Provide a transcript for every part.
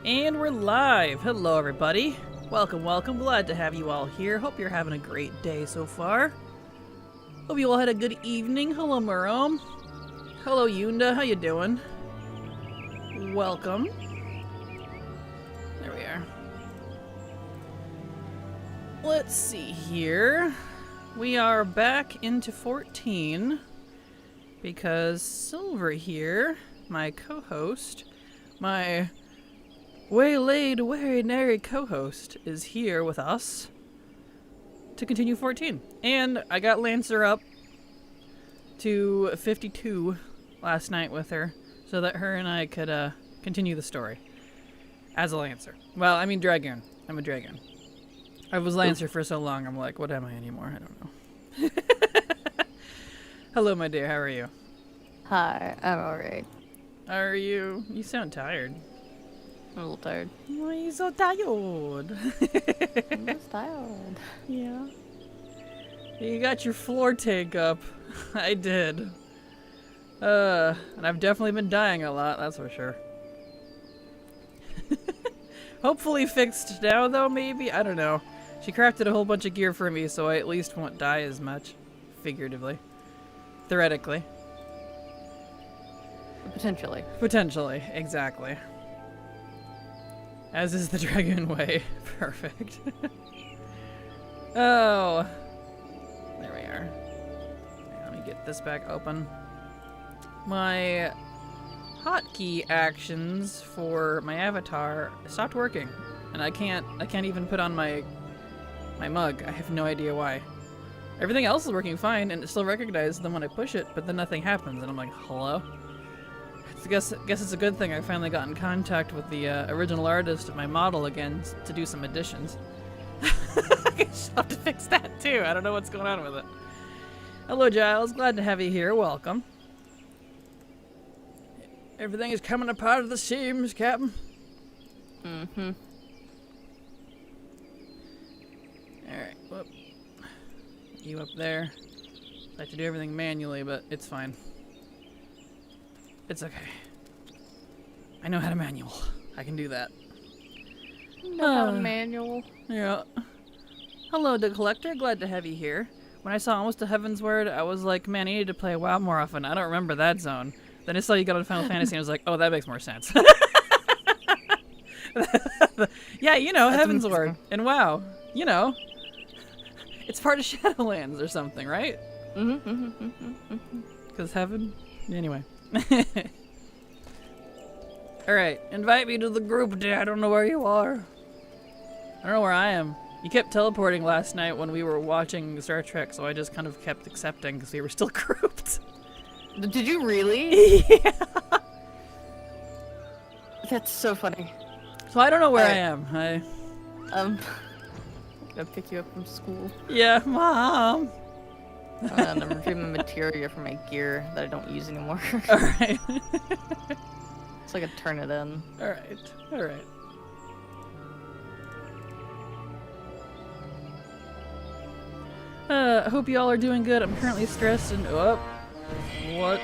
And we're live! Hello everybody! Welcome, welcome. Glad to have you all here. Hope you're having a great day so far. Hope you all had a good evening. Hello Marom. Hello Yunda, how you doing? Welcome. There we are. Let's see here. We are back into 14 because Silver here, my co-host, my waylaid, weary co-host, is here with us to continue 14. And I got Lancer up to 52 last night with her so that her and I could continue the story as a Lancer. Well, I mean Dragoon. I'm a Dragoon. I was Lancer for so long, I'm like, what am I anymore? I don't know. Hello, my dear. How are you? Hi, I'm alright. How are you? You sound tired. I'm a little tired. Why are you so tired? I'm just tired. Yeah. You got your floor tank up. I did. And I've definitely been dying a lot, that's for sure. Hopefully fixed now, though, maybe? I don't know. She crafted a whole bunch of gear for me, so I at least won't die as much. Figuratively. Theoretically. Potentially. Potentially, exactly. As is the Dragoon way. Perfect. Oh. There we are. Let me get this back open. My hotkey actions for my avatar stopped working. And I can't even put on my mug. I have no idea why. Everything else is working fine and it still recognizes them when I push it, but then nothing happens and I'm like, hello? I guess it's a good thing I finally got in contact with the original artist of my model again to do some additions. I guess I'll have to fix that too. I don't know what's going on with it. Hello, Giles. Glad to have you here. Welcome. Everything is coming apart at the seams, Captain. Mm-hmm. Alright, whoop. You up there. I have to do everything manually, but it's fine. It's okay. I know how to manual. I can do that. Not a manual. Yeah. Hello, the Collector. Glad to have you here. When I saw Almost a Heavensward, I was like, man, I need to play WoW more often. I don't remember that zone. Then I saw you got on Final Fantasy and I was like, oh, that makes more sense. Yeah, you know, Heavensward and WoW. You know. It's part of Shadowlands or something, right? Because heaven? Anyway. Alright, invite me to the group, dude. I don't know where you are. I don't know where I am. You kept teleporting last night when we were watching Star Trek, so I just kind of kept accepting because we were still grouped. Did you really? Yeah. That's so funny. So I don't know where I am. I'm gonna pick you up from school. Yeah, Mom. I'm retrieving materia for my gear that I don't use anymore. Alright. So I could turn it in. Alright. Alright. I hope you all are doing good. I'm currently stressed and what?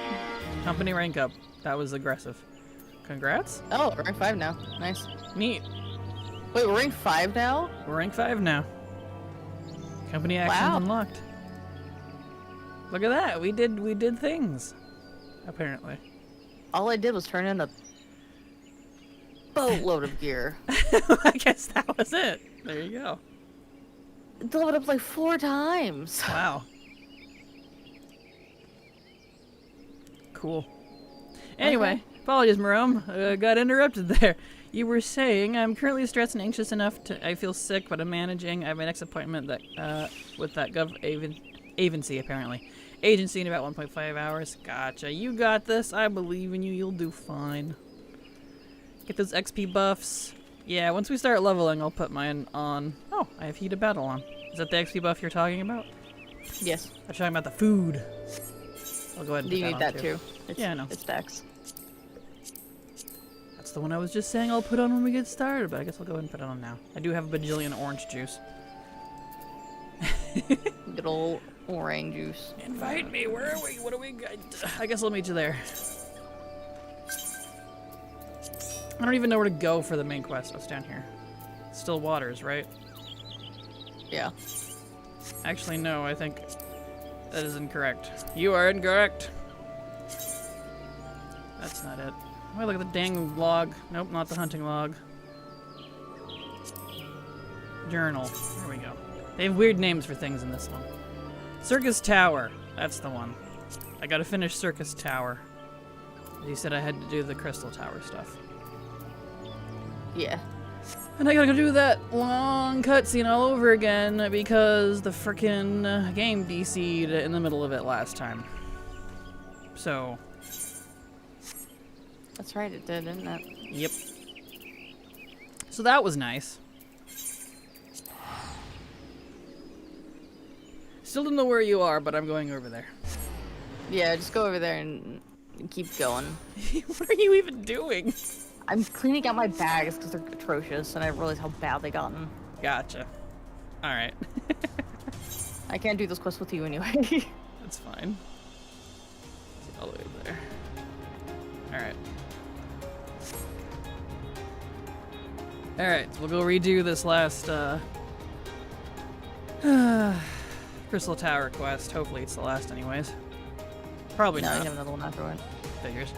Company rank up. That was aggressive. Congrats. Oh, we're rank 5 now. Nice. Neat. Wait, we're rank 5 now? We're rank 5 now. Company actions unlocked. Look at that. We did things. Apparently. All I did was turn in a boatload of gear. I guess that was it. There you go. It leveled up like 4 times. Wow. Cool. Anyway, Okay. apologies, Marom. Got interrupted there. You were saying I'm currently stressed and anxious enough to. I feel sick, but I'm managing. I have my next appointment that with that agency apparently. Agency in about 1.5 hours. Gotcha. You got this. I believe in you. You'll do fine. Get those XP buffs. Yeah, once we start leveling, I'll put mine on. Oh, I have Heat of Battle on. Is that the XP buff you're talking about? Yes. I'm talking about the food. I'll go ahead and Do put you need on that too? It's, yeah, I know. It stacks. That's the one I was just saying I'll put on when we get started, but I guess I'll go ahead and put it on now. I do have a bajillion orange juice. Good old orange juice. Invite me. Where are we? What do we got? I guess I'll meet you there. I don't even know where to go for the main quest. Oh, it's down here. Still waters, right? Yeah. Actually, no, I think that is incorrect. You are incorrect. That's not it. Oh, look at the dang log. Nope, not the hunting log. Journal. There we go. They have weird names for things in this one. Circus Tower. That's the one. I gotta finish Circus Tower. He said I had to do the Crystal Tower stuff. Yeah. And I gotta go do that long cutscene all over again because the frickin' game DC'd in the middle of it last time. So. That's right, it did, didn't it? Yep. So that was nice. Still don't know where you are, but I'm going over there. Yeah, just go over there and keep going. What are you even doing? I'm cleaning out my bags because they're atrocious, and I realized how bad they gotten. Gotcha. Alright. I can't do this quest with you anyway. That's fine. It's all the way there. Alright. Alright, so we'll go redo this last, Crystal Tower quest. Hopefully it's the last anyways. Probably no, not. you have another one afterward. Figures.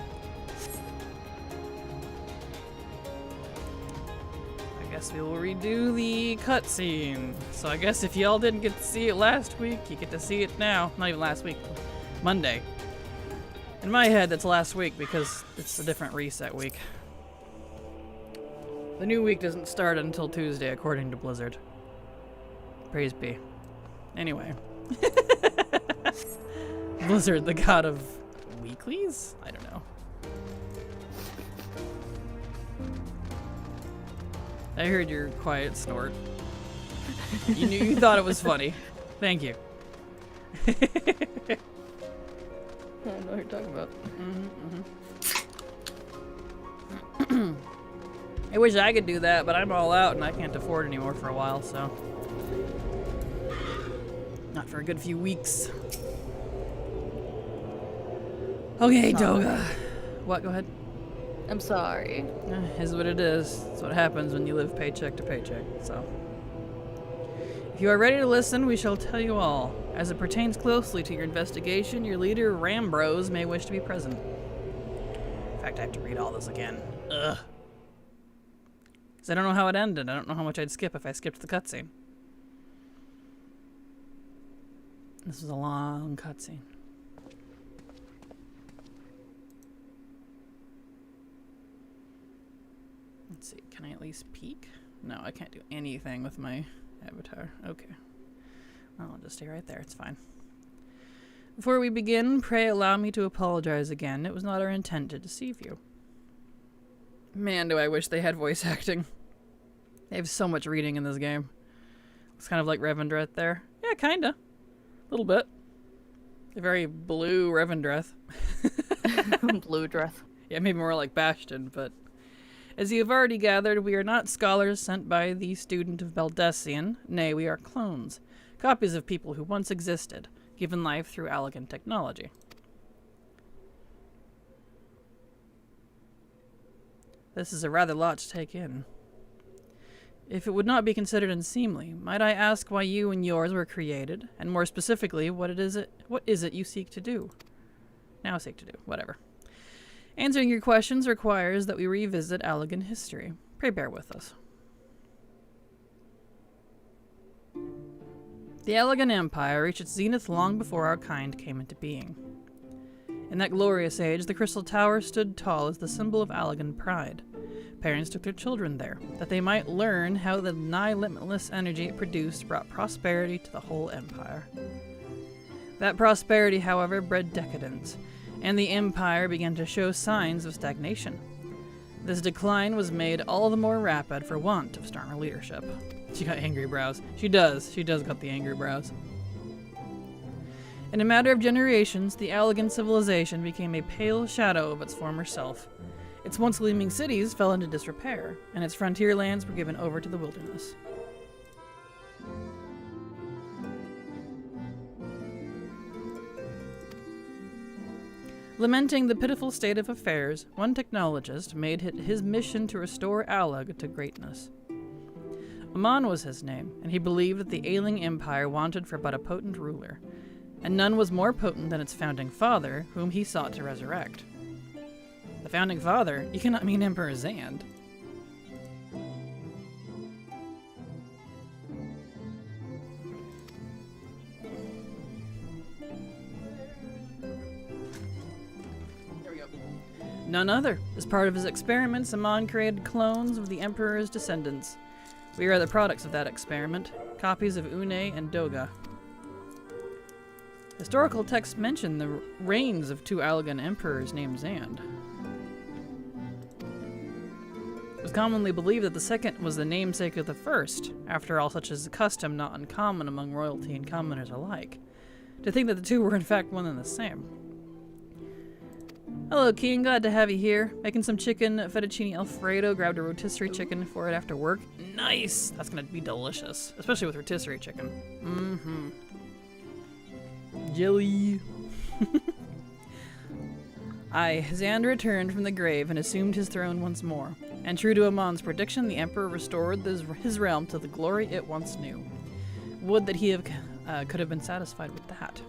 I guess we will redo the cutscene. So I guess if y'all didn't get to see it last week, you get to see it now. Not even last week. Monday. In my head, that's last week because it's a different reset week. The new week doesn't start until Tuesday, according to Blizzard. Praise be. Anyway. Blizzard, the god of weeklies? I don't know. I heard your quiet snort. You thought it was funny. Thank you. I don't know what you're talking about. I wish I could do that, but I'm all out and I can't afford it anymore for a while, so. Not for a good few weeks. Okay, Doga. What? Go ahead. I'm sorry. Is what it is. It's what happens when you live paycheck to paycheck, so. If you are ready to listen, we shall tell you all. As it pertains closely to your investigation, your leader, Rambros, may wish to be present. In fact, I have to read all this again. Ugh. Because I don't know how it ended. I don't know how much I'd skip if I skipped the cutscene. This was a long cutscene. Let's see, can I at least peek? No, I can't do anything with my avatar. Okay. Well, I'll just stay right there, it's fine. Before we begin, pray allow me to apologize again. It was not our intent to deceive you. Man, do I wish they had voice acting. They have so much reading in this game. It's kind of like Revendreth there. Yeah, kinda. A little bit. A very blue Revendreth. Blue dress. Yeah, maybe more like Bastion, but... As you have already gathered, we are not scholars sent by the student of Baldessian. Nay, we are clones. Copies of people who once existed, given life through elegant technology. This is a rather lot to take in. If it would not be considered unseemly, might I ask why you and yours were created, and more specifically, what is it you seek to do? Now seek to do, whatever. Answering your questions requires that we revisit Allegan history. Pray bear with us. The Allegan Empire reached its zenith long before our kind came into being. In that glorious age, the Crystal Tower stood tall as the symbol of Allegan pride. Parents took their children there, that they might learn how the nigh-limitless energy it produced brought prosperity to the whole empire. That prosperity, however, bred decadence, and the empire began to show signs of stagnation. This decline was made all the more rapid for want of stronger leadership. She got angry brows. She does got the angry brows. In a matter of generations, the Allegan civilization became a pale shadow of its former self. Its once gleaming cities fell into disrepair, and its frontier lands were given over to the wilderness. Lamenting the pitiful state of affairs, one technologist made it his mission to restore Alag to greatness. Amon was his name, and he believed that the ailing empire wanted for but a potent ruler, and none was more potent than its founding father, whom he sought to resurrect. The founding father? You cannot mean Emperor Zand. None other. As part of his experiments, Amon created clones of the Emperor's descendants. We are the products of that experiment, copies of Une and Doga. Historical texts mention the reigns of two Allagan emperors named Zand. It was commonly believed that the second was the namesake of the first. After all, such is a custom not uncommon among royalty and commoners alike. To think that the two were in fact one and the same. Hello, King. Glad to have you here. Making some chicken fettuccine alfredo. Grabbed a rotisserie chicken for it after work. Nice! That's gonna be delicious. Especially with rotisserie chicken. Jelly. Zand returned from the grave and assumed his throne once more. And true to Amon's prediction, the Emperor restored his realm to the glory it once knew. Would that he could have been satisfied with that.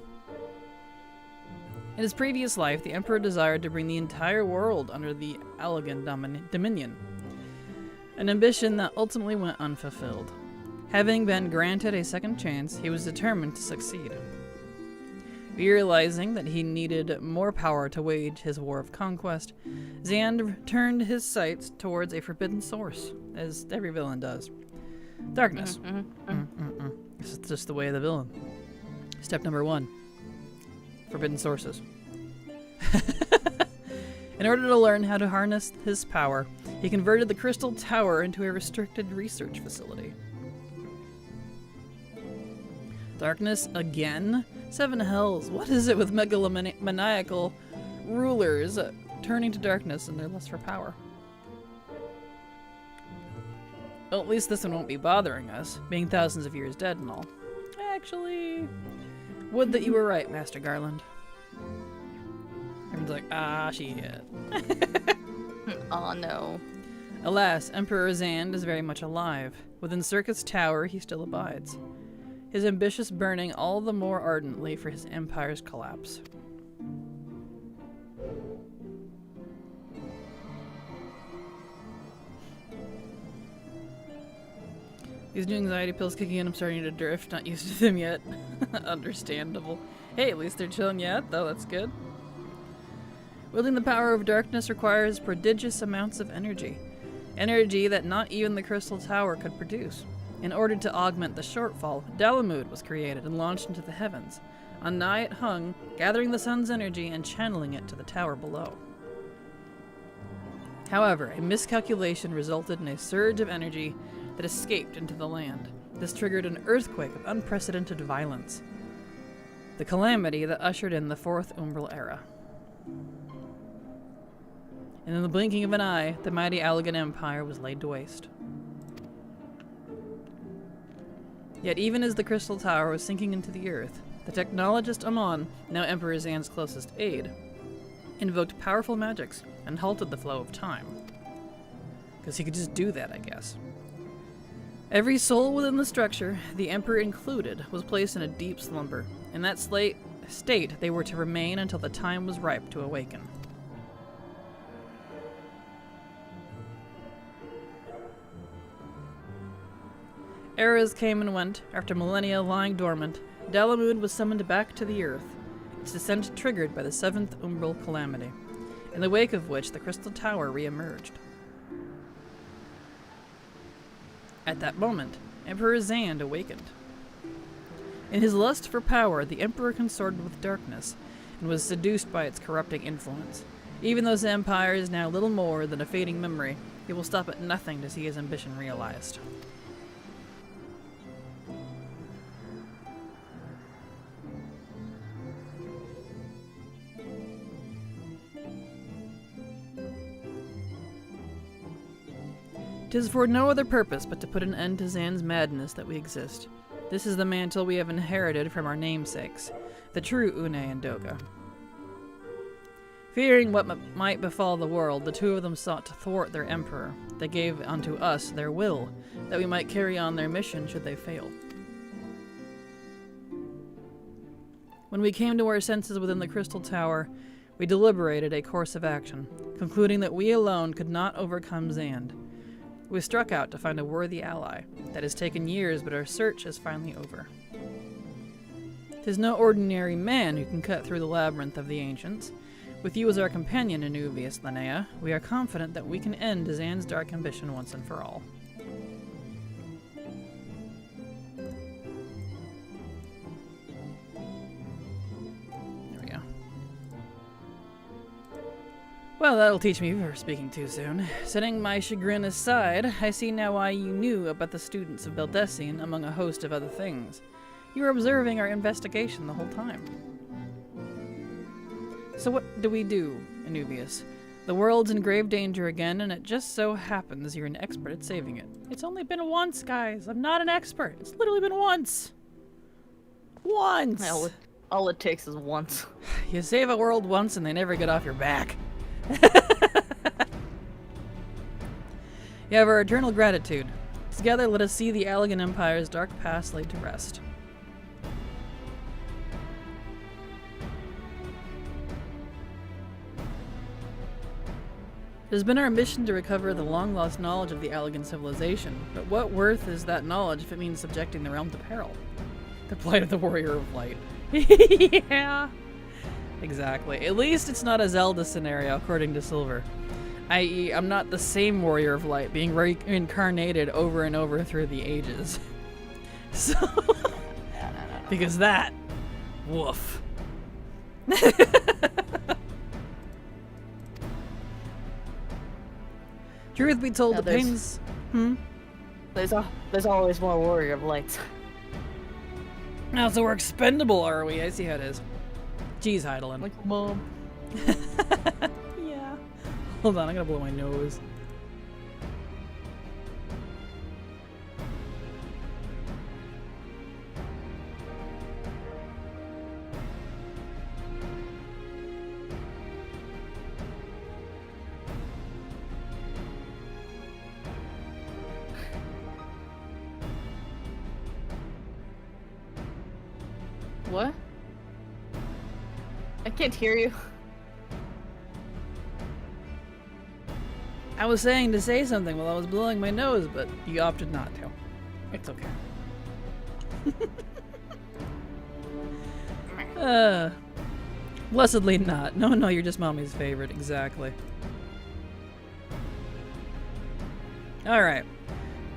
In his previous life, the Emperor desired to bring the entire world under the Allagan dominion, an ambition that ultimately went unfulfilled. Having been granted a second chance, he was determined to succeed. Realizing that he needed more power to wage his war of conquest, Zand turned his sights towards a forbidden source, as every villain does. Darkness. This is just the way of the villain. Step number 1. Forbidden sources. In order to learn how to harness his power, he converted the Crystal Tower into a restricted research facility. Darkness again? 7 hells. What is it with megalomaniacal rulers turning to darkness and their lust for power? Well, at least this one won't be bothering us, being thousands of years dead and all. Actually, would that you were right, Master Garland. Everyone's like, shit. Aw, no. Alas, Emperor Zand is very much alive. Within Circus Tower, he still abides. His ambitious burning all the more ardently for his empire's collapse. These new anxiety pills kicking in, I'm starting to drift, not used to them yet. Understandable. Hey, at least they're chilling you out, though, that's good. Wielding the power of darkness requires prodigious amounts of energy. Energy that not even the Crystal Tower could produce. In order to augment the shortfall, Dalamud was created and launched into the heavens. On nigh it hung, gathering the sun's energy and channeling it to the tower below. However, a miscalculation resulted in a surge of energy that escaped into the land. This triggered an earthquake of unprecedented violence. The calamity that ushered in the Fourth Umbral Era. And in the blinking of an eye, the mighty Allagan Empire was laid to waste. Yet even as the Crystal Tower was sinking into the earth, the technologist Amon, now Emperor Zand's closest aide, invoked powerful magics and halted the flow of time. Because he could just do that, I guess. Every soul within the structure, the Emperor included, was placed in a deep slumber. In that state, they were to remain until the time was ripe to awaken. Eras came and went. After millennia lying dormant, Dalamud was summoned back to the earth, its descent triggered by the 7th Umbral Calamity, in the wake of which the Crystal Tower re-emerged. At that moment, Emperor Zand awakened. In his lust for power, the Emperor consorted with darkness, and was seduced by its corrupting influence. Even though his empire is now little more than a fading memory, he will stop at nothing to see his ambition realized. Tis for no other purpose but to put an end to Zand's madness that we exist. This is the mantle we have inherited from our namesakes, the true Une and Doga. Fearing what might befall the world, the two of them sought to thwart their emperor. They gave unto us their will, that we might carry on their mission should they fail. When we came to our senses within the crystal tower, we deliberated a course of action, concluding that we alone could not overcome Xand. We struck out to find a worthy ally. That has taken years, but our search is finally over. 'Tis no ordinary man who can cut through the labyrinth of the ancients. With you as our companion, Anuvius Linnea, we are confident that we can end Xand's dark ambition once and for all. There we go. Well, that'll teach me for speaking too soon. Setting my chagrin aside, I see now why you knew about the students of Beldessian among a host of other things. You were observing our investigation the whole time. So what do we do, Anuvius? The world's in grave danger again, and it just so happens you're an expert at saving it. It's only been once, guys. I'm not an expert. It's literally been once. Once! All it takes is once. You save a world once and they never get off your back. You have our eternal gratitude. Together, let us see the Allegan Empire's dark past laid to rest. It has been our mission to recover the long-lost knowledge of the Allegan civilization, but what worth is that knowledge if it means subjecting the realm to peril? The plight of the Warrior of Light. Yeah. Exactly. At least it's not a Zelda scenario, according to Silver. I.e., I'm not the same Warrior of Light, being reincarnated over and over through the ages. So... because that... woof. Truth be told, No, the pains... There's always more Warrior of Lights. Now, so we're expendable, are we? I see how it is. Jeez, Heidelin. Like, Mom. Yeah. Hold on, I gotta blow my nose. What? I can't hear you. I was saying to say something while I was blowing my nose, but you opted not to. It's okay. Blessedly not. No, you're just mommy's favorite. Exactly. Alright.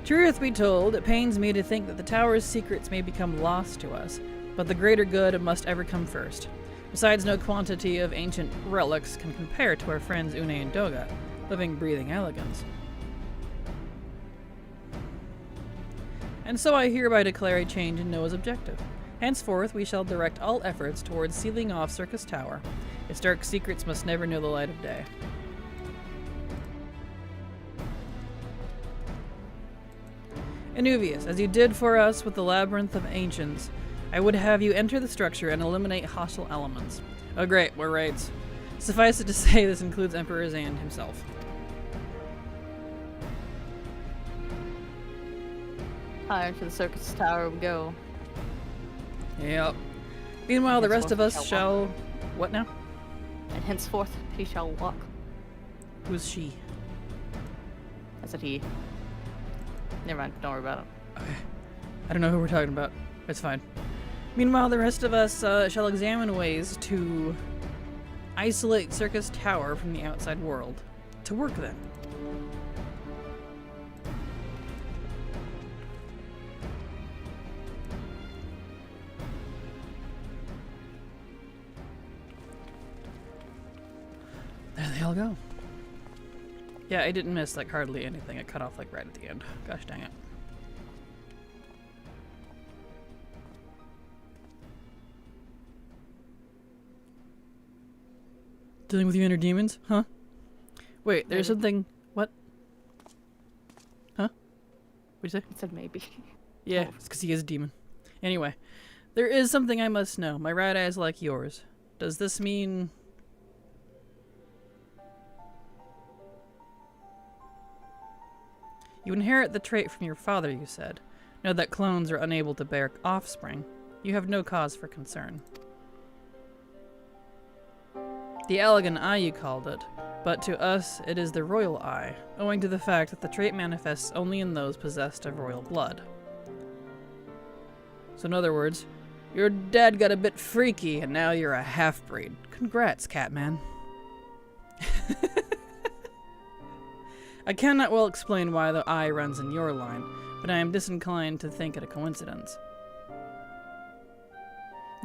Truth be told, it pains me to think that the tower's secrets may become lost to us, but the greater good must ever come first. Besides, no quantity of ancient relics can compare to our friends Une and Doga, living, breathing Allegans. And so I hereby declare a change in Noah's objective. Henceforth, we shall direct all efforts towards sealing off Circus Tower. Its dark secrets must never know the light of day. Anuvius, as you did for us with the Labyrinth of Ancients, I would have you enter the structure and eliminate hostile elements. Oh great, we're raids. Suffice it to say, this includes Emperor Xand himself. Higher to the Circus Tower we go. Yep. Meanwhile, the rest of us shall... What now? And henceforth he shall walk. Who's she? I said he. Never mind, don't worry about it. Okay. I don't know who we're talking about. It's fine. Meanwhile, the rest of us shall examine ways to isolate Circus Tower from the outside world. To work then. There they all go. Yeah, I didn't miss like hardly anything. It cut off like right at the end. Gosh dang it. Dealing with you inner demons? Huh? Wait, there's something... What? Huh? What'd you say? I said maybe. Yeah, it's because he is a demon. Anyway, there is something I must know. My right eye is like yours. Does this mean... You inherit the trait from your father, you said. Know that clones are unable to bear offspring. You have no cause for concern. The elegant eye, you called it, but to us it is the royal eye, owing to the fact that the trait manifests only in those possessed of royal blood. So in other words, your dad got a bit freaky and now you're a half-breed. Congrats, Catman. I cannot well explain why the eye runs in your line, but I am disinclined to think it a coincidence.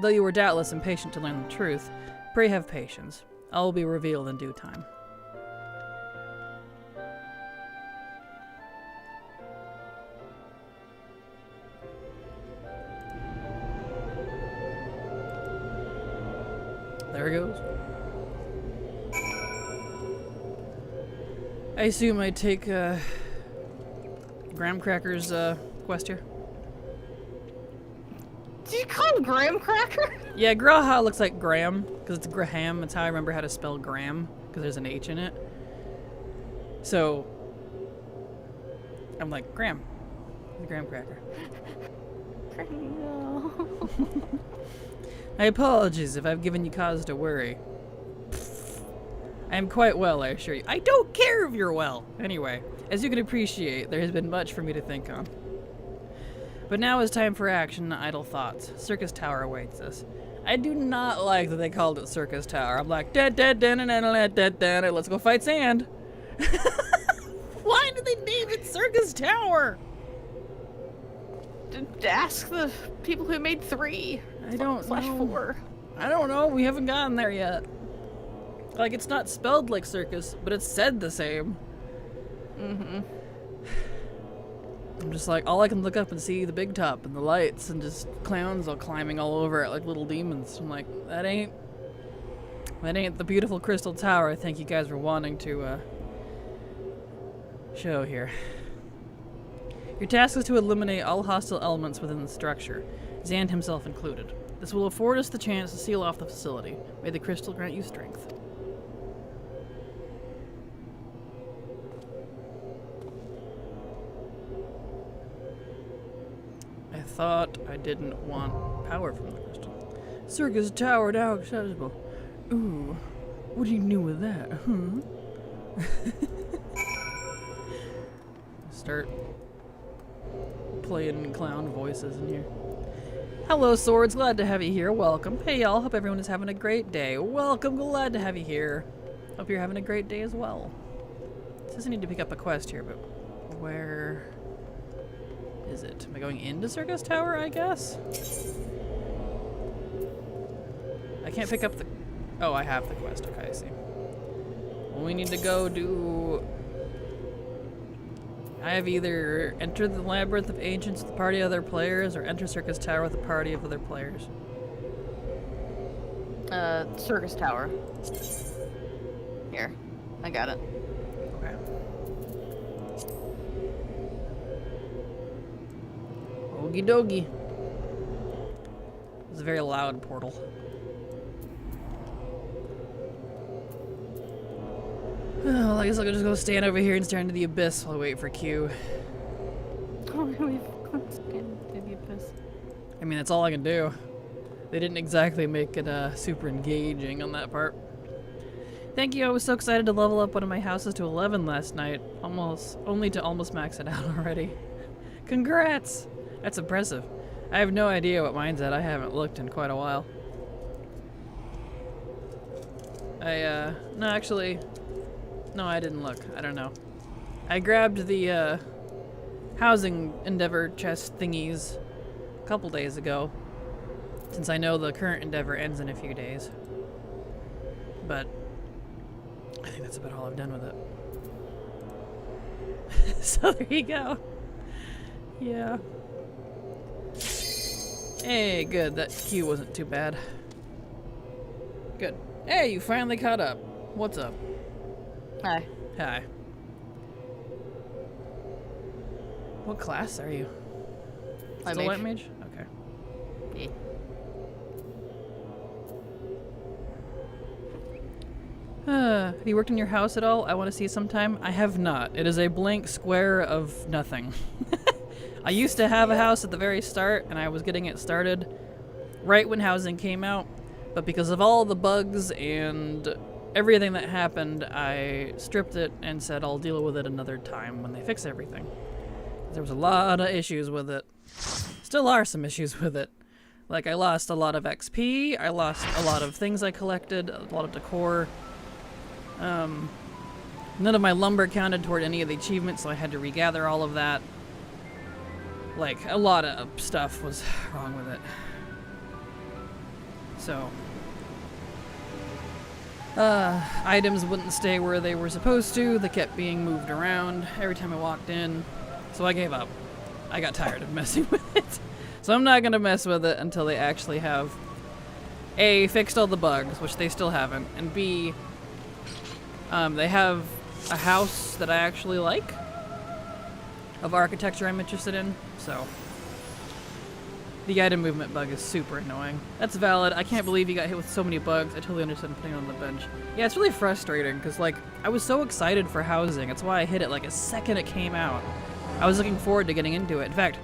Though you were doubtless impatient to learn the truth, pray have patience. All will be revealed in due time. There it goes. I assume I take Graham Cracker's quest here. Did you call him Graham Cracker? Yeah, Graha looks like Graham, because it's Graham. That's how I remember how to spell Graham, because there's an H in it. So, I'm like, Graham. The Graham Cracker. No. My apologies if I've given you cause to worry. I am quite well, I assure you. I don't care if you're well! Anyway, as you can appreciate, there has been much for me to think on. But now is time for action, not idle thoughts. Circus Tower awaits us. I do not like that they called it Circus Tower. I'm like, let's go fight sand. Why did they name it Circus Tower? Ask the people who made 3. I don't know. 4. I don't know. We haven't gotten there yet. Like, it's not spelled like circus, but it's said the same. Mm-hmm. I'm just like, all I can look up and see the big top and the lights and just clowns all climbing all over it like little demons. I'm like, that ain't the beautiful crystal tower I think you guys were wanting to show here. Your task is to eliminate all hostile elements within the structure, Zand himself included. This will afford us the chance to seal off the facility. May the crystal grant you strength. I thought I didn't want power from the crystal. Circus Tower now accessible. Ooh, what do you do with that, huh? Start playing clown voices in here. Hello, Swords. Glad to have you here. Welcome. Hey, y'all. Hope everyone is having a great day. Welcome. Glad to have you here. Hope you're having a great day as well. It says I need to pick up a quest here, but where is it? Am I going into Circus Tower, I guess? I can't pick up the... Oh, I have the quest. Okay, I see. Well, we need to go do... I have either entered the Labyrinth of Ancients with a party of other players or enter Circus Tower with a party of other players. Circus Tower. Here. I got it. Okay. Okie dokie. It's a very loud portal. Well, I guess I'll just go stand over here and stare into the abyss while I wait for Q. Oh, really? Stand in the abyss. I mean, that's all I can do. They didn't exactly make it super engaging on that part. Thank you. I was so excited to level up one of my houses to 11 last night. Only to almost max it out already. Congrats! That's impressive. I have no idea what mine's at. I haven't looked in quite a while. No, actually... No, I didn't look. I don't know. I grabbed the, housing endeavor chest thingies a couple days ago, since I know the current endeavor ends in a few days. But I think that's about all I've done with it. So there you go. Yeah. Hey, good. That queue wasn't too bad. Good. Hey, you finally caught up. What's up? Hi. Hi. What class are you? White Still mage. White Mage? Okay. Yeah. Have you worked in your house at all? I want to see sometime. I have not. It is a blank square of nothing. I used to have a house at the very start, and I was getting it started right when housing came out. But because of all the bugs and everything that happened, I stripped it and said I'll deal with it another time when they fix everything. There was a lot of issues with it. Still are some issues with it. Like, I lost a lot of XP, I lost a lot of things I collected, a lot of decor. None of my lumber counted toward any of the achievements, so I had to regather all of that. Like, a lot of stuff was wrong with it. So, items wouldn't stay where they were supposed to. They kept being moved around every time I walked in. So I gave up. I got tired of messing with it. So I'm not going to mess with it until they actually have A, fixed all the bugs, which they still haven't, and B, they have a house that I actually like, of architecture I'm interested in, so the item movement bug is super annoying. That's valid. I can't believe you got hit with so many bugs. I totally understand putting it on the bench. Yeah, it's really frustrating, because, like, I was so excited for housing. That's why I hit it, like, a second it came out. I was looking forward to getting into it. In fact,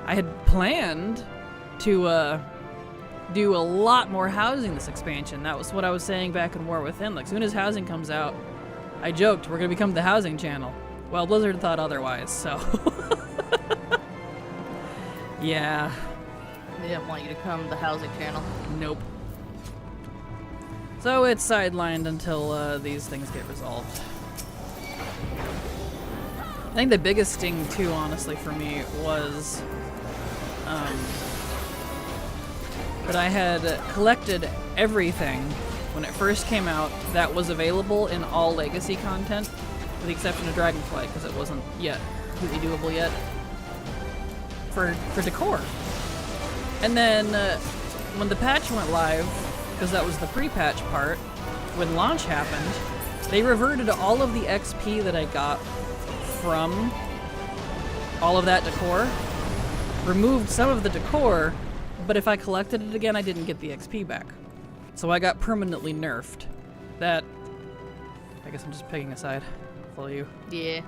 I had planned to, do a lot more housing this expansion. That was what I was saying back in War Within. Like, as soon as housing comes out, I joked, we're gonna become the housing channel. Well, Blizzard thought otherwise, so... yeah. They didn't want you to come the housing channel. Nope. So it's sidelined until these things get resolved. I think the biggest sting, too, honestly, for me was that I had collected everything when it first came out that was available in all Legacy content, with the exception of Dragonflight, because it wasn't yet completely doable yet, for decor. And then when the patch went live, because that was the pre-patch part, when launch happened, they reverted all of the XP that I got from all of that decor, removed some of the decor, but if I collected it again, I didn't get the XP back. So I got permanently nerfed. That, I guess I'm just picking a side. Follow you. Yeah.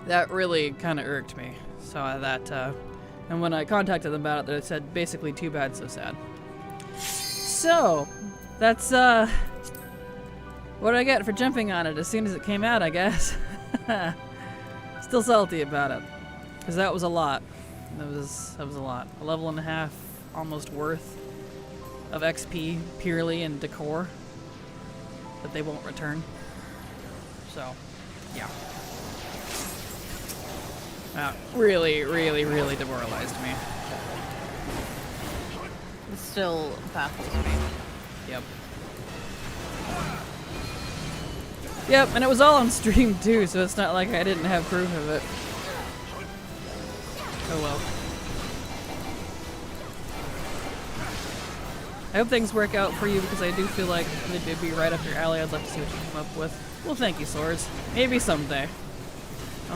That really kind of irked me. So and when I contacted them about it, they said basically too bad, so sad. So, that's what I get for jumping on it as soon as it came out, I guess. Still salty about it, because that was a lot. That was a lot. A level and a half, almost worth of XP purely in decor that they won't return. So, yeah. That really, really, really demoralized me. It still baffles me. Yep. Yep, and it was all on stream too, so it's not like I didn't have proof of it. Oh well. I hope things work out for you, because I do feel like it'd be right up your alley. I'd love to see what you come up with. Well, thank you, Swords. Maybe someday.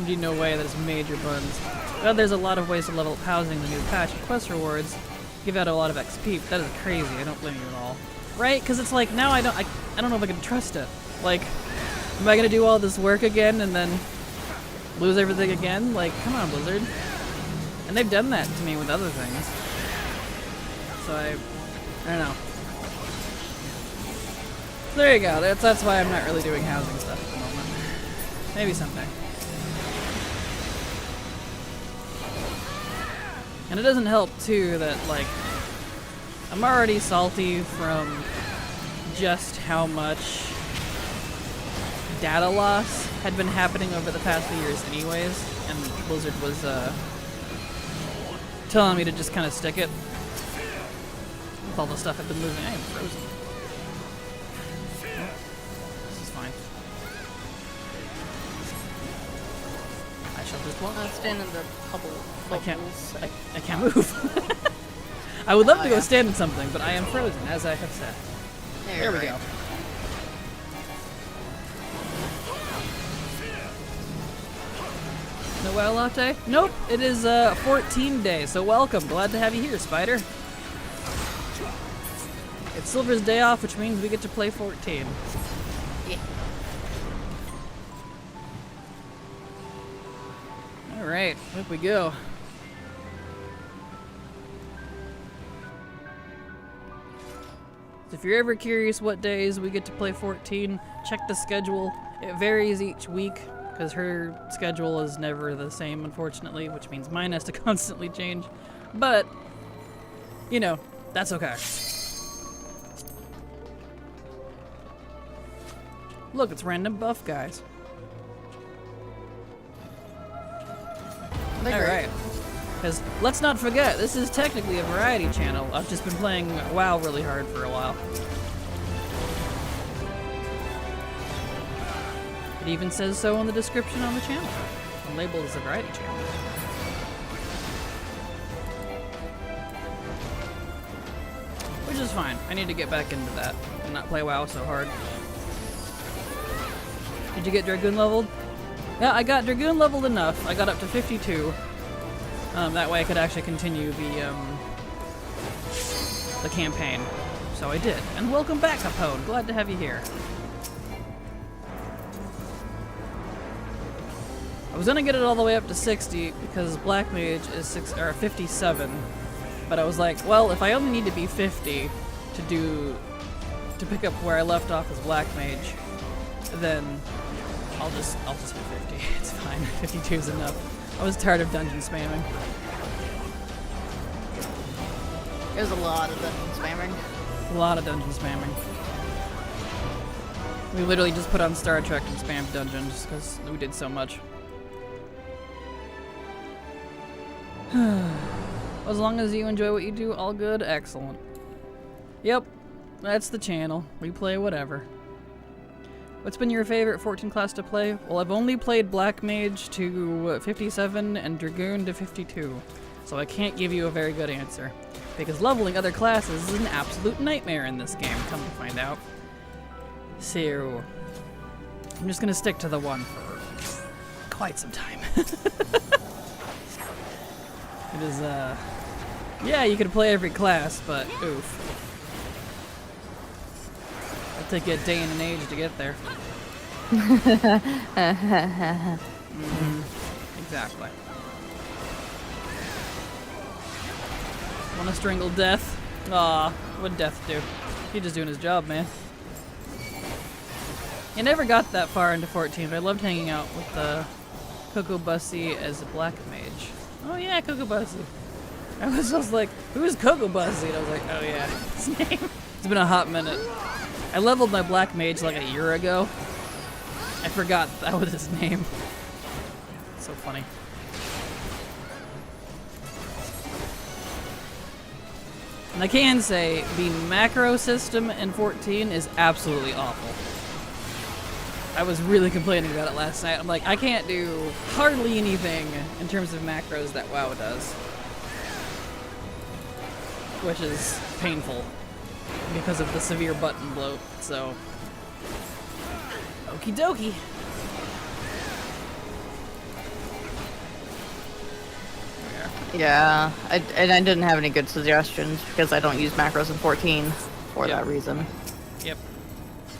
No way that is major buns. Well, there's a lot of ways to level up housing. The new patch of quest rewards give out a lot of XP. That is crazy. I don't blame you at all. Right? Because it's like, now I don't know if I can trust it. Like, am I gonna do all this work again and then lose everything again? Like, come on, Blizzard. And they've done that to me with other things. So I don't know. So there you go. That's why I'm not really doing housing stuff at the moment. Maybe someday. And it doesn't help, too, that, like, I'm already salty from just how much data loss had been happening over the past few years anyways, and Blizzard was, telling me to just kind of stick it with all the stuff I've been moving. I am frozen. Oh, this is fine. I shall just walk. Stand in the bubbles. I can't move. I would love to go stand in something, but I am frozen, as I have said. There we go. No WoW Latte? Nope, it is 14 days, so welcome. Glad to have you here, Spider. It's Silver's day off, which means we get to play 14. Alright, up we go. So if you're ever curious what days we get to play 14, check the schedule. It varies each week, because her schedule is never the same, unfortunately, which means mine has to constantly change. But, you know, that's okay. Look, it's random buff guys. Alright. Because let's not forget, this is technically a variety channel. I've just been playing WoW really hard for a while. It even says so in the description on the channel. I'm labeled as a variety channel. Which is fine. I need to get back into that and not play WoW so hard. Did you get Dragoon leveled? Yeah, I got Dragoon leveled enough. I got up to 52. That way I could actually continue the campaign. So I did. And welcome back, Capone. Glad to have you here. I was gonna get it all the way up to 60 because Black Mage is 57. But I was like, well, if I only need to be 50 to pick up where I left off as Black Mage, then I'll just hit 50. It's fine. 52 is enough. I was tired of dungeon spamming. There's a lot of dungeon spamming. A lot of dungeon spamming. We literally just put on Star Trek and spammed dungeons because we did so much. As long as you enjoy what you do, all good, excellent. Yep, that's the channel. We play whatever. What's been your favorite 14 class to play? Well, I've only played Black Mage to 57 and Dragoon to 52, so I can't give you a very good answer. Because leveling other classes is an absolute nightmare in this game, come to find out. So, I'm just gonna stick to the one for quite some time. It is, yeah, you could play every class, but oof. It'll take you a day and an age to get there. Exactly. Wanna strangle Death? Aw, what'd Death do? He's just doing his job, man. I never got that far into 14, but I loved hanging out with Coco Bussy as a Black Mage. Oh yeah, Coco Bussy. I was like, who is Coco Bussy? And I was like, oh yeah, his name. It's been a hot minute. I leveled my Black Mage like a year ago. I forgot that was his name. So funny. And I can say, the macro system in 14 is absolutely awful. I was really complaining about it last night. I'm like, I can't do hardly anything in terms of macros that WoW does. Which is painful because of the severe button bloat, so. Okie dokie. Yeah, I didn't have any good suggestions because I don't use macros in 14 for that reason. Yep.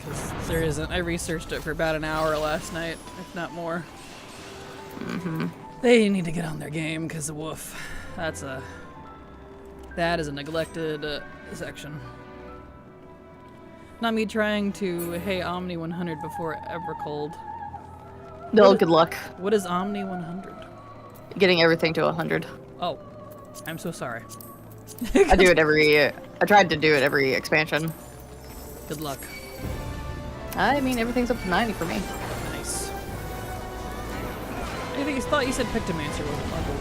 Because there isn't. I researched it for about an hour last night, if not more. They need to get on their game because woof. That is a neglected section. Not me trying to hey Omni 100 before Evercold. No, good luck. What is Omni 100? Getting everything to 100. Oh, I'm so sorry. I do it I tried to do it every expansion. Good luck. I mean, everything's up to 90 for me. Nice. I thought you said Pictomancer wasn't leveled.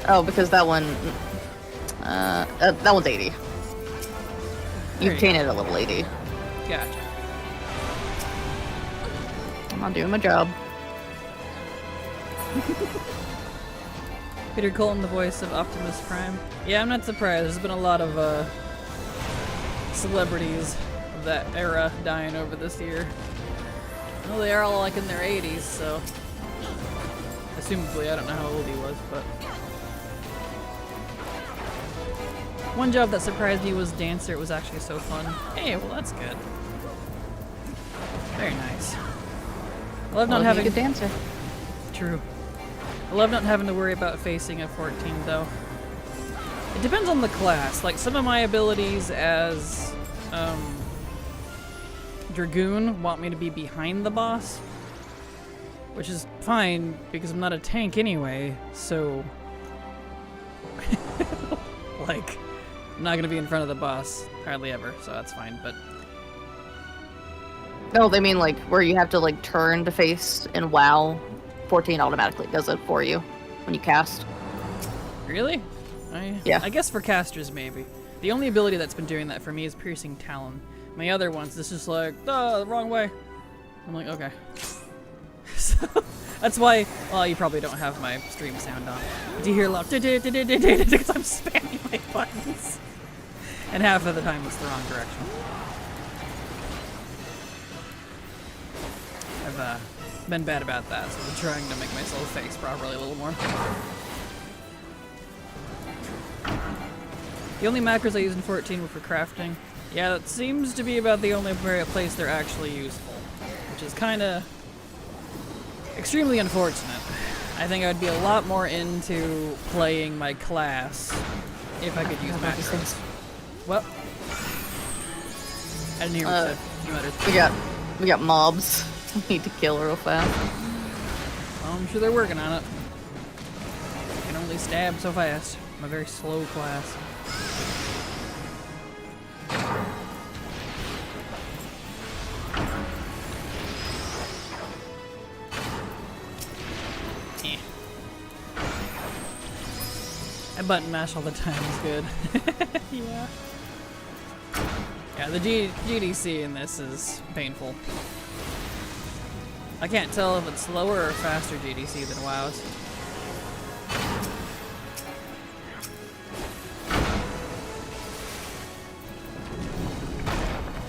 Oh, because that one, that one's 80. You obtain it at level 80. Gotcha. I'm not doing my job. Peter Colton, the voice of Optimus Prime. Yeah, I'm not surprised. There's been a lot of celebrities of that era dying over this year. Well, they are all like in their 80s, so assumably I don't know how old he was, but one job that surprised me was Dancer. It was actually so fun. Hey, well that's good. Very nice. I love not having a good dancer. true. I love not having to worry about facing a 14, though. It depends on the class. Like, some of my abilities as Dragoon want me to be behind the boss, which is fine because I'm not a tank anyway, so like, I'm not gonna be in front of the boss hardly ever, so that's fine. But no, they mean like where you have to like turn to face in WoW. 14 automatically does it for you when you cast. really, Yeah. I guess for casters maybe. The only ability that's been doing that for me is Piercing Talon. My other ones, this is like, the wrong way. I'm like, okay. So, that's why, well, you probably don't have my stream sound on. Do you hear loud? Because I'm spamming my buttons. And half of the time it's the wrong direction. I've been bad about that, so I'm trying to make myself face properly a little more. The only macros I used in 14 were for crafting. Yeah, that seems to be about the only place they're actually useful, which is kind of extremely unfortunate. I think I'd be a lot more into playing my class if I could use macros. Well, I didn't hear what you said. You muttered. We got mobs. We need to kill real fast. Well, I'm sure they're working on it. I can only stab so fast. I'm a very slow class. I button mash all the time is good. Yeah. Yeah, the GDC in this is painful. I can't tell if it's slower or faster GDC than WoW's.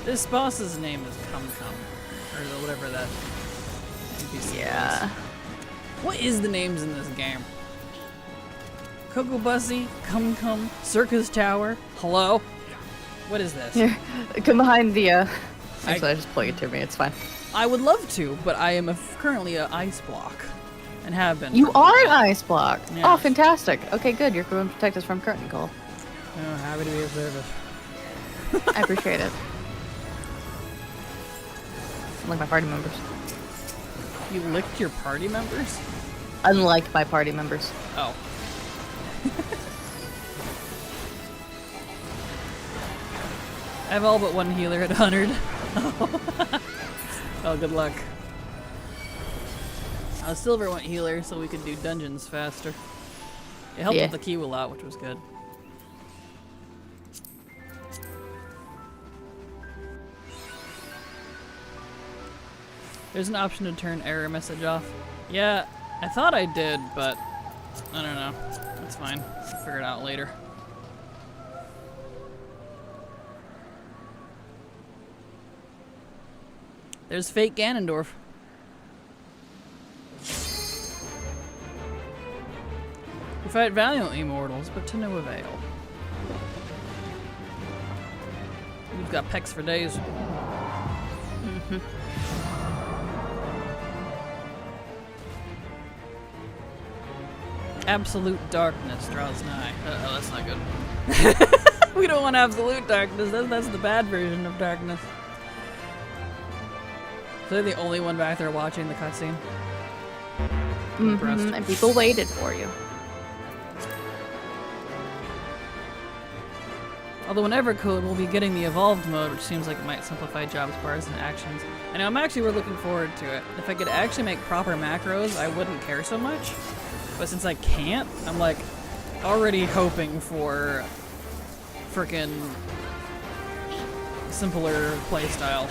This boss's name is Cum, or whatever that NPC Yeah. is. What is the names in this game? Cocoa Bussy, Cum, Circus Tower. Hello? What is this? Here, come behind the, Actually, I just plug it to me, it's fine. I would love to, but I am currently an ice block. And have been. You are an ice block! Yes. Oh, fantastic. Okay, good, you're going to protect us from curtain call. Oh, happy to be of service. I appreciate it. Unlike my party members. You licked your party members? Unlike my party members. Oh. I have all but one healer at 100. Oh, good luck. Silver went healer so we could do dungeons faster. It helped with the queue a lot, which was good. There's an option to turn error message off. Yeah, I thought I did, but I don't know. That's fine. I'll figure it out later. There's fake Ganondorf. You fight valiantly, mortals, but to no avail. You've got pecs for days. Absolute darkness draws nigh. Uh-oh, that's not good. We don't want absolute darkness. That's the bad version of darkness. So they're the only one back there watching the cutscene. And people waited for you. Although whenever code, we'll be getting the evolved mode, which seems like it might simplify jobs, bars, and actions. And I'm actually looking forward to it. If I could actually make proper macros, I wouldn't care so much. But since I can't, I'm like already hoping for frickin' simpler playstyle.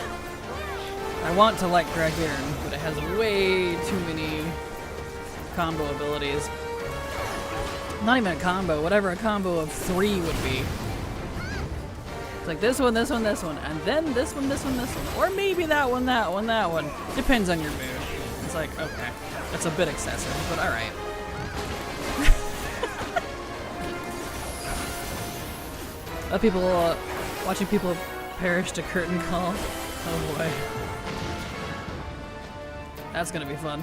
I want to like Dragoon, but it has way too many combo abilities. Not even a combo, whatever a combo of 3 would be. It's like this one, this one, this one, and then this one, this one, this one. Or maybe that one, that one, that one. Depends on your mood. It's like, okay, that's a bit excessive, but alright. Watching people perish to curtain call. Oh boy. That's gonna be fun.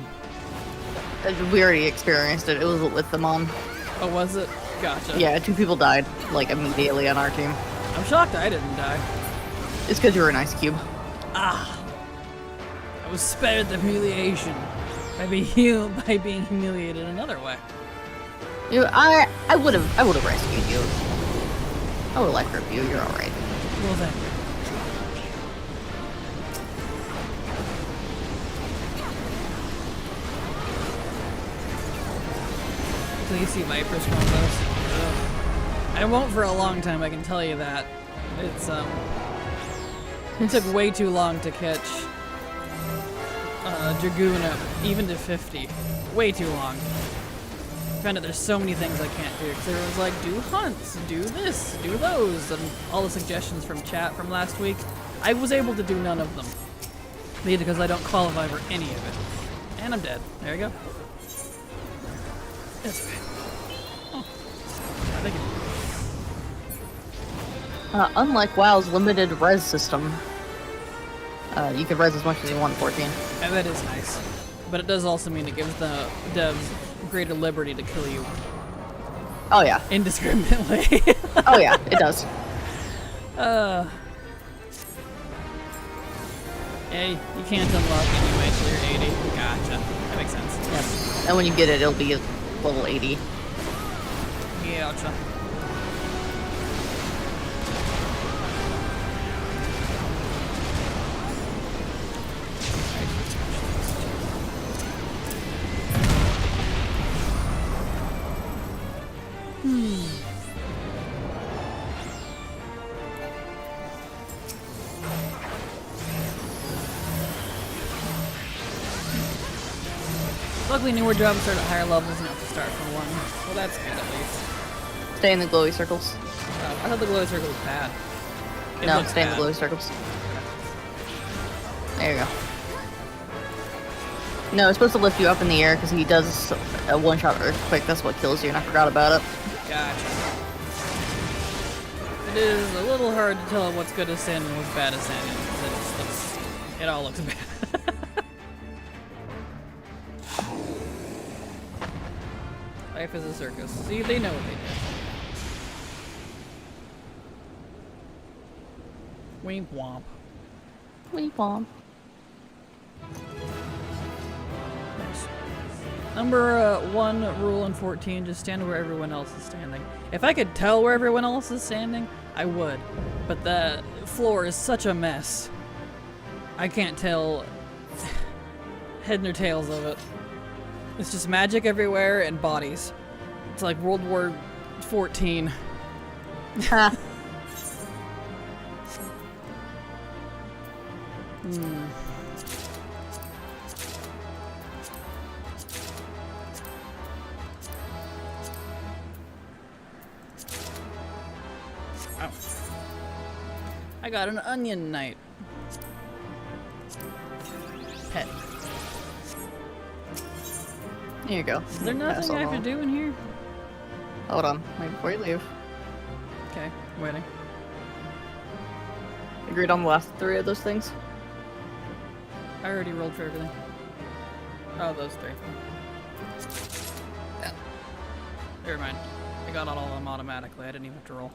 We already experienced it. It was with the mom. Oh, was it? Gotcha. Yeah, 2 people died, like, immediately on our team. I'm shocked I didn't die. It's because you were an ice cube. Ah! I was spared the humiliation by being humiliated another way. I would have rescued you. I would like review. You're all right. Well then. Until you see Viper's combos. I won't for a long time, I can tell you that. It's it took way too long to catch Dragoon up, even to 50. Way too long. I found out there's so many things I can't do. Because there was like, do hunts, do this, do those, and all the suggestions from chat from last week. I was able to do none of them. Maybe because I don't qualify for any of it. And I'm dead. There you go. That's okay. Oh. Thank you. Unlike WoW's limited res system, you can res as much as you want in 14. And that is nice. But it does also mean it gives the devs greater liberty to kill you. Oh yeah. Indiscriminately. Oh yeah, it does. Hey, you can't unlock anyway till you're 80. Gotcha. That makes sense. Yep. And when you get it, it'll be level 80. Gotcha. Luckily, newer jobs start at higher levels and you have to start from 1. Well, that's good at least. Stay in the glowy circles. I thought the glowy circle was bad. It No, looks stay in bad. the glowy circles. There you go. No, it's supposed to lift you up in the air because he does a one-shot earthquake. That's what kills you, and I forgot about it. Gotcha. It is a little hard to tell what's good ascend and what's bad ascend. It all looks bad. Life is a circus. See, they know what they did. Wink womp. Wink womp. Nice. Number 1 rule in 14, just stand where everyone else is standing. If I could tell where everyone else is standing, I would. But the floor is such a mess. I can't tell head nor tails of it. It's just magic everywhere and bodies. It's like World War 14. Ha. Oh. I got an onion knight. Pet. Here you go. Is there nothing I have to do in here? Hold on. Wait before you leave. Okay, waiting. Agreed on the last 3 of those things? I already rolled for everything. Oh, those 3. Yeah. Never mind. I got all of them automatically. I didn't even have to roll.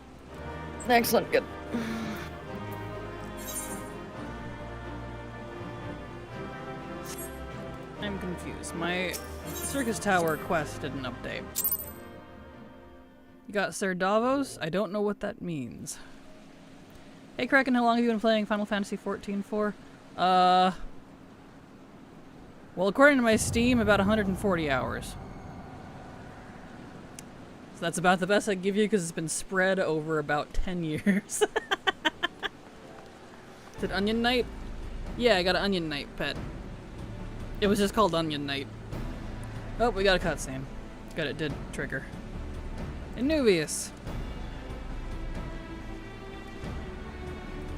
Excellent. Good. I'm confused. My Circus Tower quest didn't update. You got Sir Davos? I don't know what that means. Hey Kraken, how long have you been playing Final Fantasy XIV for? Well, according to my Steam, about 140 hours. So that's about the best I can give you because it's been spread over about 10 years. Is it Onion Knight? Yeah, I got an Onion Knight pet. It was just called Onion Knight. Oh, we got a cutscene. Good, it did trigger. Anubius!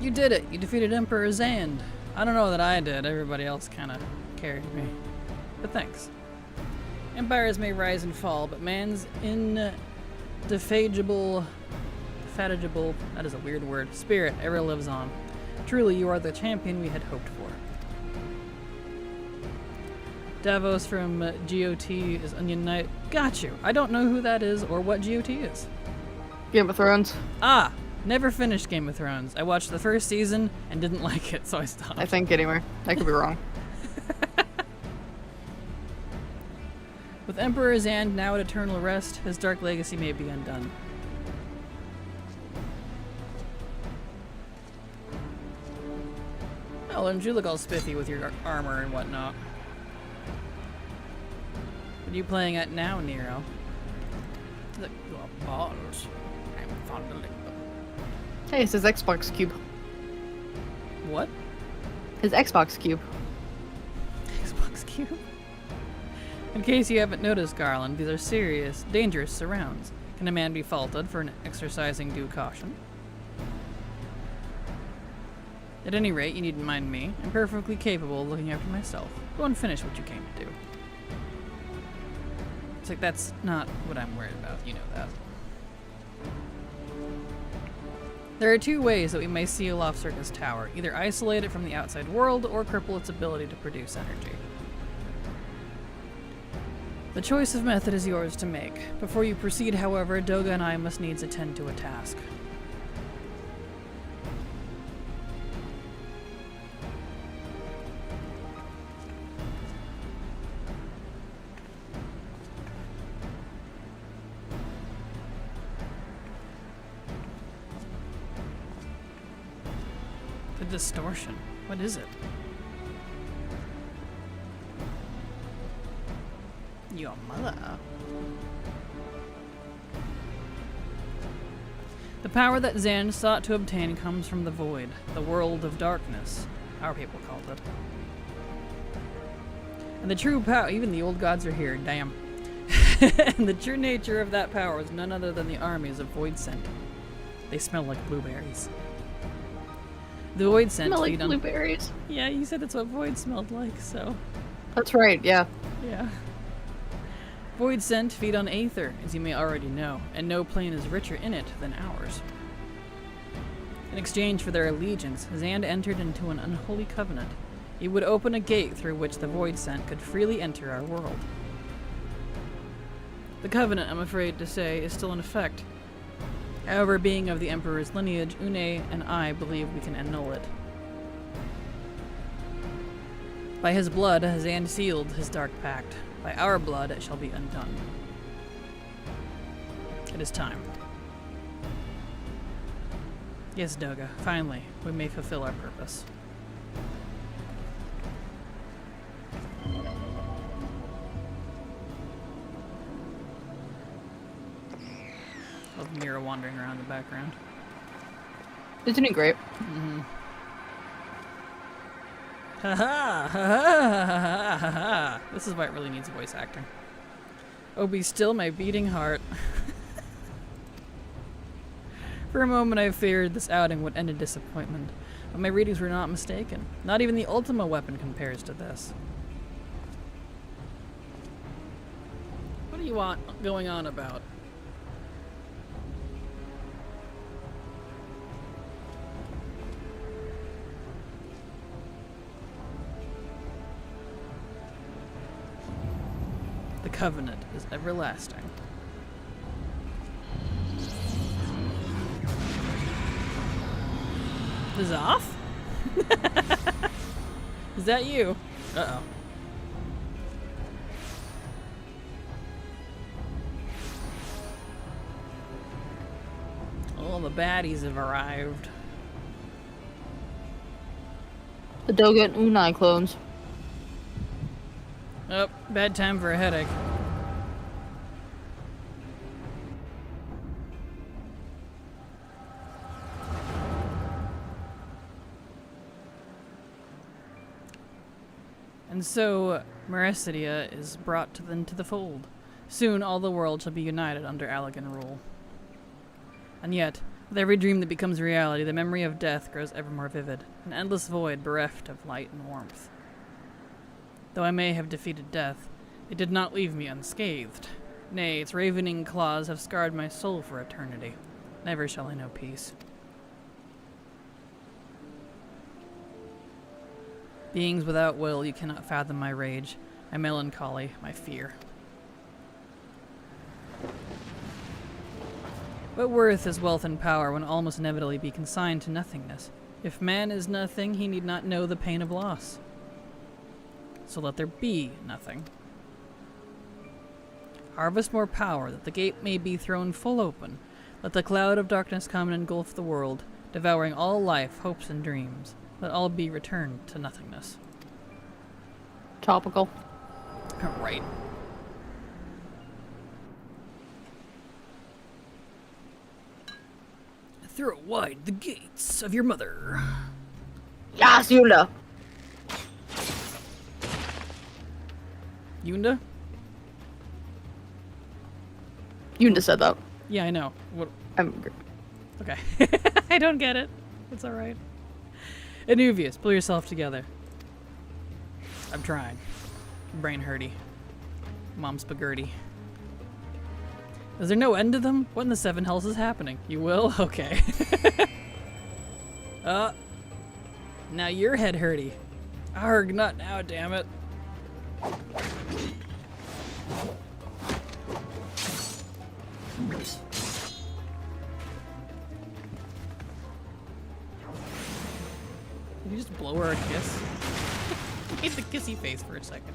You did it! You defeated Emperor Zand. I don't know that I did. Everybody else kind of carried me. But thanks. Empires may rise and fall, but man's indefatigable, that is a weird word, spirit ever lives on. Truly, you are the champion we had hoped for. Davos from GOT is Onion Knight. Got you. I don't know who that is or what GOT is. Game of Thrones. Ah, never finished Game of Thrones. I watched the first season and didn't like it, so I stopped. I think anyway. I could be wrong. With Emperor Zand now at eternal rest, his dark legacy may be undone. Oh, and you look all spiffy with your armor and whatnot. What are you playing at now, Nero? Look, your balls. I'm fondling them. Hey, it's his Xbox Cube. What? His Xbox Cube. Xbox Cube? In case you haven't noticed, Garland, these are serious, dangerous surrounds. Can a man be faulted for exercising due caution? At any rate, you needn't mind me. I'm perfectly capable of looking after myself. Go and finish what you came to do. It's like, that's not what I'm worried about. You know that. There are two ways that we may seal off Circus Tower. Either isolate it from the outside world, or cripple its ability to produce energy. The choice of method is yours to make. Before you proceed, however, Doga and I must needs attend to a task. The distortion. What is it? Your mother. The power that Zand sought to obtain comes from the void, the world of darkness, our people called it. And the true power, even the old gods are here, damn. And the true nature of that power is none other than the armies of Void Scent. They smell like blueberries. The Void Scent Smell like feed on... blueberries. Yeah, you said that's what Void smelled like, so... That's right, yeah. Yeah. Void Scent feed on Aether, as you may already know, and no plane is richer in it than ours. In exchange for their allegiance, Zand entered into an unholy covenant. He would open a gate through which the Void Scent could freely enter our world. The covenant, I'm afraid to say, is still in effect. However, being of the Emperor's lineage, Une and I believe we can annul it. By his blood, Zand sealed his dark pact. By our blood, it shall be undone. It is time. Yes, Doga, finally, we may fulfill our purpose. Love Mira wandering around the background. Isn't he great? Mm-hmm. Ha ha! Ha ha! Ha ha! Ha! This is why it really needs voice acting. Oh, be still my beating heart. For a moment I feared this outing would end in disappointment, but my readings were not mistaken. Not even the Ultima weapon compares to this. What do you want going on about? The covenant is everlasting. Is off? Is that you? Uh-oh. All the baddies have arrived. The Doga and Unai clones. Oh, bad time for a headache. And so, Mericidia is brought into the fold. Soon all the world shall be united under Allegan rule. And yet, with every dream that becomes reality, the memory of death grows ever more vivid, an endless void bereft of light and warmth. Though I may have defeated death, it did not leave me unscathed. Nay, its ravening claws have scarred my soul for eternity. Never shall I know peace. Beings without will, you cannot fathom my rage. my melancholy, my fear. What worth is wealth and power when all must inevitably be consigned to nothingness? If man is nothing, he need not know the pain of loss. So let there be nothing. Harvest more power, that the gate may be thrown full open. Let the cloud of darkness come and engulf the world, devouring all life, hopes, and dreams. Let all be returned to nothingness. Topical. Right. Throw wide the gates of your mother. Yes, Yuna! Yunda? Yuna said that. Yeah, I know. What? I'm... Okay. I don't get it. It's alright. Anuvius, pull yourself together. I'm trying. Brain hurty. Mom spaghetti. Is there no end to them? What in the seven hells is happening? You will? Okay. Now your head hurty. Arg, not now, damn it. Did you just blow her a kiss? Made the kissy face for a second.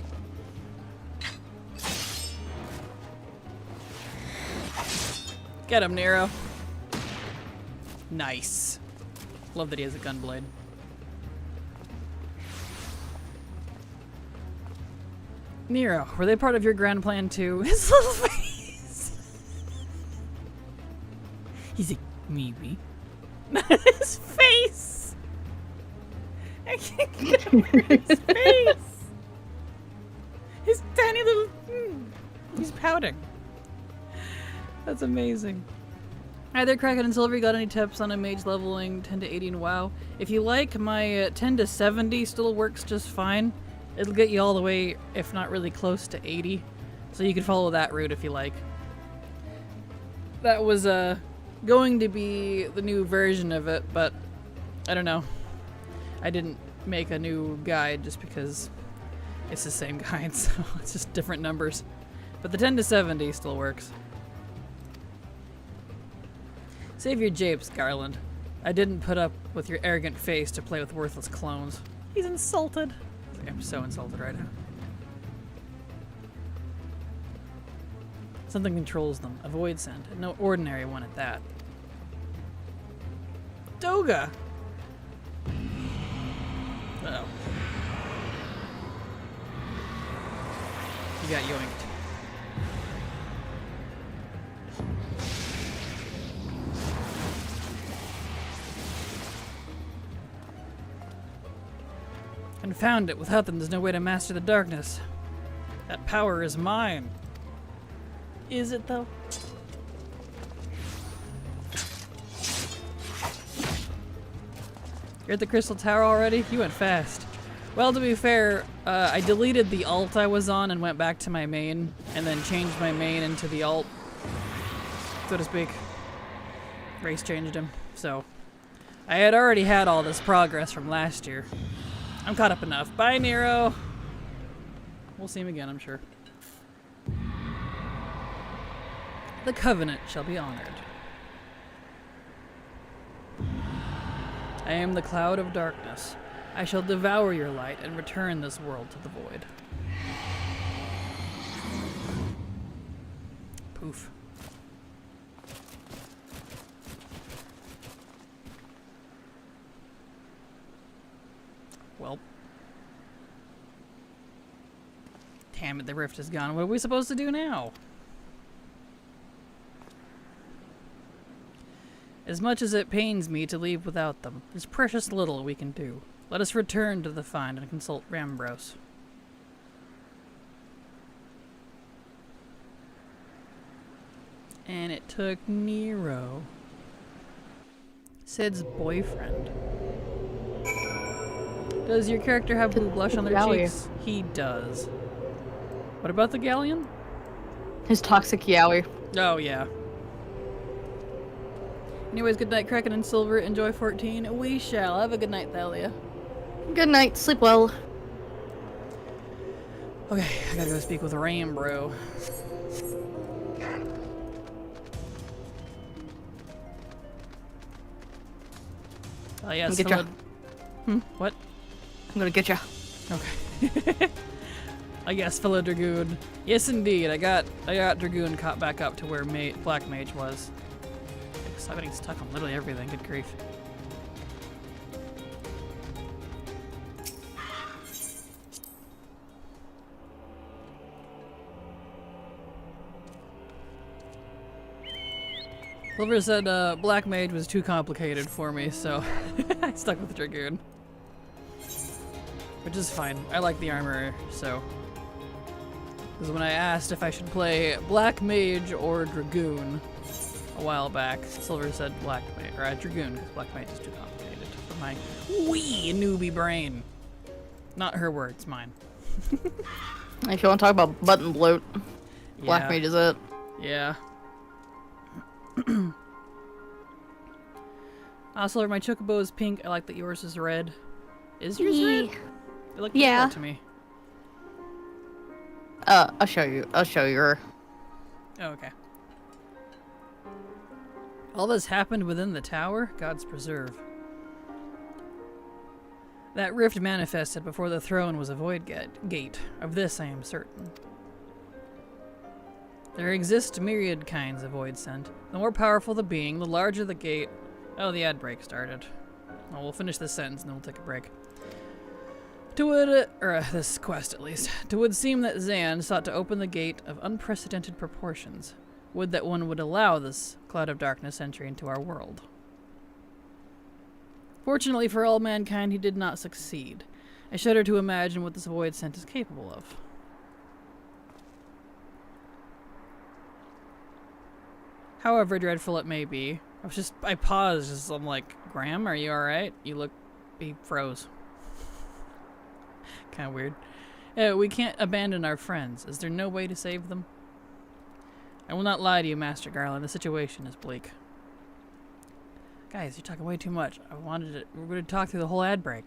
Get him, Nero. Nice. Love that he has a gunblade. Nero, were they part of your grand plan too? His little face. He's like, maybe. His face. I can't get over his face. His tiny little... He's pouting. That's amazing. Either Kraken and Silver, got any tips on a mage leveling 10 to 80 in WoW? If you like, my 10 to 70 still works just fine. It'll get you all the way, if not really close to 80. So you can follow that route if you like. That was going to be the new version of it, but I don't know. I didn't make a new guide just because it's the same guide, so it's just different numbers. But the 10 to 70 still works. Save your japes, Garland. I didn't put up with your arrogant face to play with worthless clones. He's insulted. I'm so insulted right now. Something controls them. A void scent. And no ordinary one at that. Doga! Uh-oh. You got yoinked. Confound it. Without them, there's no way to master the darkness. That power is mine. Is it, though? You're at the Crystal Tower already? You went fast. Well, to be fair, I deleted the alt I was on and went back to my main, and then changed my main into the alt, so to speak. Race changed him, so... I had already had all this progress from last year. I'm caught up enough. Bye, Nero! We'll see him again, I'm sure. The Covenant shall be honored. I am the cloud of darkness. I shall devour your light and return this world to the void. Poof. Well. Damn it, the rift is gone. What are we supposed to do now? As much as it pains me to leave without them, there's precious little we can do. Let us return to the Find and consult Rambros. And it took Nero, Sid's boyfriend. Does your character have blue blush on their cheeks? He does. What about the galleon? His toxic yaoi. Oh, yeah. Anyways, good night, Kraken and Silver. Enjoy 14. We shall. Have a good night, Thalia. Good night. Sleep well. Okay, I gotta go speak with Rain, bro. Oh yes, Get ya. What? I'm gonna get you. Okay. I guess fellow Dragoon. Yes, indeed. I got Dragoon caught back up to where Black Mage was. I'm getting stuck on literally everything. Good grief. Silver said Black Mage was too complicated for me, so I stuck with Dragoon. Which is fine. I like the armor, so. Because when I asked if I should play Black Mage or Dragoon a while back, Silver said Black Mage, or Dragoon, because Black Mage is too complicated for my wee newbie brain. Not her words, mine. If you want to talk about button bloat, Black Yeah. Mage is it. Yeah. Silver, my chocobo is pink. I like that yours is red. Is yours red? It looked Yeah. red to me. I'll show you. I'll show you her. Oh, okay. All this happened within the tower? God's preserve. That rift manifested before the throne was a void gate. Of this I am certain. There exist myriad kinds of void sent. The more powerful the being, the larger the gate. Oh, the ad break started. Well, we'll finish this sentence and then we'll take a break. This quest at least. It would seem that Zan sought to open the gate of unprecedented proportions. Would that one would allow this cloud of darkness entry into our world. Fortunately for all mankind, he did not succeed. I shudder to imagine what this void scent is capable of. However dreadful it may be, I paused as I'm like, Graham, are you alright? He froze. Kinda weird. We can't abandon our friends. Is there no way to save them? I will not lie to you, Master Garland. The situation is bleak. Guys, you're talking way too much. We're going to talk through the whole ad break.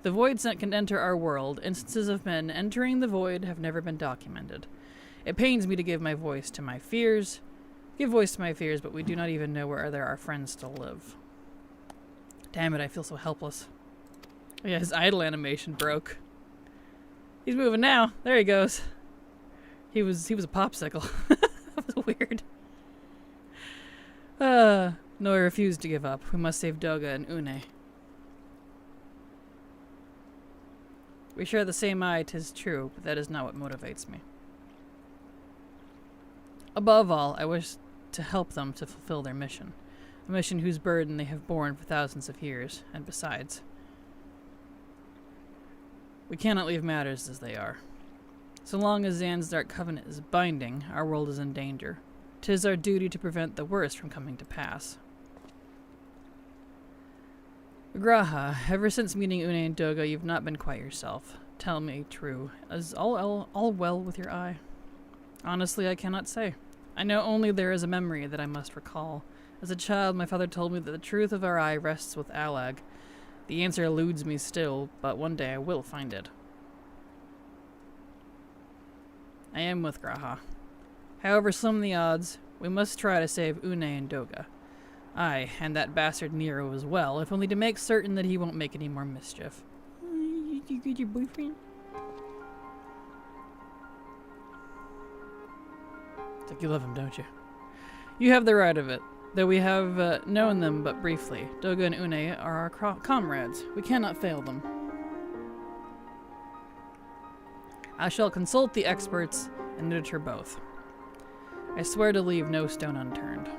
The void scent can enter our world. Instances of men entering the void have never been documented. It pains me to give voice to my fears, but we do not even know where our friends still live. Damn it, I feel so helpless. Yeah, his idle animation broke. He's moving now. There he goes. He was a popsicle. That was weird. No, I refuse to give up. We must save Doga and Une. We share the same eye, 'tis true, but that is not what motivates me. Above all, I wish to help them to fulfill their mission. A mission whose burden they have borne for thousands of years, and besides, we cannot leave matters as they are. So long as Zan's Dark Covenant is binding, our world is in danger. 'Tis our duty to prevent the worst from coming to pass. Graha, ever since meeting Une and Doga, you've not been quite yourself. Tell me true. Is all well with your eye? Honestly, I cannot say. I know only there is a memory that I must recall. As a child, my father told me that the truth of our eye rests with Alag. The answer eludes me still, but one day I will find it. I am with Graha. However slim the odds, we must try to save Une and Doga. Aye, and that bastard Nero as well, if only to make certain that he won't make any more mischief. You get your boyfriend? It's like you love him, don't you? You have the right of it. Though we have known them but briefly, Doga and Une are our comrades. We cannot fail them. I shall consult the experts and nurture both. I swear to leave no stone unturned.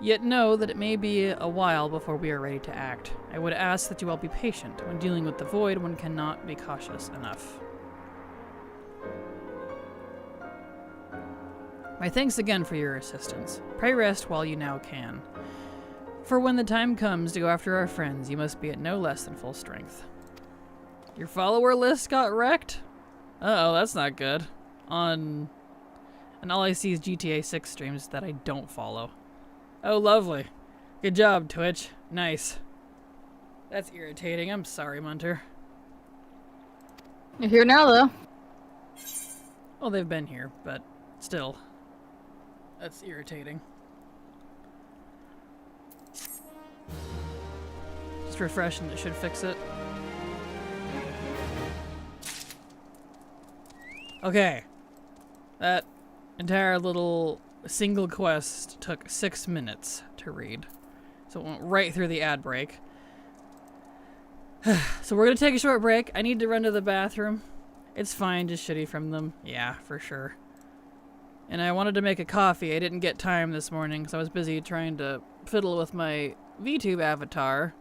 Yet know that it may be a while before we are ready to act. I would ask that you all be patient. When dealing with the void, one cannot be cautious enough. My thanks again for your assistance. Pray rest while you now can. For when the time comes to go after our friends, you must be at no less than full strength. Your follower list got wrecked? Uh-oh, that's not good. And all I see is GTA 6 streams that I don't follow. Oh, lovely. Good job, Twitch. Nice. That's irritating. I'm sorry, Munter. You're here now, though. Well, they've been here, but still. That's irritating. Just refresh and it should fix it. Okay. That entire little single quest took 6 minutes to read. So it went right through the ad break. So we're gonna take a short break. I need to run to the bathroom. It's fine, just shitty from them. Yeah, for sure. And I wanted to make a coffee. I didn't get time this morning because I was busy trying to fiddle with my VTube avatar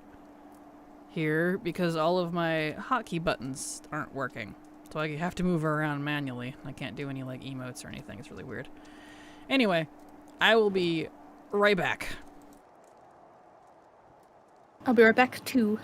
here because all of my hotkey buttons aren't working. So I have to move her around manually. I can't do any like emotes or anything. It's really weird. Anyway, I will be right back. I'll be right back, too.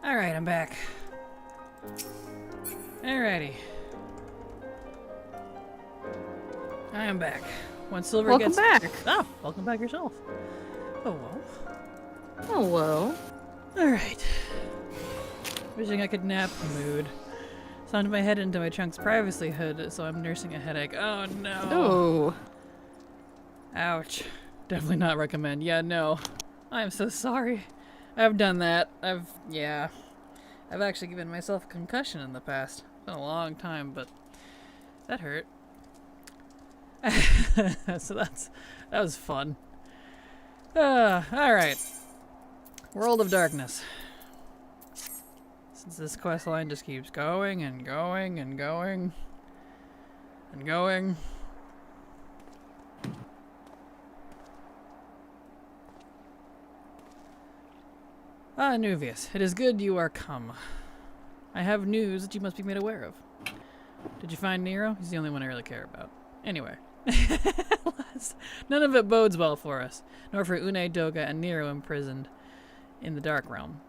Alright, I'm back. Alrighty. I am back. When Silver Welcome gets back. Oh, welcome back yourself. Oh well. Hello. Alright. Wishing I could nap mood. Slammed my head into my trunk's privacy hood, so I'm nursing a headache. Oh no. Oh. Ouch. Definitely not recommend. Yeah, no. I'm so sorry. I've done that. I've actually given myself a concussion in the past. It's been a long time, but that hurt. So that was fun. Alright. World of Darkness. Since this quest line just keeps going and going and going and going. Ah, Nuvius, it is good you are come. I have news that you must be made aware of. Did you find Nero? He's the only one I really care about. Anyway. None of it bodes well for us, nor for Une, Doga, and Nero imprisoned in the Dark Realm.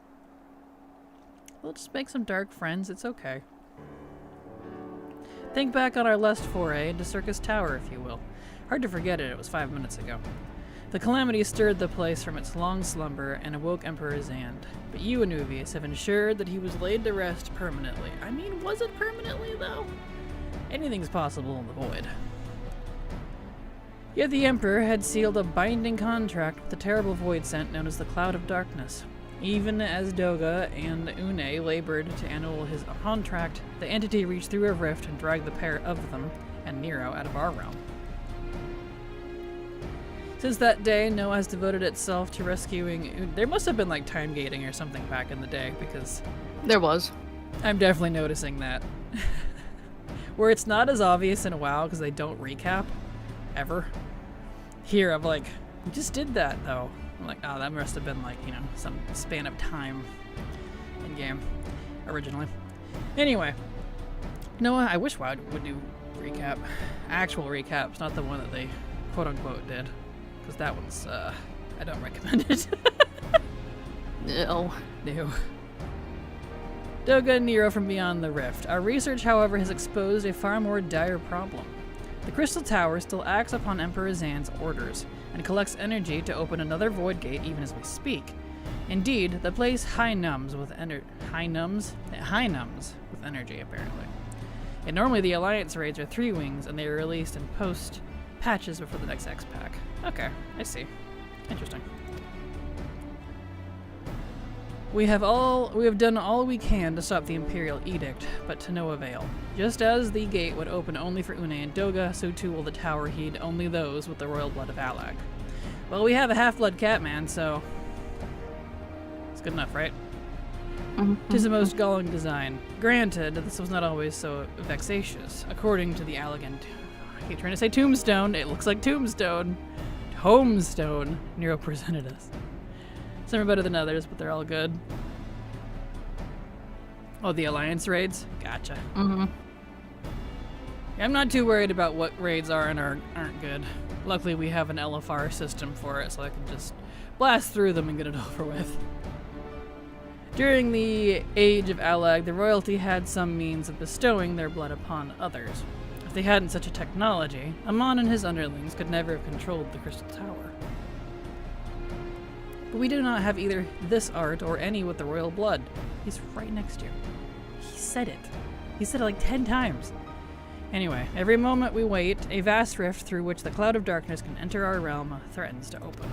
We'll just make some dark friends, it's okay. Think back on our last foray into Circus Tower, if you will. Hard to forget it was 5 minutes ago. The calamity stirred the place from its long slumber and awoke Emperor Zand. But you, Anuvius, have ensured that he was laid to rest permanently. I mean, was it permanently, though? Anything's possible in the void. Yet the Emperor had sealed a binding contract with the terrible void sent known as the Cloud of Darkness. Even as Doga and Une labored to annul his contract, the entity reached through a rift and dragged the pair of them and Nero out of our realm. Since that day, Noah has devoted itself to rescuing... There must have been like time gating or something back in the day, because... There was. I'm definitely noticing that. Where it's not as obvious in a WoW, because they don't recap. Ever. Here, I'm like, we just did that, though. I'm like, oh, that must have been like, you know, some span of time in game originally. Anyway. Noah, I wish WoW would do recap. Actual recaps, not the one that they quote-unquote did. Because that one's, I don't recommend it. No. No. Doga and Nero from Beyond the Rift. Our research, however, has exposed a far more dire problem. The Crystal Tower still acts upon Emperor Zand's orders, and collects energy to open another void gate even as we speak. Indeed, the place high numbs with energy, apparently. And normally the Alliance raids are 3 wings, and they are released in post patches before the next X-Pack. Okay, I see. Interesting. We have done all we can to stop the Imperial Edict, but to no avail. Just as the gate would open only for Une and Doga, so too will the tower heed only those with the royal blood of Alag. Well, we have a half-blood Catman, so... it's good enough, right? Tis the most galling design. Granted, this was not always so vexatious. According to the Allegan... I keep trying to say Tombstone. It looks like Tombstone. Homestone, Nero presented us. Some are better than others, but they're all good. Oh, the Alliance raids? Gotcha. Yeah, I'm not too worried about what raids are and aren't good. Luckily, we have an LFR system for it, so I can just blast through them and get it over with. During the Age of Alag, the royalty had some means of bestowing their blood upon others. If they hadn't such a technology, Amon and his underlings could never have controlled the Crystal Tower. But we do not have either this art or any with the royal blood. He's right next to you. He said it. He said it like 10 times. Anyway, every moment we wait, a vast rift through which the Cloud of Darkness can enter our realm threatens to open.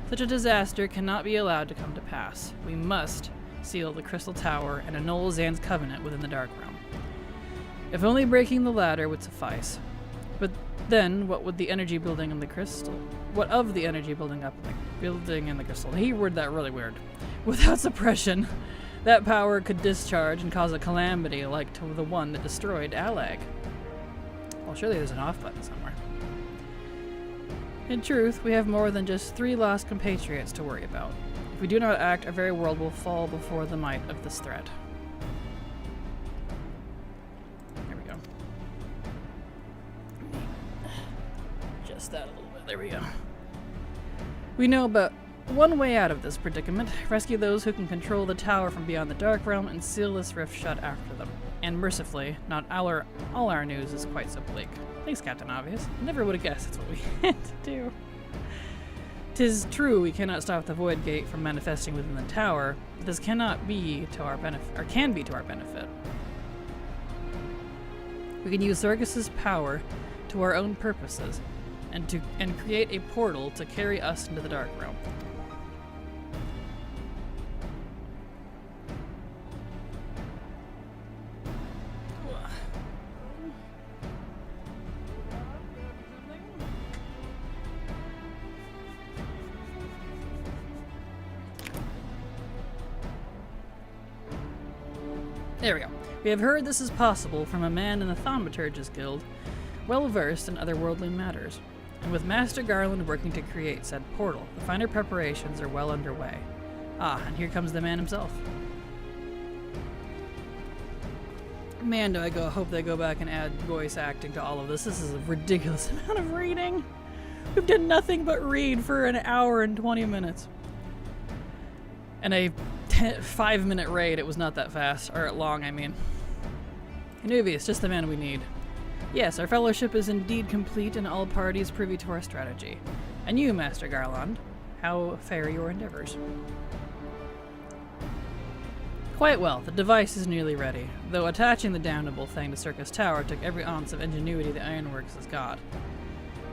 Such a disaster cannot be allowed to come to pass. We must seal the Crystal Tower and annul Zand's covenant within the Dark Realm. If only breaking the ladder would suffice. But then, what would the energy building in the crystal? What of the energy building in the crystal? He worded that really weird. Without suppression, that power could discharge and cause a calamity like to the one that destroyed Alag. Well, surely there's an off button somewhere. In truth, we have more than just 3 lost compatriots to worry about. If we do not act, our very world will fall before the might of this threat. There we go. Just that a little bit. There we go. We know but one way out of this predicament. Rescue those who can control the tower from beyond the Dark Realm and seal this rift shut after them. And mercifully, not all our news is quite so bleak. Thanks, Captain Obvious. I never would have guessed that's what we had to do. 'Tis true we cannot stop the Void Gate from manifesting within the tower, but this cannot be to our benefit, or can be to our benefit. We can use Zergus's power to our own purposes, and create a portal to carry us into the Dark Realm. There we go. We have heard this is possible from a man in the Thaumaturge's Guild, well versed in otherworldly matters. And with Master Garland working to create said portal, the finer preparations are well underway. Ah, and here comes the man himself. Man, do I hope they go back and add voice acting to all of this. This is a ridiculous amount of reading. We've done nothing but read for an hour and 20 minutes. And a 5-minute raid, it was not that fast. Or long, I mean. Anuvius, just the man we need. Yes, our fellowship is indeed complete and all parties privy to our strategy. And you, Master Garland, how fare your endeavors? Quite well, the device is nearly ready, though attaching the damnable thing to Circus Tower took every ounce of ingenuity the Ironworks has got.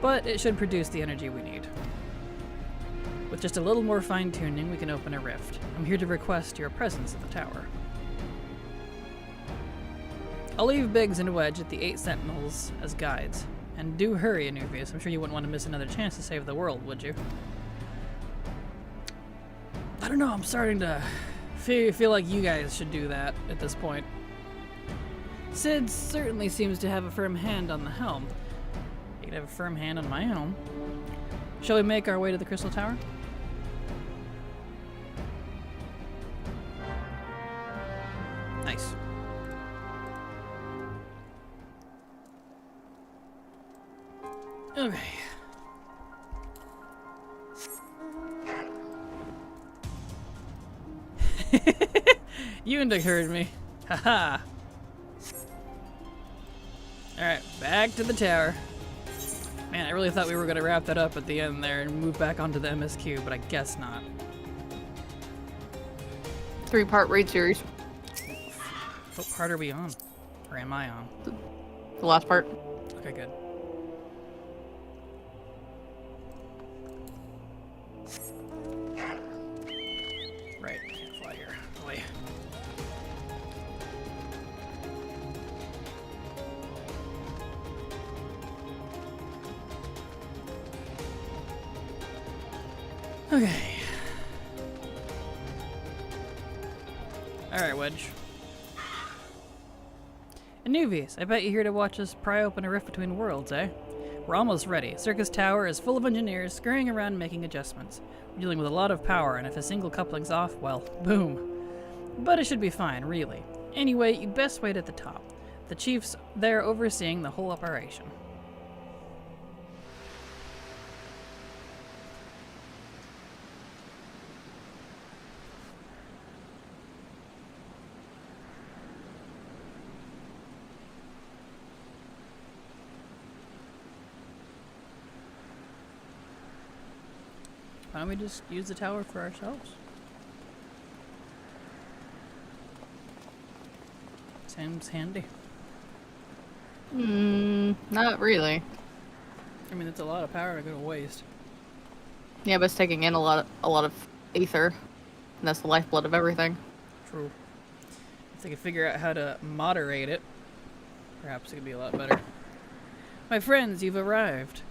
But it should produce the energy we need. With just a little more fine-tuning, we can open a rift. I'm here to request your presence at the tower. I'll leave Biggs and Wedge at the 8 Sentinels as guides. And do hurry, Anuvius. I'm sure you wouldn't want to miss another chance to save the world, would you? I don't know, I'm starting to feel like you guys should do that at this point. Sid certainly seems to have a firm hand on the helm. You could have a firm hand on my helm. Shall we make our way to the Crystal Tower? Nice. Okay. Yundik heard me. Haha. Alright, back to the tower. Man, I really thought we were going to wrap that up at the end there and move back onto the MSQ, but I guess not. 3-part raid series. What part are we on? Or am I on? The last part. Okay, good. Right, can't fly here. Away. Okay. Alright, Wedge. Anuvius, I bet you're here to watch us pry open a rift between worlds, eh? We're almost ready. Circus Tower is full of engineers scurrying around making adjustments. We're dealing with a lot of power, and if a single coupling's off, well, boom. But it should be fine, really. Anyway, you'd best wait at the top. The chief's there overseeing the whole operation. Why don't we just use the tower for ourselves? Seems handy. Not really. I mean, it's a lot of power to go to waste. Yeah, but it's taking in a lot of ether. And that's the lifeblood of everything. True. If they could figure out how to moderate it, perhaps it could be a lot better. My friends, you've arrived.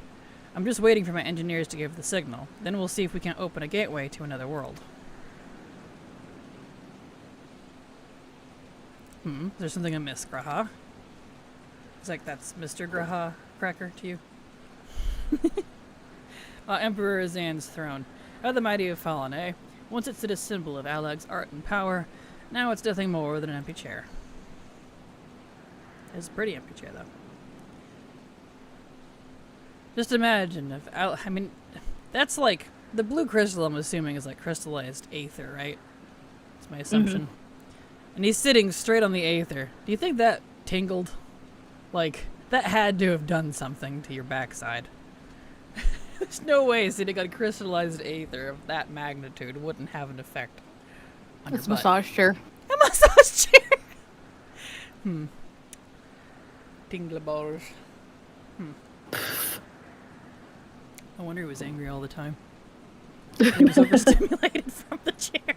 I'm just waiting for my engineers to give the signal. Then we'll see if we can open a gateway to another world. Is there something amiss, Graha? It's like that's Mr. Graha Cracker to you. Emperor Zan's throne. How the mighty have fallen, eh? Once it stood a symbol of Alag's art and power, now it's nothing more than an empty chair. It's a pretty empty chair, though. Just imagine if I mean, that's like, the blue crystal I'm assuming is like crystallized aether, right? That's my assumption. And he's sitting straight on the aether. Do you think that tingled? Like, that had to have done something to your backside. There's no way sitting on crystallized aether of that magnitude wouldn't have an effect on It's a your butt. massage chair. A massage chair! Tingle balls. No wonder he was angry all the time. He was overstimulated from the chair.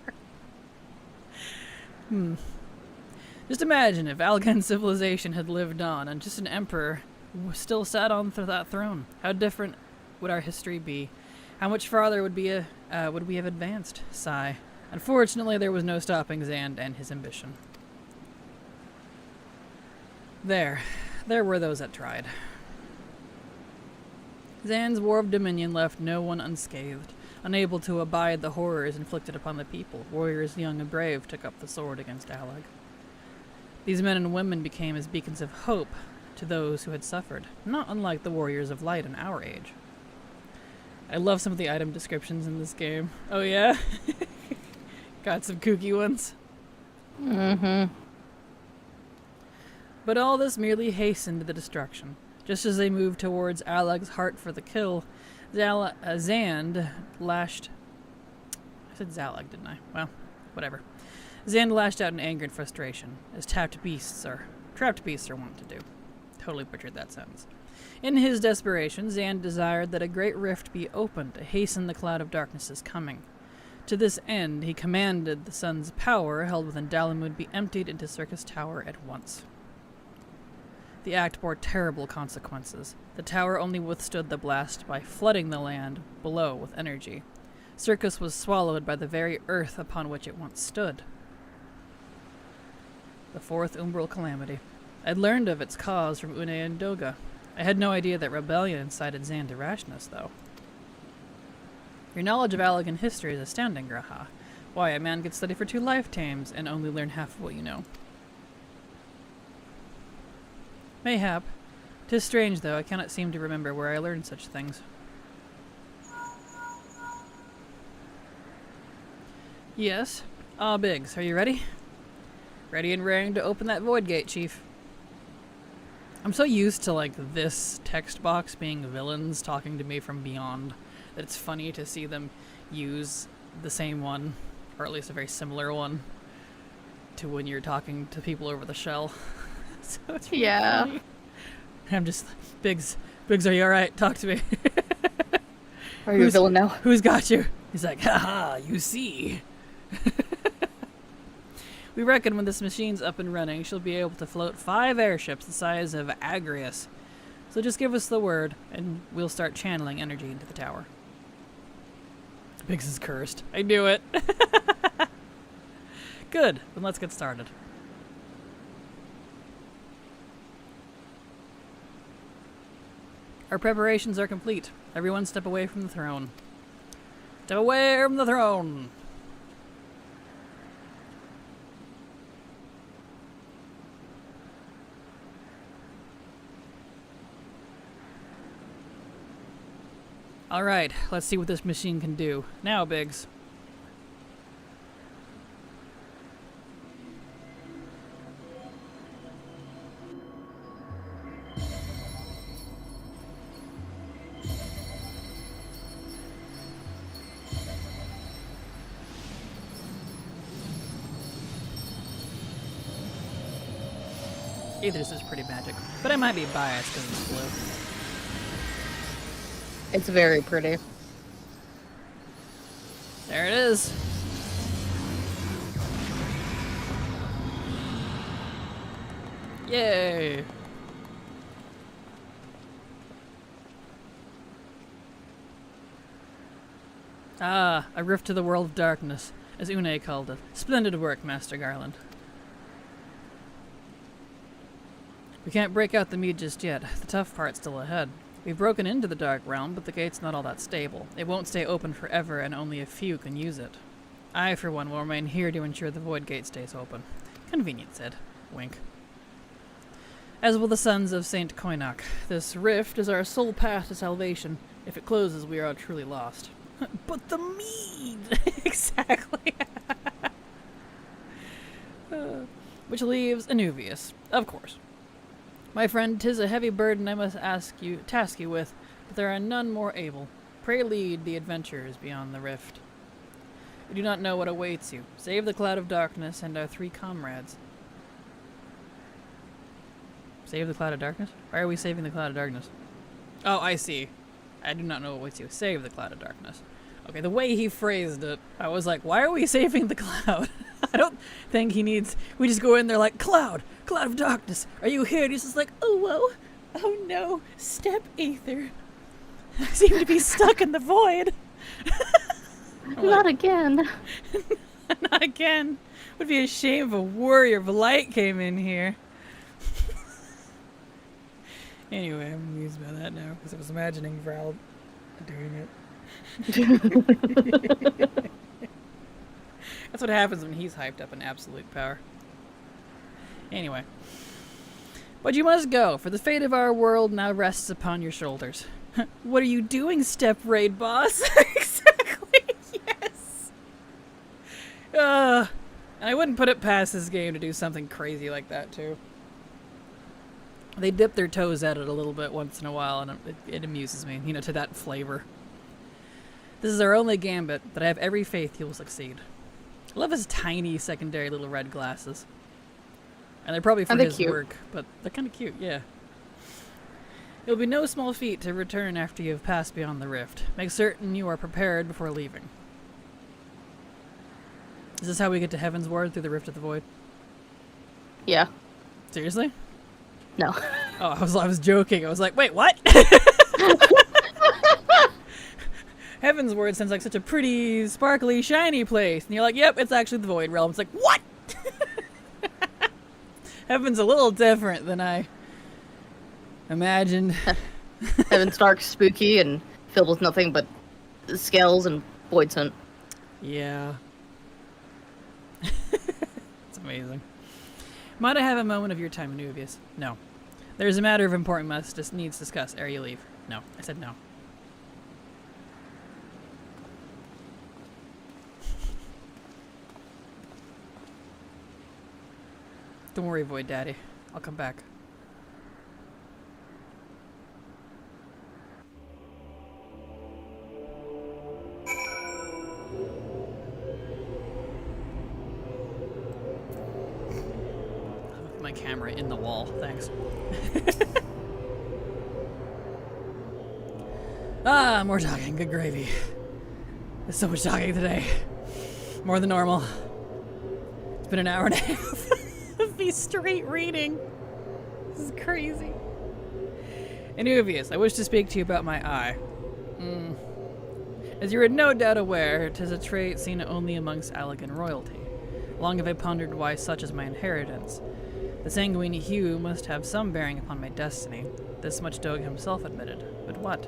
Just imagine if Algan civilization had lived on and just an emperor still sat on that throne. How different would our history be? How much farther would we have advanced? Sigh. Unfortunately, there was no stopping Zand and his ambition. There were those that tried. Zan's War of Dominion left no one unscathed. Unable to abide the horrors inflicted upon the people, warriors young and brave took up the sword against Alag. These men and women became as beacons of hope to those who had suffered, not unlike the warriors of light in our age. I love some of the item descriptions in this game. Oh yeah? Got some kooky ones. But all this merely hastened the destruction. Just as they moved towards Alag's heart for the kill, Zand lashed... I said Zalag, didn't I? Well, whatever. Zand lashed out in anger and frustration, as trapped beasts are wont to do. Totally butchered that sentence. In his desperation, Zand desired that a great rift be opened to hasten the cloud of darkness's coming. To this end, he commanded the sun's power held within Dalamud be emptied into Circus Tower at once. The act bore terrible consequences. The tower only withstood the blast by flooding the land below with energy. Circus was swallowed by the very earth upon which it once stood. The fourth umbral calamity. I'd learned of its cause from Une and Doga. I had no idea that rebellion incited Zand to rashness, though. Your knowledge of Allagan history is astounding, Graha. Why, a man could study for 2 lifetimes and only learn half of what you know. Mayhap. 'Tis strange, though, I cannot seem to remember where I learned such things. Yes? Ah, Biggs, are you ready? Ready and raring to open that void gate, Chief. I'm so used to, like, this text box being villains talking to me from beyond that it's funny to see them use the same one, or at least a very similar one, to when you're talking to people over the shell. So it's really funny. I'm just, Biggs, are you alright? Talk to me. Are you a villain now? Who's got you? He's like, haha, you see. We reckon when this machine's up and running, she'll be able to float 5 airships the size of Agrius. So just give us the word, and we'll start channeling energy into the tower. Biggs is cursed. I knew it. Good, then let's get started. Our preparations are complete. Everyone step away from the throne. Step away from the throne! Alright, let's see what this machine can do. Now, Biggs. This is pretty magic, but I might be biased because it's blue. It's very pretty. There it is. Yay! Ah, a rift to the world of darkness, as Une called it. Splendid work, Master Garland. We can't break out the mead just yet. The tough part's still ahead. We've broken into the Dark Realm, but the gate's not all that stable. It won't stay open forever, and only a few can use it. I, for one, will remain here to ensure the Void Gate stays open. Convenient, Sid. Wink. As will the sons of Saint Koinok. This rift is our sole path to salvation. If it closes, we are truly lost. But the mead! Exactly. Which leaves Anuvius, of course. My friend, 'tis a heavy burden I must task you with, but there are none more able. Pray lead the adventurers beyond the rift. We do not know what awaits you. Save the Cloud of Darkness and our 3 comrades. Save the Cloud of Darkness? Why are we saving the Cloud of Darkness? Oh, I see. I do not know what awaits you. Save the Cloud of Darkness. Okay, the way he phrased it, I was like, why are we saving the Cloud? I don't think he needs... We just go in there like, Cloud! Cloud of Darkness! Are you here? And he's just like, oh, whoa. Oh, no. Step Aether. I seem to be stuck in the void. Not again. Not again. Would be a shame if a warrior of light came in here. Anyway, I'm amused by that now because I was imagining Vral doing it. That's what happens when he's hyped up in absolute power. Anyway. But you must go, for the fate of our world now rests upon your shoulders. What are you doing, Step Raid Boss? Exactly, yes! And I wouldn't put it past this game to do something crazy like that, too. They dip their toes at it a little bit once in a while, and it amuses me, you know, to that flavor. This is our only gambit, but I have every faith you'll succeed. I love his tiny secondary little red glasses. And they're probably for his work, but they're kind of cute, yeah. It will be no small feat to return after you have passed beyond the rift. Make certain you are prepared before leaving. Is this how we get to Heavensward, through the Rift of the Void? Yeah. Seriously? No. Oh, I was joking. I was like, wait, what? Heavensward sounds like such a pretty, sparkly, shiny place. And you're like, yep, it's actually the Void Realm. It's like, what? Heaven's a little different than I imagined. Heaven's dark, spooky, and filled with nothing but scales and void scent. Yeah. It's amazing. Might I have a moment of your time, Anuvius? No. There's a matter of importance must needs discussed ere you leave. No. I said no. Don't worry, Void Daddy. I'll come back. My camera in the wall, thanks. More talking, good gravy. There's so much talking today. More than normal. It's been an hour and a half of me straight reading. This is crazy. Anuvius, I wish to speak to you about my eye. As you are no doubt aware, 'tis a trait seen only amongst Allegan royalty. Long have I pondered why such is my inheritance. The sanguine hue must have some bearing upon my destiny. This much Doag himself admitted. But what?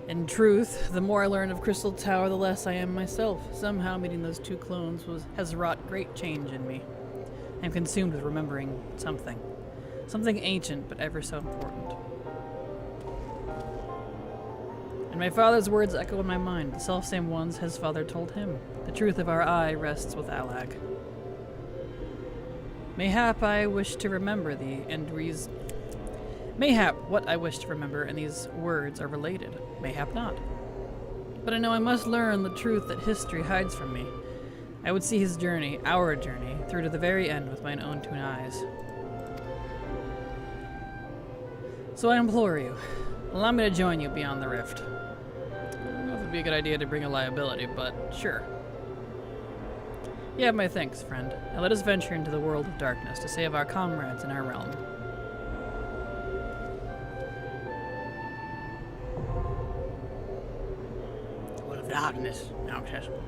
In truth, the more I learn of Crystal Tower, the less I am myself. Somehow meeting those 2 clones has wrought great change in me. I am consumed with remembering something. Something ancient, but ever so important. And my father's words echo in my mind, the selfsame ones his father told him. The truth of our eye rests with Allag. Mayhap I wish to remember thee, and Mayhap what I wish to remember and these words are related. Mayhap not. But I know I must learn the truth that history hides from me. I would see his journey, our journey, through to the very end with mine own 2 eyes. So I implore you, allow me to join you beyond the rift. I don't know if it'd be a good idea to bring a liability, but sure. You have my thanks, friend. Now let us venture into the world of darkness to save our comrades in our realm. The world of darkness, now accessible.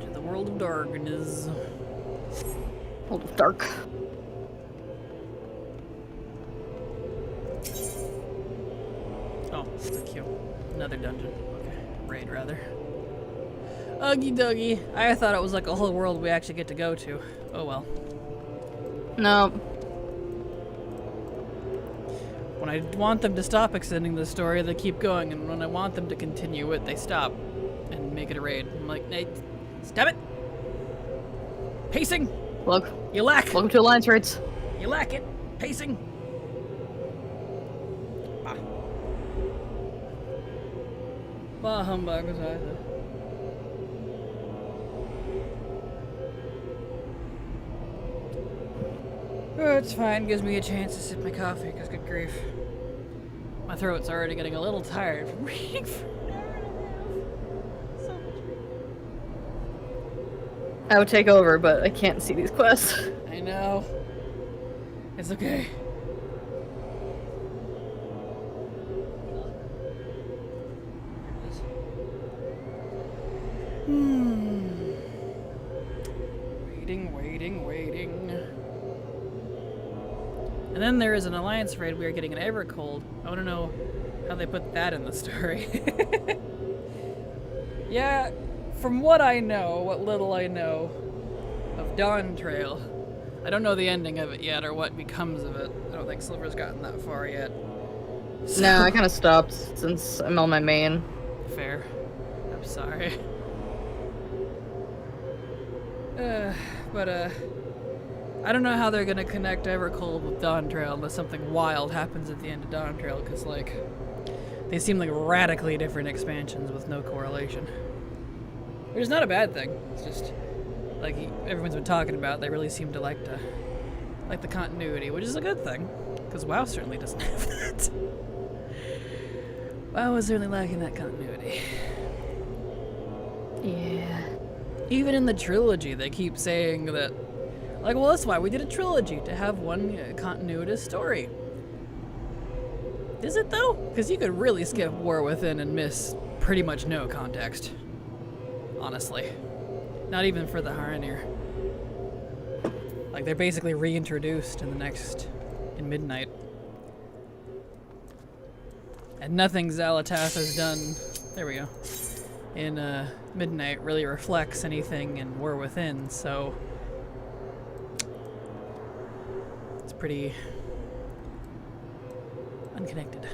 To the world World of Darkness. World of Dark. Oh, it's a queue. Another dungeon. Okay. Raid, rather. Uggy duggy. I thought it was like a whole world we actually get to go to. Oh well. No. When I want them to stop extending the story, they keep going, and when I want them to continue it, they stop and make it a raid. I'm like, Nate, stop it! Pacing! Look. You lack! Welcome to Alliance Raids. You lack it! Pacing! Bah humbug, as I said. Oh, it's fine. Gives me a chance to sip my coffee, because good grief. My throat's already getting a little tired from reading for an hour and a half. So much reading. I would take over, but I can't see these quests. I know. It's okay. Waiting. And then there is an alliance raid we are getting an Evercold. I want to know how they put that in the story. Yeah, from what I know, what little I know of Dawn Trail, I don't know the ending of it yet or what becomes of it. I don't think Silver's gotten that far yet. So, No, I kind of stopped since I'm on my main. fair. I'm sorry. But I don't know how they're gonna connect Evercold with Dawn Trail unless something wild happens at the end of Dawn Trail, because, like, they seem like radically different expansions with no correlation. Which is not a bad thing. It's just, like everyone's been talking about, they really seem to like the continuity, which is a good thing, because WoW certainly doesn't have that. WoW is certainly lacking that continuity. Yeah. Even in the trilogy, they keep saying that, like, well, that's why we did a trilogy, to have one continuous story. Is it, though? Because you could really skip War Within and miss pretty much no context. Honestly. Not even for the Haranir. Like, they're basically reintroduced in in Midnight. And nothing Xalatath has done, there we go, in Midnight really reflects anything in War Within, so it's pretty unconnected.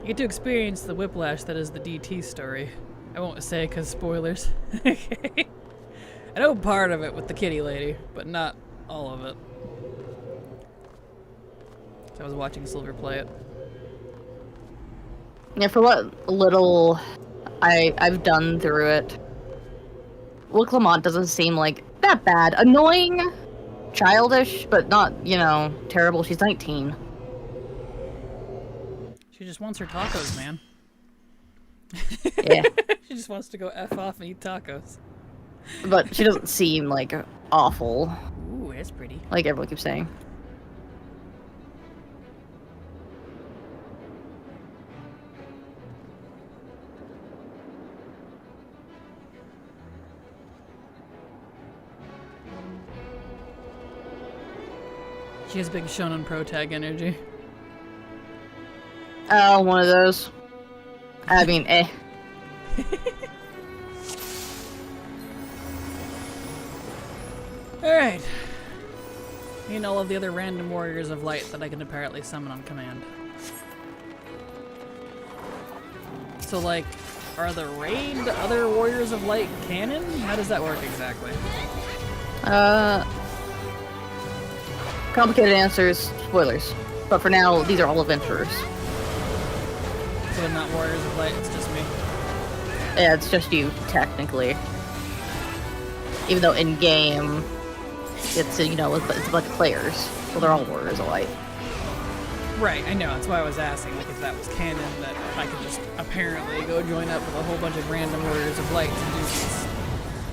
You get to experience the whiplash that is the DT story. I won't say because spoilers. Okay. I know part of it with the kitty lady, but not all of it. So I was watching Silver play it. Yeah, for what little I've done through it, Will Lamont doesn't seem like that bad. Annoying, childish, but not, terrible. She's 19. She just wants her tacos, man. Yeah. She just wants to go F off and eat tacos. But she doesn't seem, like, awful, Ooh, that's pretty. like everyone keeps saying. She has big Shonen Pro Tag energy. Oh, one of those. I mean, eh. Alright. And all of the other random warriors of light that I can apparently summon on command. So, like, are the raid other warriors of light canon? How does that work exactly? Complicated answers, spoilers. But for now, these are all adventurers. So they're not warriors of light, it's just me. Yeah, it's just you, technically. Even though in-game, it's a bunch of players. Well, they're all warriors of light. Right, I know, that's why I was asking, like, if that was canon, that I could just apparently go join up with a whole bunch of random warriors of light to do these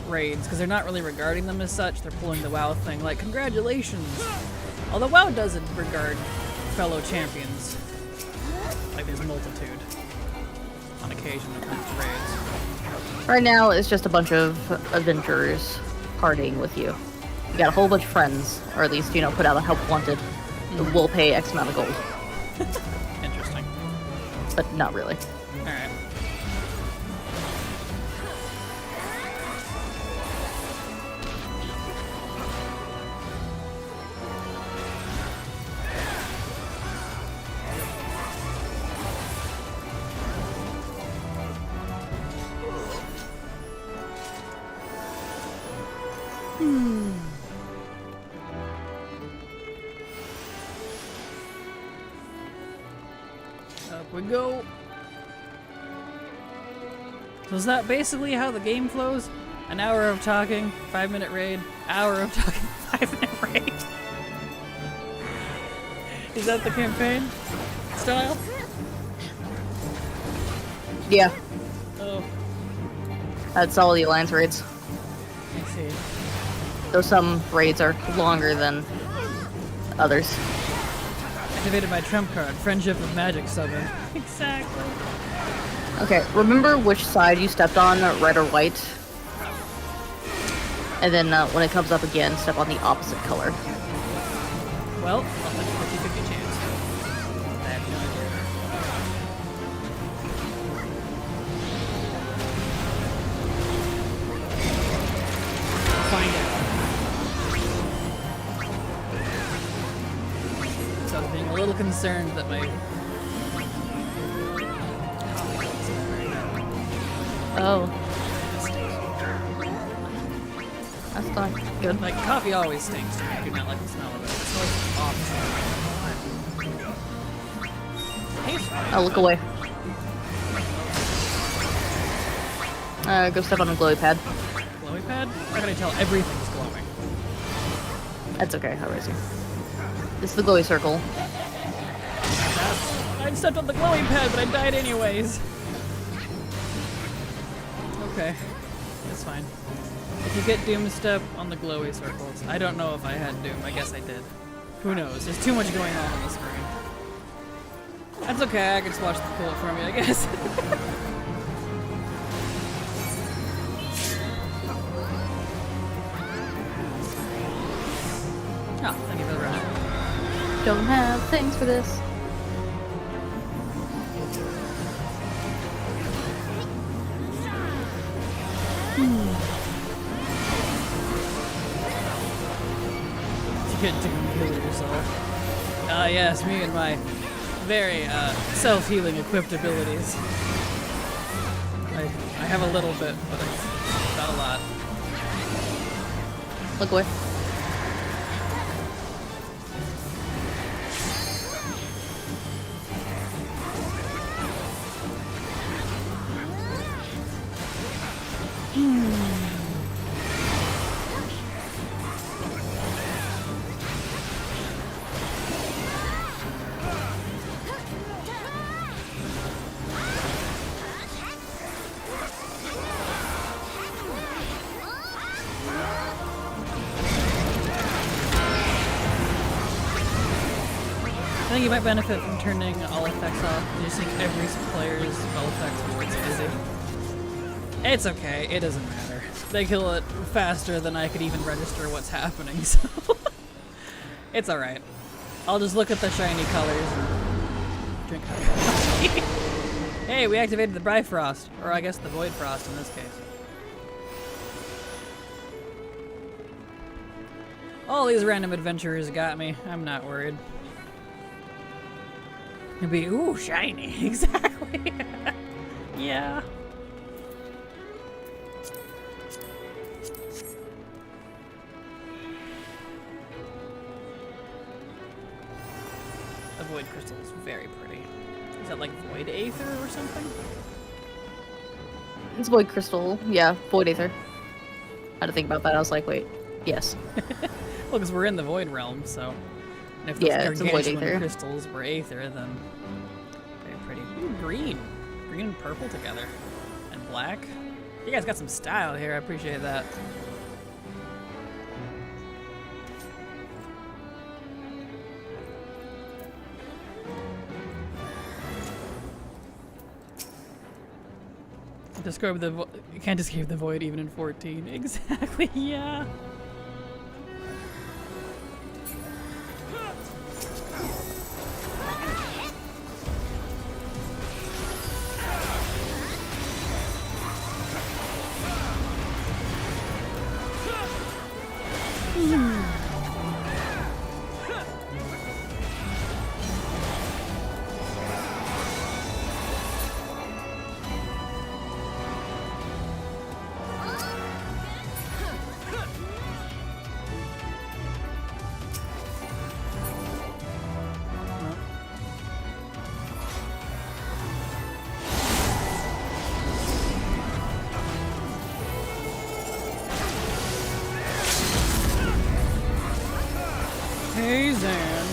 raids, because they're not really regarding them as such, they're pulling the WoW thing, like, congratulations! Although WoW doesn't regard fellow champions. Like, there's multitude on occasion when it comes to raids. Right now, it's just a bunch of adventurers partying with you. You got a whole bunch of friends, or at least, put out a help wanted. We'll pay X amount of gold. Interesting. But not really. Alright. Up we go. So is that basically how the game flows? An hour of talking, 5-minute raid, hour of talking, 5-minute raid. Is that the campaign style? Yeah, Oh, that's all the alliance raids. I see. Though some raids are longer than others. Activated my trump card, Friendship of Magic Summon. Exactly. Okay, remember which side you stepped on, red or white? And then when it comes up again, step on the opposite color. Well, I'll take a 50-50 chance. I have no idea. Find out. So I was being a little concerned that my Oh. That's not good. like coffee always stinks to me. I do not like the smell of it. It smells awful. Tastes fine. I'll look away. Go step on the glowy pad. Glowy pad? How can I tell everything's glowing? That's okay, I'll raise you. This is the glowy circle. I stepped on the glowing pad, but I died anyways. Okay, that's fine. If you get Doom step on the glowy circles, I don't know if I had Doom. I guess I did. Who knows? There's too much going on the screen. That's okay. I can just watch them pull it for me, I guess. Oh, thank you for the rush. Don't have things for this. Get to heal yourself. Ah, yes, me and my very self-healing equipped abilities. I have a little bit, but it's not a lot. Look away. I think you might benefit from turning all effects off and just seeing every player's spell effects before it's busy. It's okay, it doesn't matter. They kill it faster than I could even register what's happening, so it's alright. I'll just look at the shiny colors and drink hot coffee. Hey, we activated the Bifrost, or I guess the Void Frost in this case. All these random adventurers got me. I'm not worried. It'd be, ooh, shiny. Exactly. Yeah. The Void Crystal is very pretty. Is that like Void Aether or something? It's Void Crystal. Yeah, Void Aether. I had to think about that. I was like, wait. Yes. Well, because we're in the Void Realm, so... And if those It's a Void gargantuan Aether. crystals were Aether, then... Very pretty. Ooh, green. Green and purple together. And black. You guys got some style here. I appreciate that. You can't escape the void even in 14. Exactly, yeah. Hey, Zan.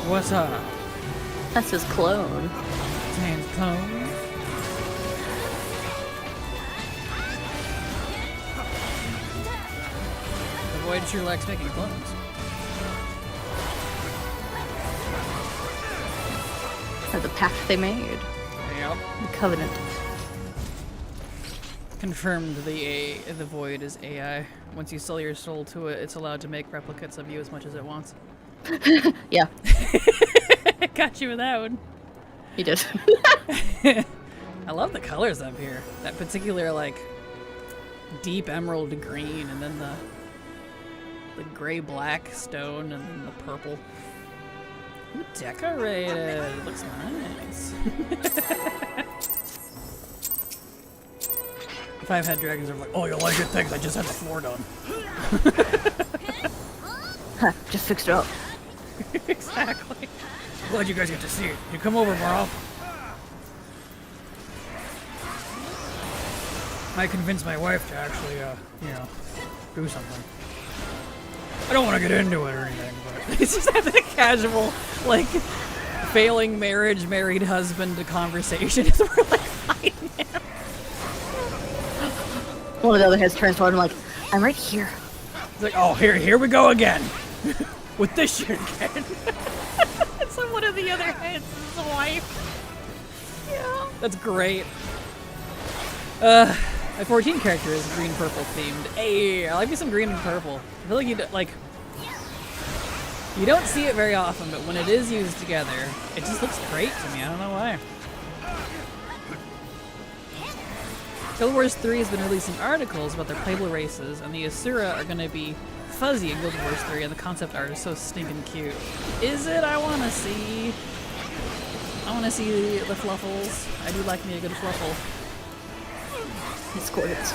What's up? That's his clone. Zan's clone. The void sure likes making clones. Or the pact they made. Yep. The covenant. Confirmed the void is AI. Once you sell your soul to it, it's allowed to make replicates of you as much as it wants. Yeah. Got you with that one. You did. I love the colors up here. That particular, like, deep emerald green, and then the gray-black stone, and then the purple. Ooh, decorated. It looks nice. If I've had dragons, I'm like, oh, you like it? Thanks, I just had the floor done. Just fixed it up. Exactly. Glad you guys get to see it. You come over more often. I convinced my wife to actually, do something. I don't want to get into it or anything, but it's just having a casual, like, failing marriage, married husband conversation as we're, like, fighting him. One of the other heads turns toward him like, I'm right here. He's like, oh, here we go again. With this shit again. So one of the other heads is his wife. Yeah. That's great. My 14 character is green-purple themed. Hey, I like me some green and purple. I feel like you don't see it very often, but when it is used together, it just looks great to me. I don't know why. Guild Wars 3 has been releasing articles about their playable races, and the Eorzea are going to be fuzzy in Guild Wars 3, and the concept art is so stinking cute. Is it? I want to see. I want to see the fluffles. I do like me a good fluffle. Discordance.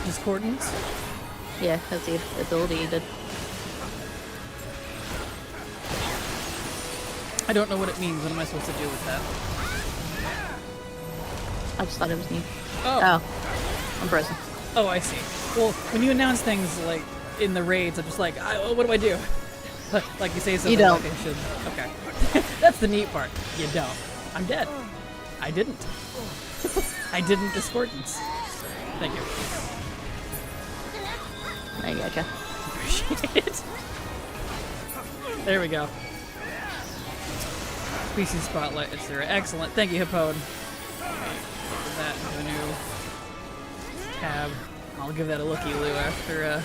Discordance? Yeah, that's the ability you did. I don't know what it means. What am I supposed to do with that? I just thought it was neat. Oh. I'm frozen. Oh, I see. Well, when you announce things like in the raids, I'm just like, what do I do? Like you say something You don't. like I should. Okay. That's the neat part. You don't. I'm dead. I didn't. I didn't discordance. Thank you. I gotcha. Appreciate it. There we go. Species spotlight. It's there. Excellent. Thank you, Hippode. Put that into a new tab. I'll give that a looky-loo after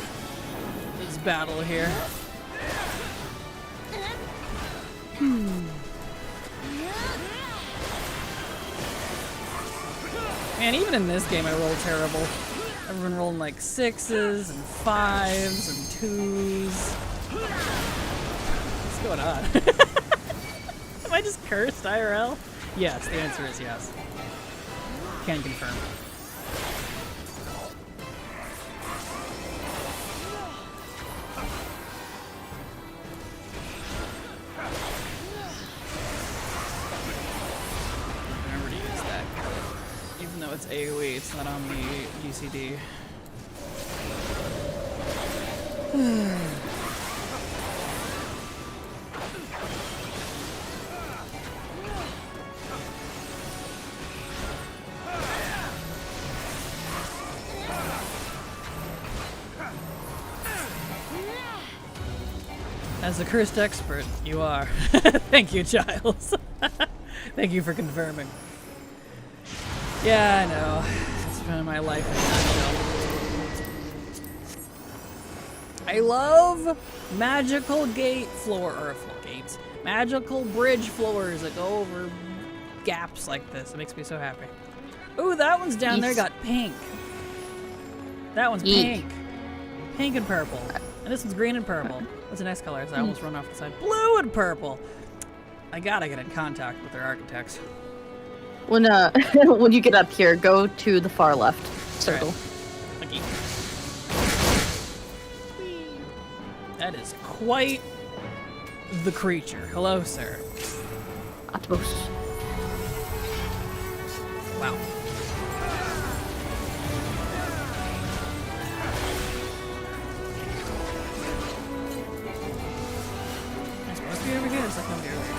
this battle here. Man, even in this game I roll terrible. I've been rolling like 6s and 5s and 2s. What's going on? Am I just cursed IRL? Yes, the answer is yes. Can confirm. Remember to use that. Even though it's AoE, it's not on the GCD. As a cursed expert, you are. Thank you, Giles. Thank you for confirming. Yeah, I know. It's been my life in a nutshell. I love magical gates. Magical bridge floors that go over gaps like this. It makes me so happy. Ooh, that one's down there got pink. That one's pink. Pink and purple. And this one's green and purple. What's the next color? I almost run off the side. Blue and purple. I gotta get in contact with their architects. When when you get up here, go to the far left circle. Right. Okay. That is quite the creature. Hello, sir. Utmost. Wow. Am I supposed to be over here? It's like nobody over here.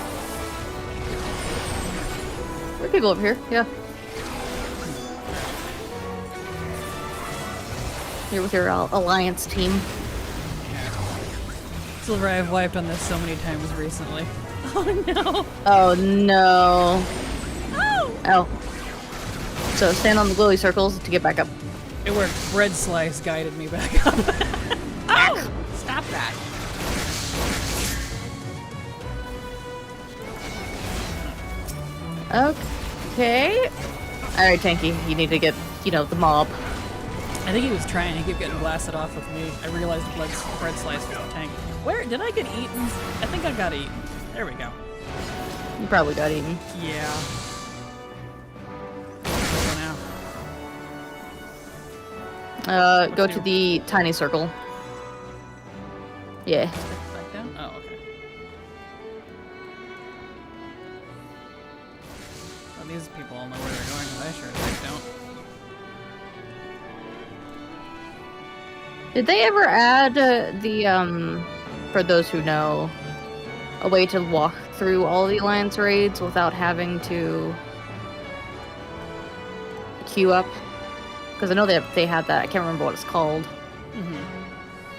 There are people over here, yeah. You're with your alliance team. Silver, I've wiped on this so many times recently. Oh no! Oh no. Oh! Oh. So stand on the glowy circles to get back up. It worked. Bread slice guided me back up. Oh! Stop that. Okay. Alright, Tanky, you need to get, the mob. I think he was trying. He kept getting blasted off with me. I realized the bread slice was the tank. Where did I get eaten? I think I got eaten. There we go. You probably got eaten. Yeah. Where do I go now? Go to the tiny circle. Yeah. Back down? Oh, okay. Well, these people all know where they're going, but I sure as heck don't. Did they ever add for those who know, a way to walk through all the Alliance raids without having to queue up? Because I know they had that. I can't remember what it's called. Mm-hmm.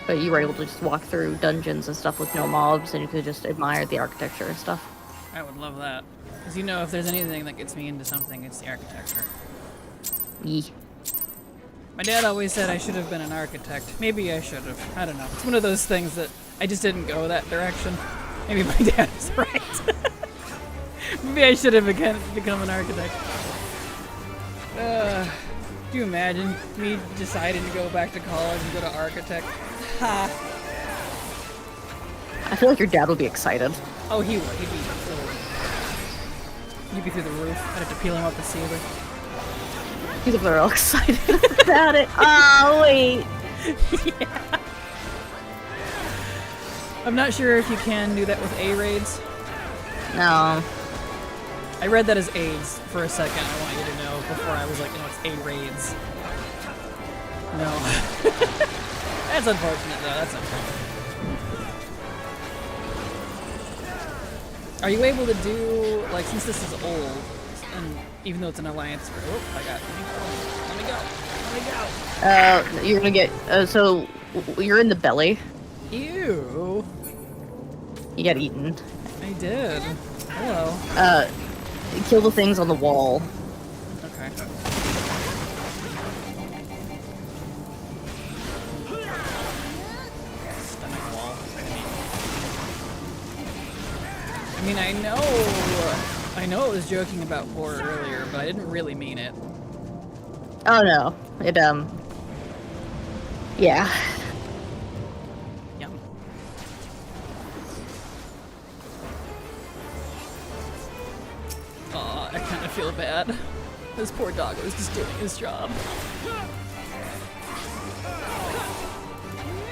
But you were able to just walk through dungeons and stuff with no mobs, and you could just admire the architecture and stuff. I would love that. Because if there's anything that gets me into something, it's the architecture. Yee. My dad always said I should have been an architect. Maybe I should have. I don't know. It's one of those things that I just didn't go that direction. Maybe my dad is right. Maybe I should have become an architect. Do you imagine me deciding to go back to college and go to architect? Ha! I feel like your dad would be excited. Oh, he would. He'd be through the roof. I'd have to peel him up the ceiling. He's up there all excited about it. Oh, wait. Yeah. I'm not sure if you can do that with A raids. No. I read that as AIDS for a second. I want you to know before I was like, no, it's A raids. No. That's unfortunate, though. That's unfortunate. Are you able to do, like, since this is old, and even though it's an alliance, oh, I got it. Let me go. You're gonna get, so, you're in the belly. Ew. You got eaten. I did. Hello. Kill the things on the wall. Okay. Stomach wall. I mean, I know it was joking about horror earlier, but I didn't really mean it. Oh no. It, yeah. Yum. Aw, I kind of feel bad. This poor dog was just doing his job.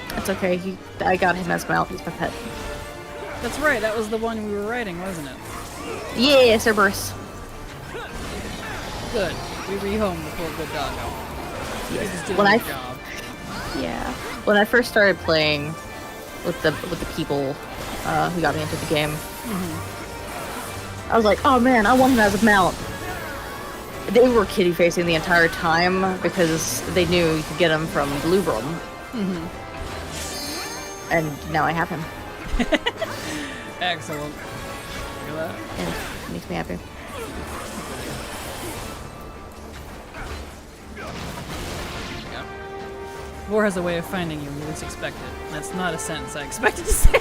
That's okay. I got him as my pet. That's right, that was the one we were riding, wasn't it? Yeah, Cerberus. Good. We rehomed the poor good doggo. He was just doing his job. Yeah. When I first started playing with the people who got me into the game, I was like, oh man, I want him as a mount. They were kitty facing the entire time because they knew you could get him from Blue Room. And now I have him. Excellent. Look at that. And it makes me happy. There you go. War has a way of finding you when you least expect it. That's not a sentence I expected to say.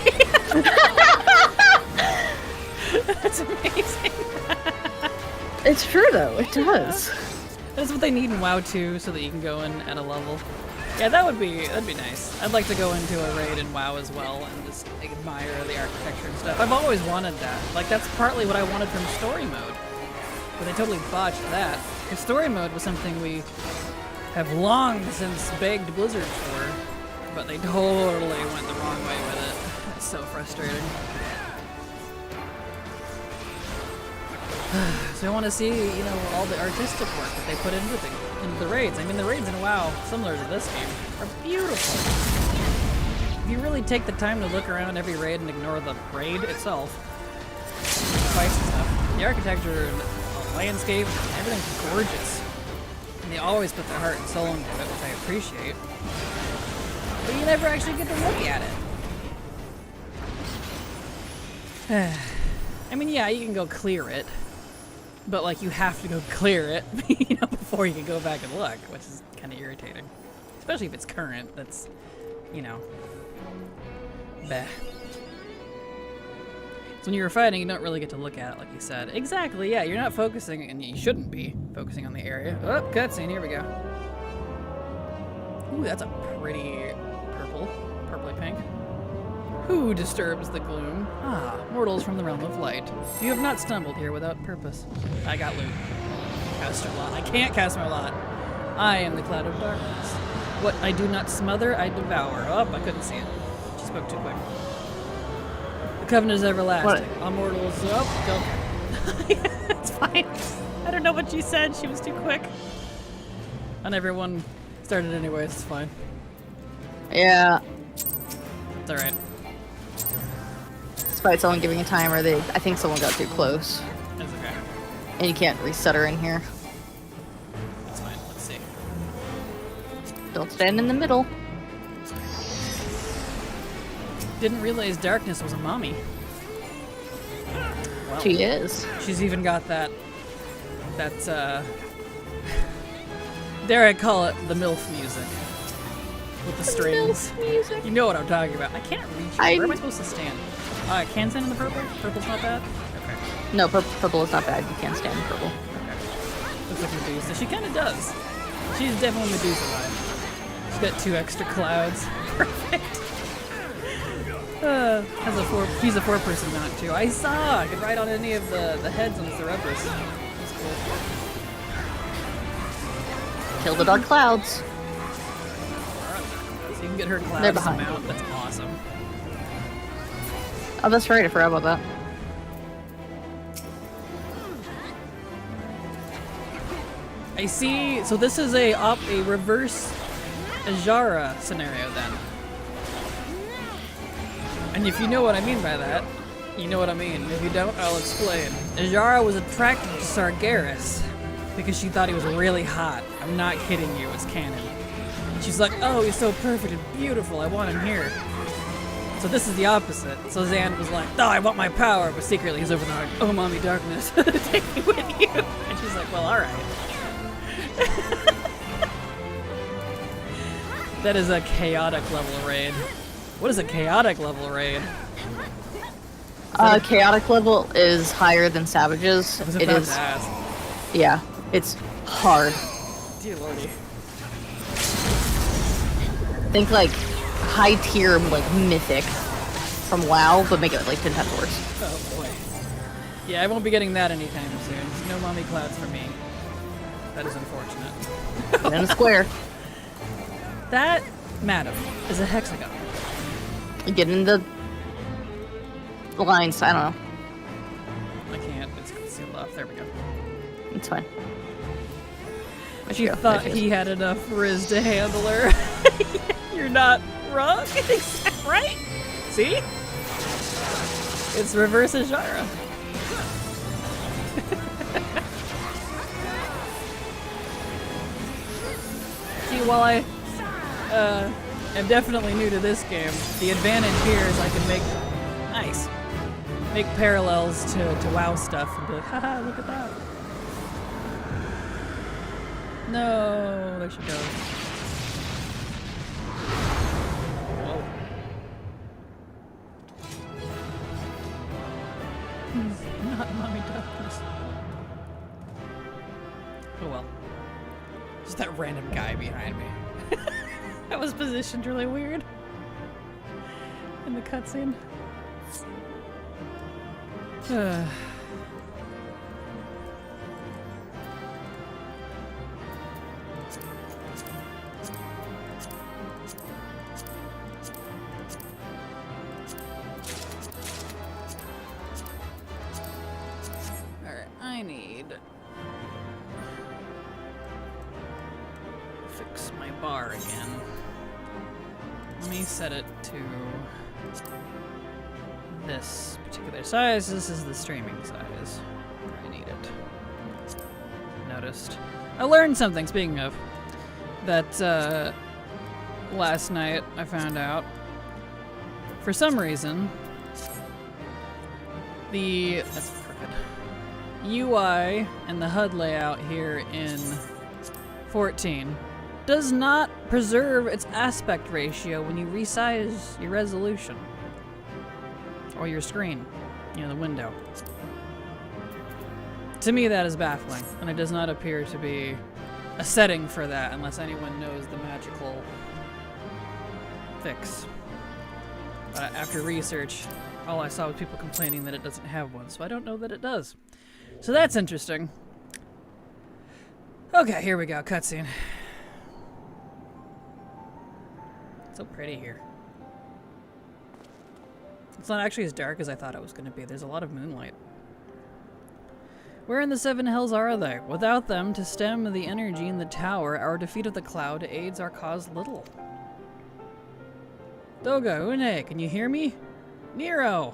That's amazing. It's true though, it does. That's what they need in WoW 2 so that you can go in at a level. Yeah, that'd be nice. I'd like to go into a raid in WoW as well and just admire the architecture and stuff. I've always wanted that. Like, that's partly what I wanted from story mode. But they totally botched that. Because story mode was something we have long since begged Blizzard for, but they totally went the wrong way with it. It's so frustrating. So I want to see, you know, all the artistic work that they put into the raids. I mean, the raids in WoW, similar to this game, are beautiful. If you really take the time to look around every raid and ignore the raid itself, fights and stuff, the architecture and the landscape, everything's gorgeous. And they always put their heart and soul into it, which I appreciate. But you never actually get to look at it. I mean, yeah, you can go clear it. But, like, you have to go clear it, you know, before you can go back and look, which is kind of irritating. Especially if it's current, that's, you know, bleh. So when you're fighting, you don't really get to look at it, like you said. Exactly, yeah, you're not focusing, and you shouldn't be focusing on the area. Oh, cutscene, here we go. Ooh, that's a pretty purpley pink. Who disturbs the gloom? Ah, mortals from the realm of light. You have not stumbled here without purpose. I got loot. Cast your lot. I can't cast my lot. I am the cloud of darkness. What I do not smother, I devour. Oh, I couldn't see it. She spoke too quick. The covenant is everlasting. What? All mortals. Oh, go. It's fine. I don't know what she said. She was too quick. And everyone started anyways. It's fine. Yeah. It's alright. Despite someone giving a timer, I think someone got too close. That's okay. And you can't reset her in here. That's fine. Let's see. Don't stand in the middle. Didn't realize darkness was a mommy. Well, she is. She's even got that dare I call it the MILF music. With the strings. MILF music. You know what I'm talking about. I can't reach it. Where am I supposed to stand? I can stand in the purple? Purple's not bad? Okay. No, purple is not bad. You can't stand in purple. Okay. Looks like Medusa. She kind of does. She's definitely Medusa-like. She's got 2 extra clouds. Perfect. He's a 4-person mount too. I saw! I could ride on any of the heads on the Cerberus. That's cool. Kill the dark clouds. So you can get her clouds to mount. That's awesome. Oh, that's right. I forgot about that. I see. So this is a reverse Eorzea scenario then. And if you know what I mean by that, you know what I mean. If you don't, I'll explain. Eorzea was attracted to Sargeras because she thought he was really hot. I'm not kidding you. It's canon. And she's like, oh, he's so perfect and beautiful. I want him here. So this is the opposite. So Zan was like, no, I want my power, but secretly he's over there like, oh, mommy darkness, take me with you. And she's like, well, all right. That is a chaotic level raid. What is a chaotic level raid? Chaotic level is higher than Savage's. It is. Yeah, it's hard. Dear lordy. Think like high tier, like mythic from WoW, but make it like 10 times worse. Oh boy. Yeah, I won't be getting that anytime soon. No mommy clouds for me. That is unfortunate. Get in a square. That, madam, is a hexagon. Get in the lines. I don't know. I can't. It's sealed off. There we go. It's fine. She thought he had enough riz to handle her. You're not wrong. Right? See? It's reverse Eorzea. See, while I am definitely new to this game, the advantage here is I can make parallels to WoW stuff and be like, haha, look at that. No, there she goes. Whoa. Not mommy darkness. Oh well. Just that random guy behind me. That was positioned really weird in the cutscene. Alright, I need fix my bar again. Let me set it to this particular size. This is the streaming size where I need it. Noticed. I learned something, speaking of. That last night I found out. For some reason, that's crooked. UI and the HUD layout here in 14 does not preserve its aspect ratio when you resize your resolution. Or your screen. You know, the window. To me that is baffling, and it does not appear to be a setting for that unless anyone knows the magical fix. But after research, all I saw was people complaining that it doesn't have one, so I don't know that it does. So that's interesting. Okay, here we go, cutscene. So pretty here. It's not actually as dark as I thought it was going to be. There's a lot of moonlight. Where in the seven hells are they? Without them to stem the energy in the tower, our defeat of the cloud aids our cause little. Doga, Une, can you hear me? Nero!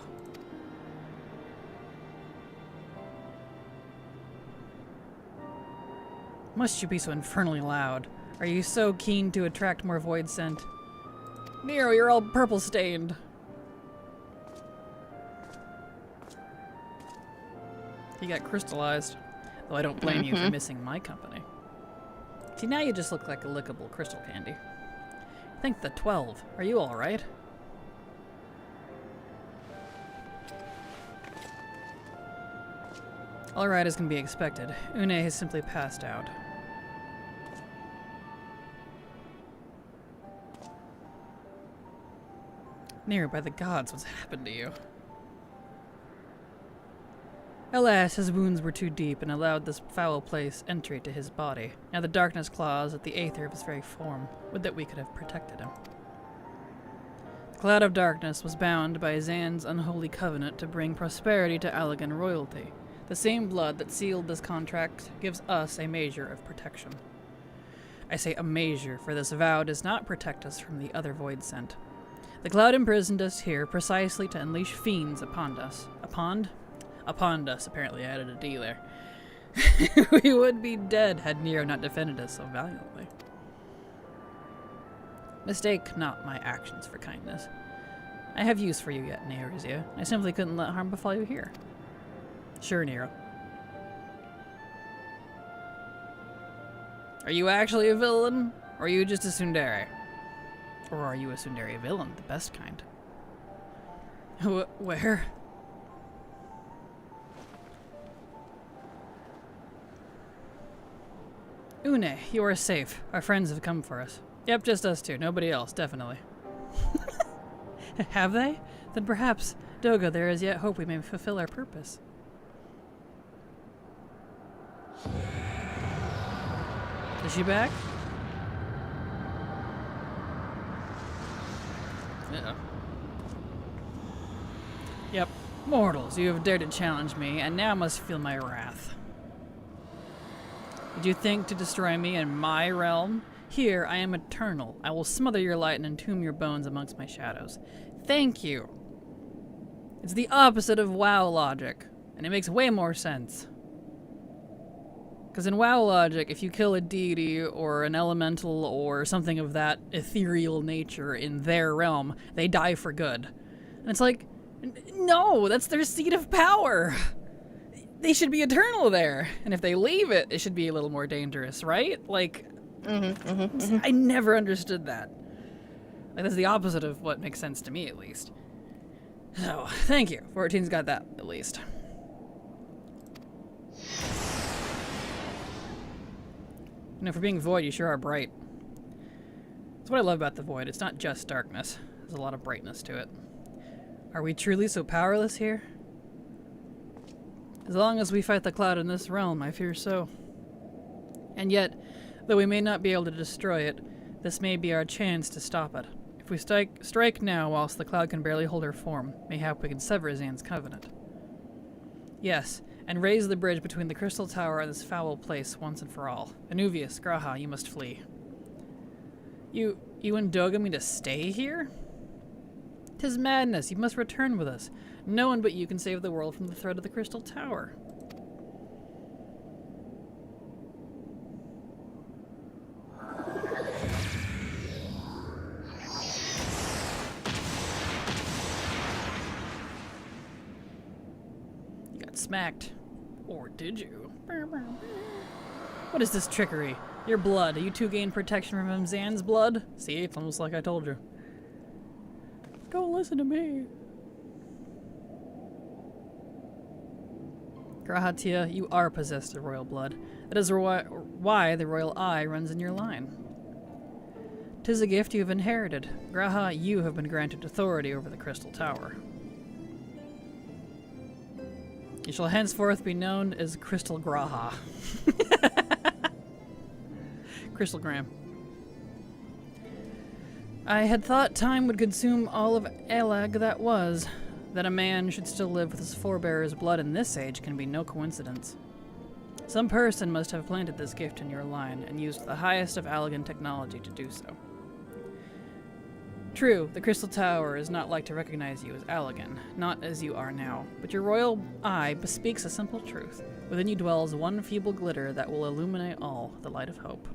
Must you be so infernally loud? Are you so keen to attract more void scent? Nero, you're all purple stained. He got crystallized. Though I don't blame you for missing my company. See, now you just look like a lickable crystal candy. Think the 12. Are you alright? Alright as can be expected. Une has simply passed out. Nero, by the gods, what's happened to you? Alas, his wounds were too deep and allowed this foul place entry to his body. Now the darkness claws at the aether of his very form. Would that we could have protected him. The cloud of darkness was bound by Zan's unholy covenant to bring prosperity to Allegan royalty. The same blood that sealed this contract gives us a measure of protection. I say a measure, for this vow does not protect us from the other void scent. The cloud imprisoned us here precisely to unleash fiends upon us. Upon us, apparently I added a D there. We would be dead had Nero not defended us so valiantly. Mistake not my actions for kindness. I have use for you yet, Eorzea. I simply couldn't let harm befall you here. Sure, Nero. Are you actually a villain? Or are you just a tsundere? Or are you a tsundere villain, the best kind? Where? Une, you are safe. Our friends have come for us. Yep, just us two. Nobody else, definitely. Have they? Then perhaps, Doga, there is yet hope we may fulfill our purpose. Is she back? Uh-oh. Yep. Mortals, you have dared to challenge me, and now must feel my wrath. Did you think to destroy me in my realm? Here, I am eternal. I will smother your light and entomb your bones amongst my shadows. Thank you. It's the opposite of WoW logic, and it makes way more sense. Because in WoW logic, if you kill a deity or an elemental or something of that ethereal nature in their realm, they die for good. And it's like, no, that's their seat of power. they should be eternal there. And if they leave it, it should be a little more dangerous, right? Like, I never understood that. Like, that's the opposite of what makes sense to me, at least. So, thank you. 14's got that, at least. You know, for being void, you sure are bright. That's what I love about the void. It's not just darkness. There's a lot of brightness to it. Are we truly so powerless here? As long as we fight the cloud in this realm, I fear so. And yet, though we may not be able to destroy it, this may be our chance to stop it. If we strike now whilst the cloud can barely hold her form, mayhap we can sever Zan's covenant. Yes, and raise the bridge between the crystal tower and this foul place once and for all. Anuvius, Graha, you must flee. You and Doga mean to stay here? 'Tis madness, you must return with us. No one but you can save the world from the threat of the crystal tower. You got smacked. Or did you? What is this trickery? Your blood. You two gain protection from Zan's blood? See, it's almost like I told you. Don't listen to me. Grahatia, you are possessed of royal blood. That is why the royal eye runs in your line. 'Tis a gift you have inherited. Graha, you have been granted authority over the crystal tower. You shall henceforth be known as Crystal Graha. Crystal Graham. I had thought time would consume all of Elag that was. That a man should still live with his forebear's blood in this age can be no coincidence. Some person must have planted this gift in your line and used the highest of Allagan technology to do so. True, the Crystal Tower is not like to recognize you as Allagan, not as you are now, but your royal eye bespeaks a simple truth. Within you dwells one feeble glitter that will illuminate all, the light of hope.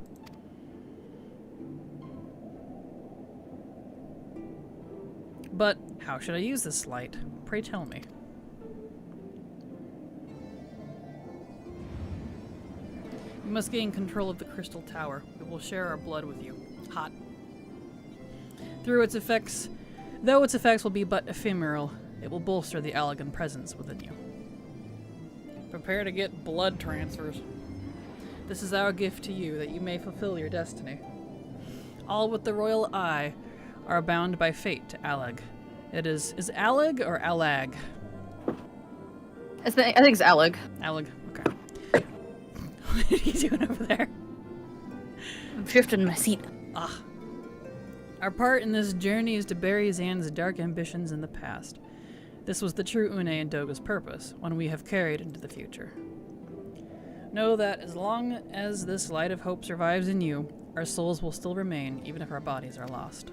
But how should I use this light? Pray tell me. You must gain control of the Crystal Tower. We will share our blood with you. Hot. Though its effects will be but ephemeral, it will bolster the Allagan presence within you. Prepare to get blood transfers. This is our gift to you, that you may fulfill your destiny. All with the royal eye are bound by fate to Allag. It is Allag or Allag? I think it's Allag. Allag, okay. What are you doing over there? I'm shifting my seat. Ah. Our part in this journey is to bury Zan's dark ambitions in the past. This was the true Une and Doga's purpose, one we have carried into the future. Know that as long as this light of hope survives in you, our souls will still remain, even if our bodies are lost.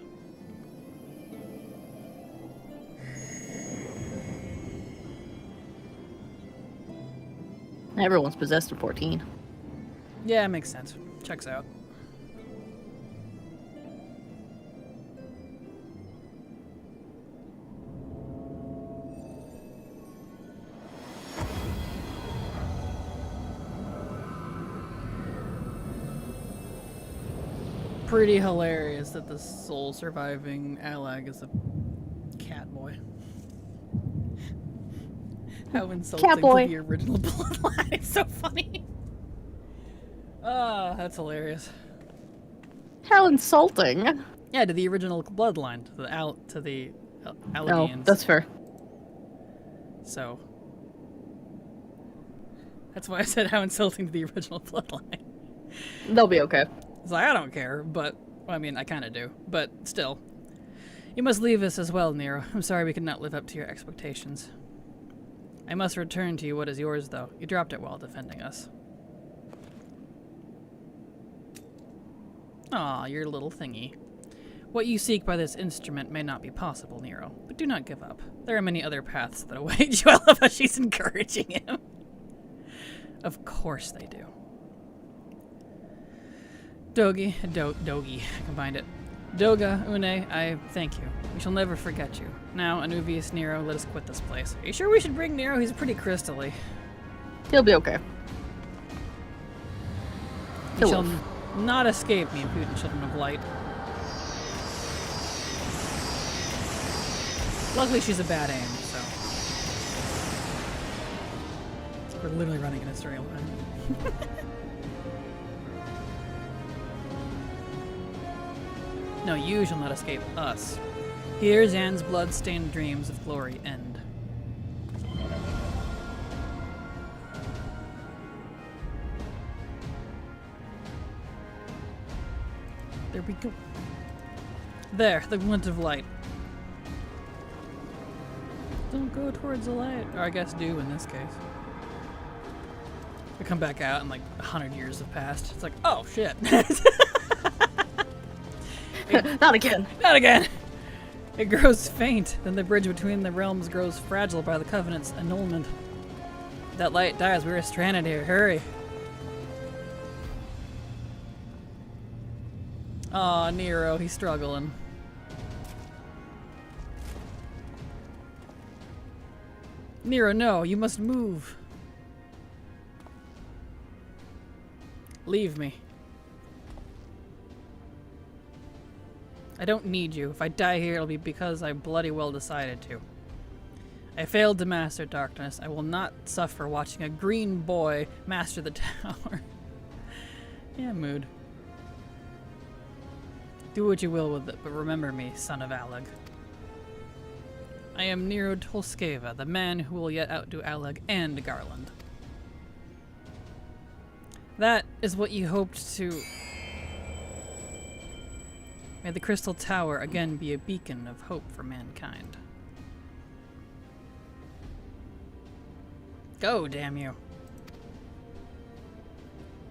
Everyone's possessed at 14. Yeah, it makes sense. Checks out. Pretty hilarious that the soul surviving Allag is a cat boy. How insulting to the original bloodline. It's so funny. Ah, that's hilarious. How insulting. Yeah, to the original bloodline, to the Allagians. Oh, that's fair. So that's why I said how insulting to the original bloodline. They'll be okay. It's like, I don't care, but well, I mean, I kind of do, but still. You must leave us as well, Nero. I'm sorry we could not live up to your expectations. I must return to you what is yours, though. You dropped it while defending us. Aw, your little thingy. What you seek by this instrument may not be possible, Nero, but do not give up. There are many other paths that await you. I love how she's encouraging him. Of course they do. Dogi, I combined it. Doga, Une, I thank you. We shall never forget you. Now, Anuvius, Nero, let us quit this place. Are you sure we should bring Nero? He's pretty crystally. He'll be okay. He shall not escape me, impudent children of light. Luckily, she's a bad aim, so we're literally running in a straight line. No, you shall not escape us. Here Zan's blood-stained dreams of glory end. There we go. There, the glint of light. Don't go towards the light. Or I guess do in this case. We come back out and like 100 years have passed. It's like, oh shit. Not again. Not again! It grows faint, then the bridge between the realms grows fragile by the Covenant's annulment. That light dies, we are stranded here. Hurry! Aw, Nero, he's struggling. Nero, no, you must move. Leave me. I don't need you. If I die here, it'll be because I bloody well decided to. I failed to master darkness. I will not suffer watching a green boy master the tower. Yeah, mood. Do what you will with it, but remember me, son of Aleg. I am Nero Tolskeva, the man who will yet outdo Aleg and Garland. That is what you hoped to... May the Crystal Tower again be a beacon of hope for mankind. Go, damn you.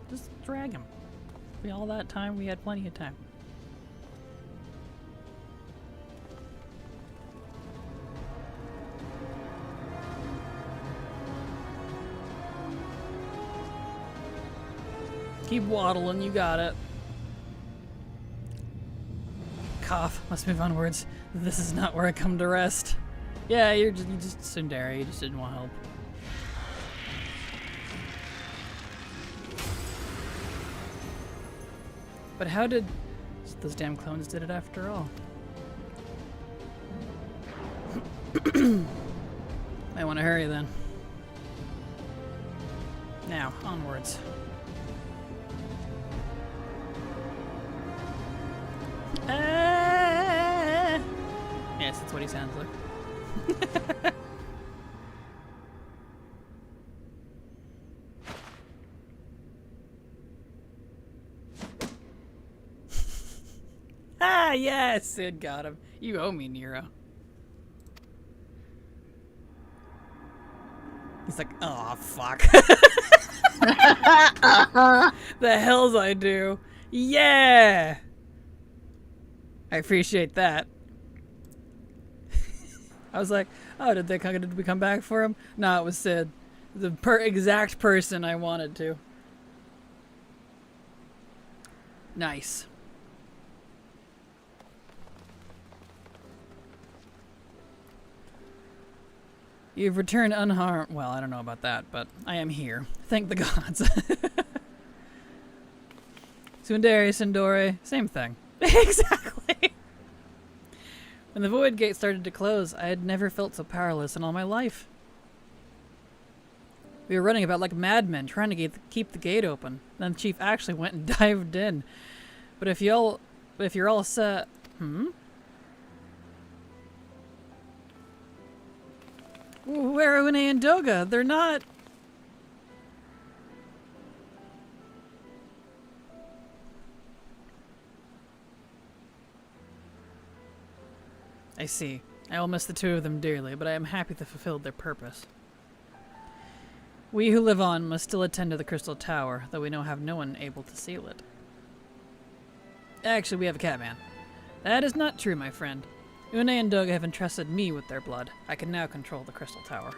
Just drag him. For all that time, we had plenty of time. Keep waddling, you got it. Cough. Must move onwards. This is not where I come to rest. Yeah, you just Sundari. You just didn't want help. But how did... Those damn clones did it after all. Might want to hurry then. Now, onwards. Yes, that's what he sounds like. Ah, yes, Sid got him. You owe me, Nero. He's like, oh, fuck. The hells I do. Yeah! I appreciate that. I was like, oh, did we come back for him? No, it was Sid. The exact person I wanted to. Nice. You've returned unharmed. Well, I don't know about that, but I am here. Thank the gods. Sundari, Sundore, same thing. Exactly. When the Void Gate started to close, I had never felt so powerless in all my life. We were running about like madmen, trying to keep the gate open. Then the chief actually went and dived in. But if you're all set, Where are Une and Doga? They're not. I see. I will miss the two of them dearly, but I am happy they fulfilled their purpose. We who live on must still attend to the Crystal Tower, though we now have no one able to seal it. Actually, we have a Catman. That is not true, my friend. Une and Doga have entrusted me with their blood. I can now control the Crystal Tower.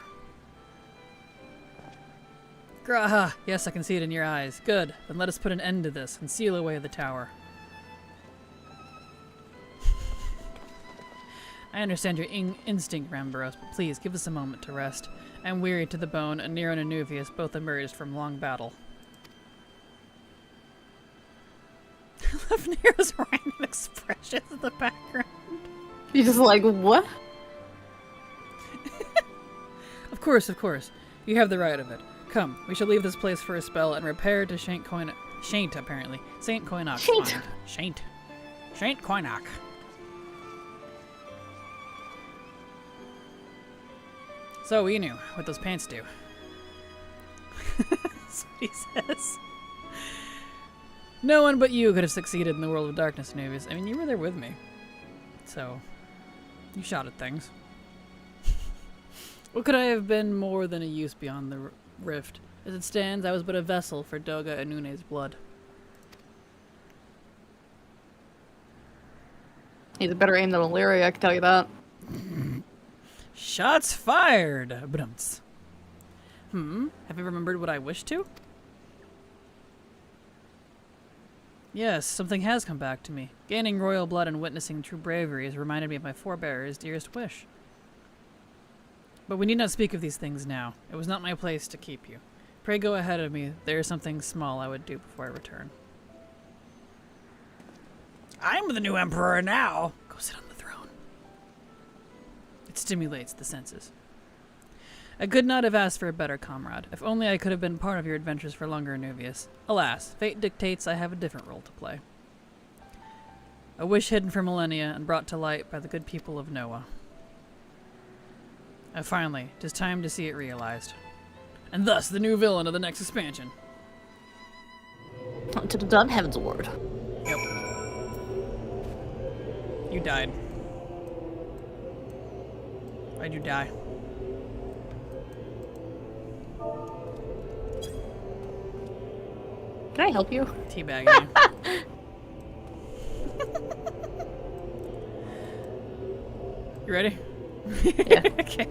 Graha! Yes, I can see it in your eyes. Good. Then let us put an end to this and seal away the tower. I understand your instinct, Rambaros, but please give us a moment to rest. I'm weary to the bone, and Nero and Anuvius both emerged from long battle. I love Nero's random expressions in the background. You're just like, what? Of course, of course. You have the right of it. Come, we shall leave this place for a spell and repair to Saint apparently. Saint Koinok. Saint Koinok. So, we knew what those pants do. That's what he says. No one but you could have succeeded in the world of darkness, Anuvius. I mean, you were there with me. So, you shot at things. What could I have been more than a use beyond the rift? As it stands, I was but a vessel for Doga and Une's blood. He's a better aim than Illyria, I can tell you that. Shots fired! Badumts. Have you remembered what I wished to? Yes, something has come back to me. Gaining royal blood and witnessing true bravery has reminded me of my forebear's dearest wish. But we need not speak of these things now. It was not my place to keep you. Pray go ahead of me. There is something small I would do before I return. I'm the new emperor now! Go sit on the throne. It stimulates the senses. I could not have asked for a better comrade. If only I could have been part of your adventures for longer, Anuvius. Alas, fate dictates I have a different role to play. A wish hidden for millennia and brought to light by the good people of Noah. And finally, 'tis time to see it realized. And thus, the new villain of the next expansion. To the done Heavensward. Yep. You died. Why'd you die? Can I help you? Teabagging you. You ready? Yeah. Okay.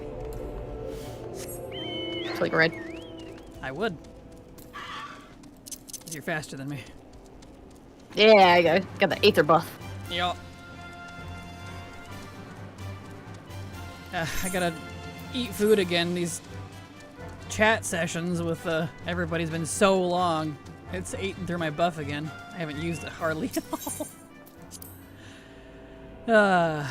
It's like red. I would. 'Cause you're faster than me. Yeah, I got the Aether buff. Yup. I gotta eat food again. These chat sessions with everybody's been so long. It's eating through my buff again. I haven't used it hardly at all.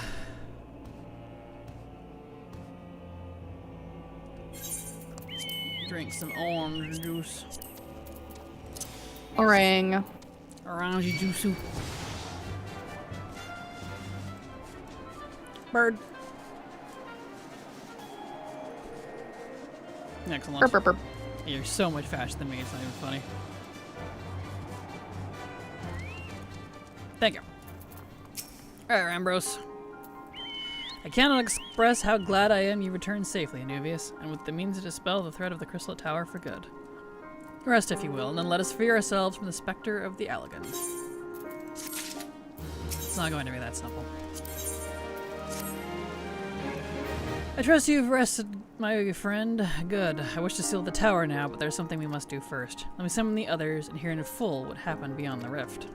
Drink some orange juice. Orang. Orange juice. Bird. Excellent. Burp, burp, burp. You're so much faster than me, it's not even funny. Thank you. Alright, Ambrose. I cannot express how glad I am you returned safely, Anuvius, and with the means to dispel the threat of the Crystal Tower for good. Rest, if you will, and then let us free ourselves from the specter of the Allegan. It's not going to be that simple. I trust you've rested, my friend. Good. I wish to seal the tower now, but there's something we must do first. Let me summon the others and hear in full what happened beyond the rift.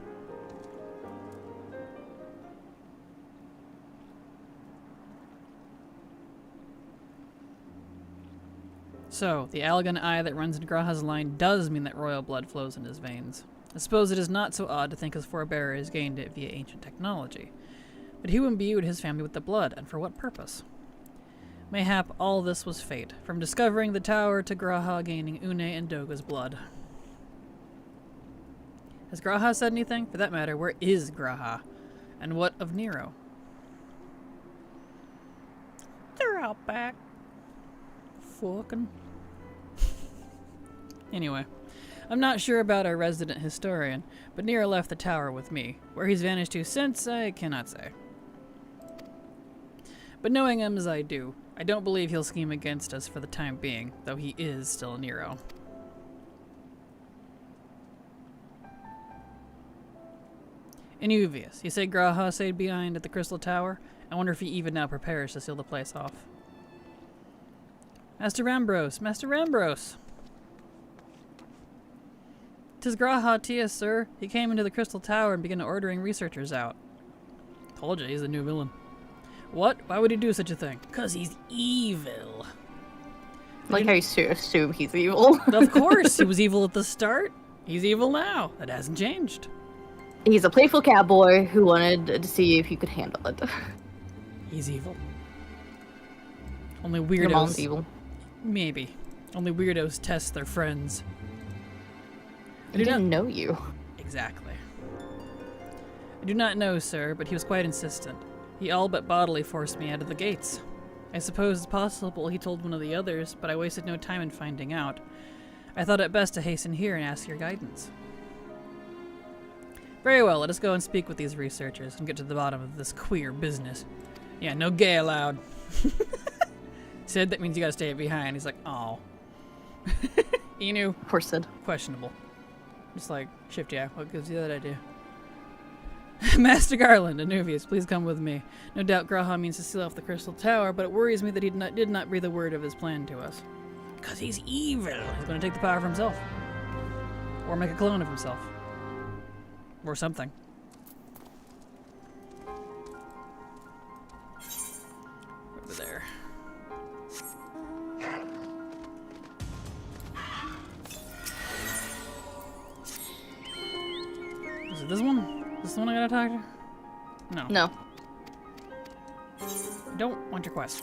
So, the Allegan eye that runs in Graha's line does mean that royal blood flows in his veins. I suppose it is not so odd to think his forebearer has gained it via ancient technology. But who imbued his family with the blood, and for what purpose? Mayhap all this was fate, from discovering the tower to Graha gaining Une and Doga's blood. Has Graha said anything? For that matter, where is Graha? And what of Nero? They're out back. Fucking. Anyway, I'm not sure about our resident historian, but Nero left the tower with me. Where he's vanished to since, I cannot say. But knowing him as I do, I don't believe he'll scheme against us for the time being, though he is still Nero. Anuvius, you say Graha stayed behind at the Crystal Tower? I wonder if he even now prepares to seal the place off. Master Rambros! Master Rambros! 'Tis Graha Tia, sir. He came into the Crystal Tower and began ordering researchers out. Told you, he's the new villain. What? Why would he do such a thing? Because he's evil. Like how you assume he's evil. Of course, he was evil at the start. He's evil now. That hasn't changed. He's a playful cowboy who wanted to see if you could handle it. He's evil. Only weirdos. Your mom's evil. Maybe. Only weirdos test their friends. I didn't know you. Exactly. I do not know, sir, but he was quite insistent. He all but bodily forced me out of the gates. I suppose it's possible he told one of the others, but I wasted no time in finding out. I thought it best to hasten here and ask your guidance. Very well, let us go and speak with these researchers and get to the bottom of this queer business. Yeah, no gay allowed. Sid, that means you gotta stay behind. He's like, oh. Inu. Poor Sid. Questionable. Just like, shift, yeah. What gives you that idea? Master Garland, Anuvius, please come with me. No doubt Graha means to seal off the Crystal Tower, but it worries me that he did not breathe a word of his plan to us. Because he's evil. He's going to take the power for himself. Or make a clone of himself. Or something. Over there. Is it this one? Is this the one I gotta talk to? No. No. I don't want your quest.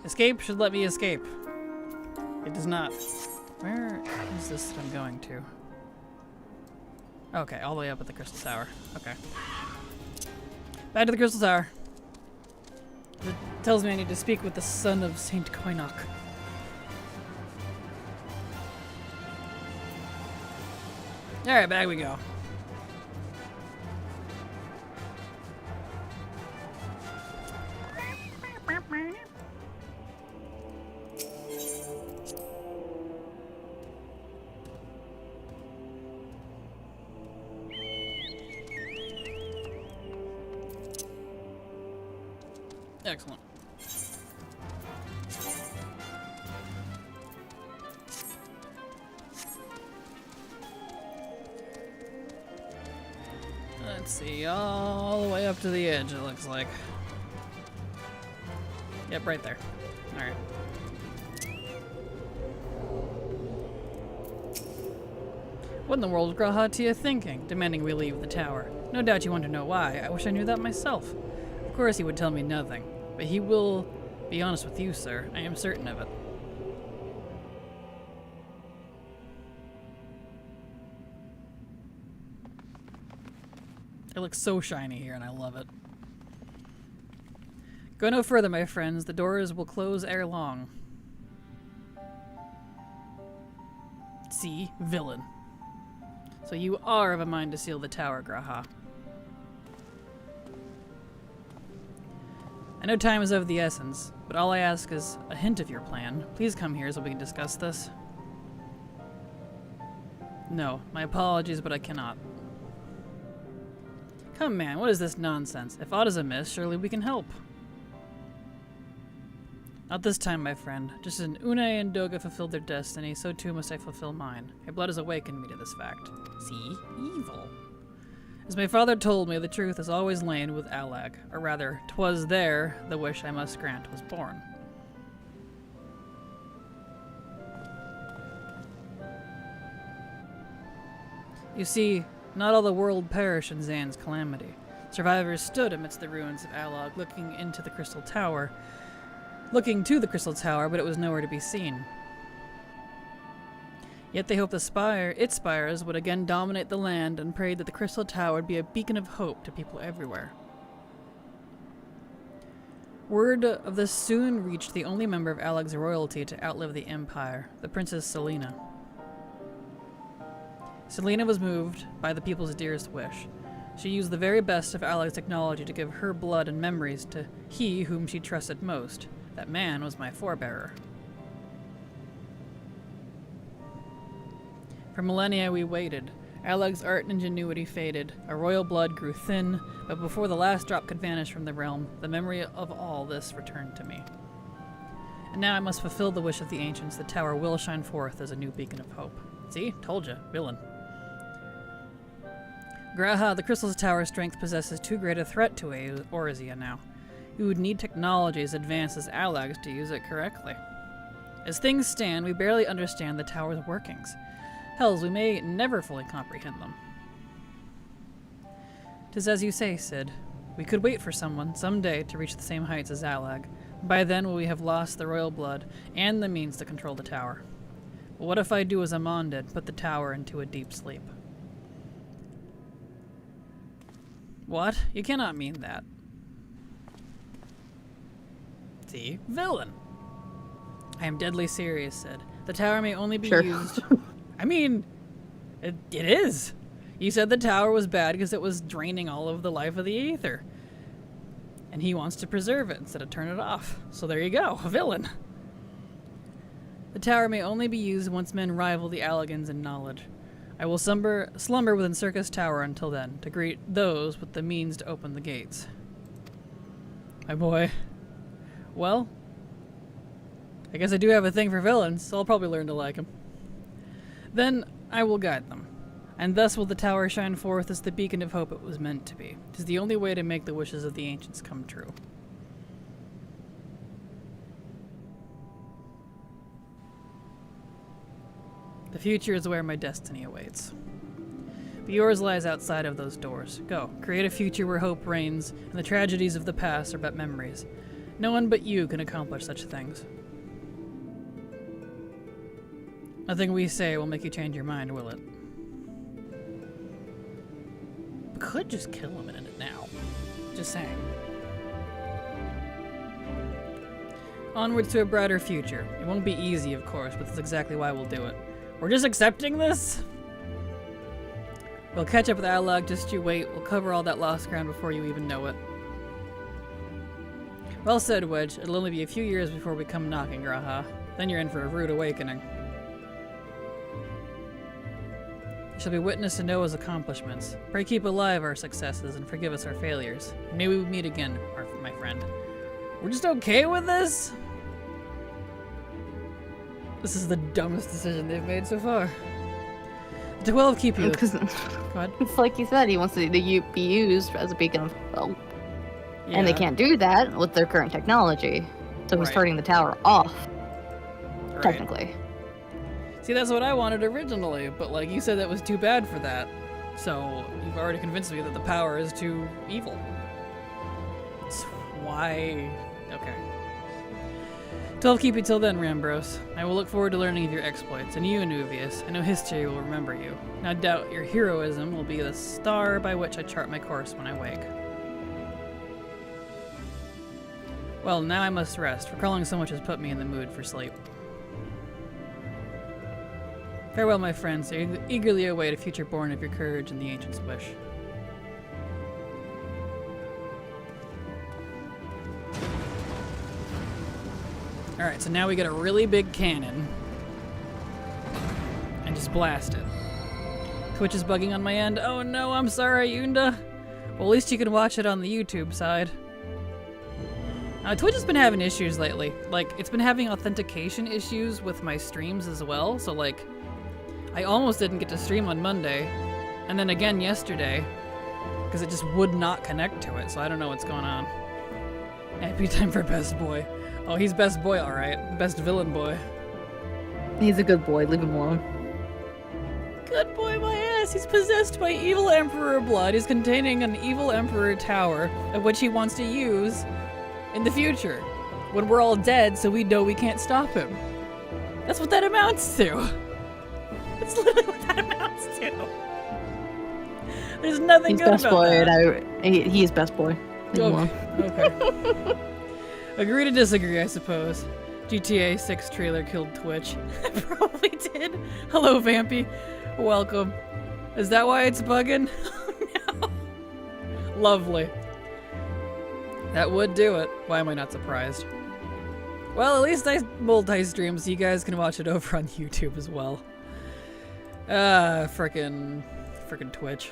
Escape should let me escape. It does not. Where is this that I'm going to? Okay, all the way up at the Crystal Tower. Okay. Back to the Crystal Tower. It tells me I need to speak with the son of Saint Koinok. Alright, back we go. Excellent. Let's see, all the way up to the edge, it looks like. Yep, right there. Alright. What in the world is Grahatia thinking, demanding we leave the tower? No doubt you want to know why. I wish I knew that myself. Of course he would tell me nothing, but he will be honest with you, sir. I am certain of it. It looks so shiny here, and I love it. Go no further, my friends. The doors will close ere long. See? Villain. So you are of a mind to seal the tower, Graha. I know time is of the essence, but all I ask is a hint of your plan. Please come here so we can discuss this. No, my apologies, but I cannot. Come, man, what is this nonsense? If aught is amiss, surely we can help. Not this time, my friend. Just as Une and Doga fulfilled their destiny, so too must I fulfill mine. My blood has awakened me to this fact. See? Evil. As my father told me, the truth has always lain with Alag. Or rather, 'twas there the wish I must grant was born. You see, not all the world perished in Zan's calamity. Survivors stood amidst the ruins of Alag, looking to the Crystal Tower, but it was nowhere to be seen. Yet they hoped its spires would again dominate the land and prayed that the Crystal Tower would be a beacon of hope to people everywhere. Word of this soon reached the only member of Alag's royalty to outlive the Empire, the Princess Selena. Selena was moved by the people's dearest wish. She used the very best of Alag's technology to give her blood and memories to he whom she trusted most. That man was my forebearer. For millennia we waited. Alag's art and ingenuity faded. Our royal blood grew thin, but before the last drop could vanish from the realm, the memory of all this returned to me. And now I must fulfill the wish of the ancients. The tower will shine forth as a new beacon of hope. See? Told ya. Villain. Graha, the Crystal Tower's strength possesses too great a threat to Eorzea now. We would need technology as advanced as Alag's to use it correctly. As things stand, we barely understand the tower's workings. Hells, we may never fully comprehend them. 'Tis as you say, Sid. We could wait for someone, someday, to reach the same heights as Alag. By then, we have lost the royal blood and the means to control the tower. But what if I do as Amon did, put the tower into a deep sleep? What? You cannot mean that. See? Villain! I am deadly serious, Sid. The tower may only be used... I mean, it is. You said the tower was bad because it was draining all of the life of the Aether. And he wants to preserve it instead of turn it off. So there you go, a villain. The tower may only be used once men rival the Allagans in knowledge. I will slumber within Circus Tower until then, to greet those with the means to open the gates. My boy. Well, I guess I do have a thing for villains, so I'll probably learn to like them. Then I will guide them, and thus will the tower shine forth as the beacon of hope it was meant to be. 'Tis the only way to make the wishes of the ancients come true. The future is where my destiny awaits. But yours lies outside of those doors. Go, create a future where hope reigns, and the tragedies of the past are but memories. No one but you can accomplish such things. Nothing we say will make you change your mind, will it? We could just kill him in it now. Just saying. Onwards to a brighter future. It won't be easy, of course, but that's exactly why we'll do it. We're just accepting this? We'll catch up with Alag, just you wait. We'll cover all that lost ground before you even know it. Well said, Wedge. It'll only be a few years before we come knocking, Graha. Then you're in for a rude awakening. You shall be witness to Noah's accomplishments. Pray keep alive our successes and forgive us our failures. May we meet again, my friend. We're just okay with this? This is the dumbest decision they've made so far. The 12 keep you. Because it's like you said, he wants to be used as a beacon of hope. Yeah. And they can't do that with their current technology. So he's turning the tower off. Right. Technically. See, that's what I wanted originally, but like you said that was too bad for that. So you've already convinced me that the power is too evil. That's why... Okay. 12 keep you till then, Rambros. I will look forward to learning of your exploits, and you, Anuvius. I know history will remember you. And I doubt your heroism will be the star by which I chart my course when I wake. Well, now I must rest. Recalling so much has put me in the mood for sleep. Farewell, my friends. I eagerly await a future born of your courage and the ancient's wish. Alright, so now we get a really big cannon. And just blast it. Twitch is bugging on my end. Oh no, I'm sorry, Yunda. Well, at least you can watch it on the YouTube side. Twitch has been having issues lately. Like, it's been having authentication issues with my streams as well. So, like, I almost didn't get to stream on Monday. And then again yesterday. Because it just would not connect to it. So I don't know what's going on. Happy time for best boy. Oh, he's best boy, alright. Best villain boy. He's a good boy. Leave him alone. Good boy, my ass. He's possessed by evil emperor blood. He's containing an evil emperor tower, of which he wants to use in the future, when we're all dead, so we know we can't stop him. That's what that amounts to. That's literally what that amounts to. There's nothing good best about boy, that. And he's best boy. Okay. Agree to disagree, I suppose. GTA 6 trailer killed Twitch. I probably did. Hello, Vampy. Welcome. Is that why it's bugging? Oh, no. Lovely. That would do it. Why am I not surprised? Well, at least I multi-stream so you guys can watch it over on YouTube as well. Frickin' Twitch.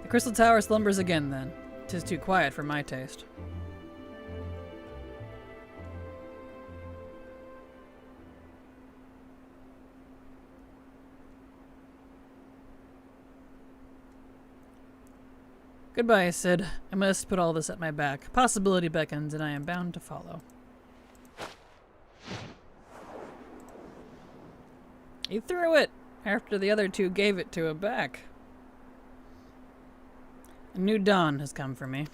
The Crystal Tower slumbers again then. 'Tis too quiet for my taste. Goodbye, Sid. I must put all this at my back. Possibility beckons, and I am bound to follow. He threw it after the other two gave it to him back. A new dawn has come for me.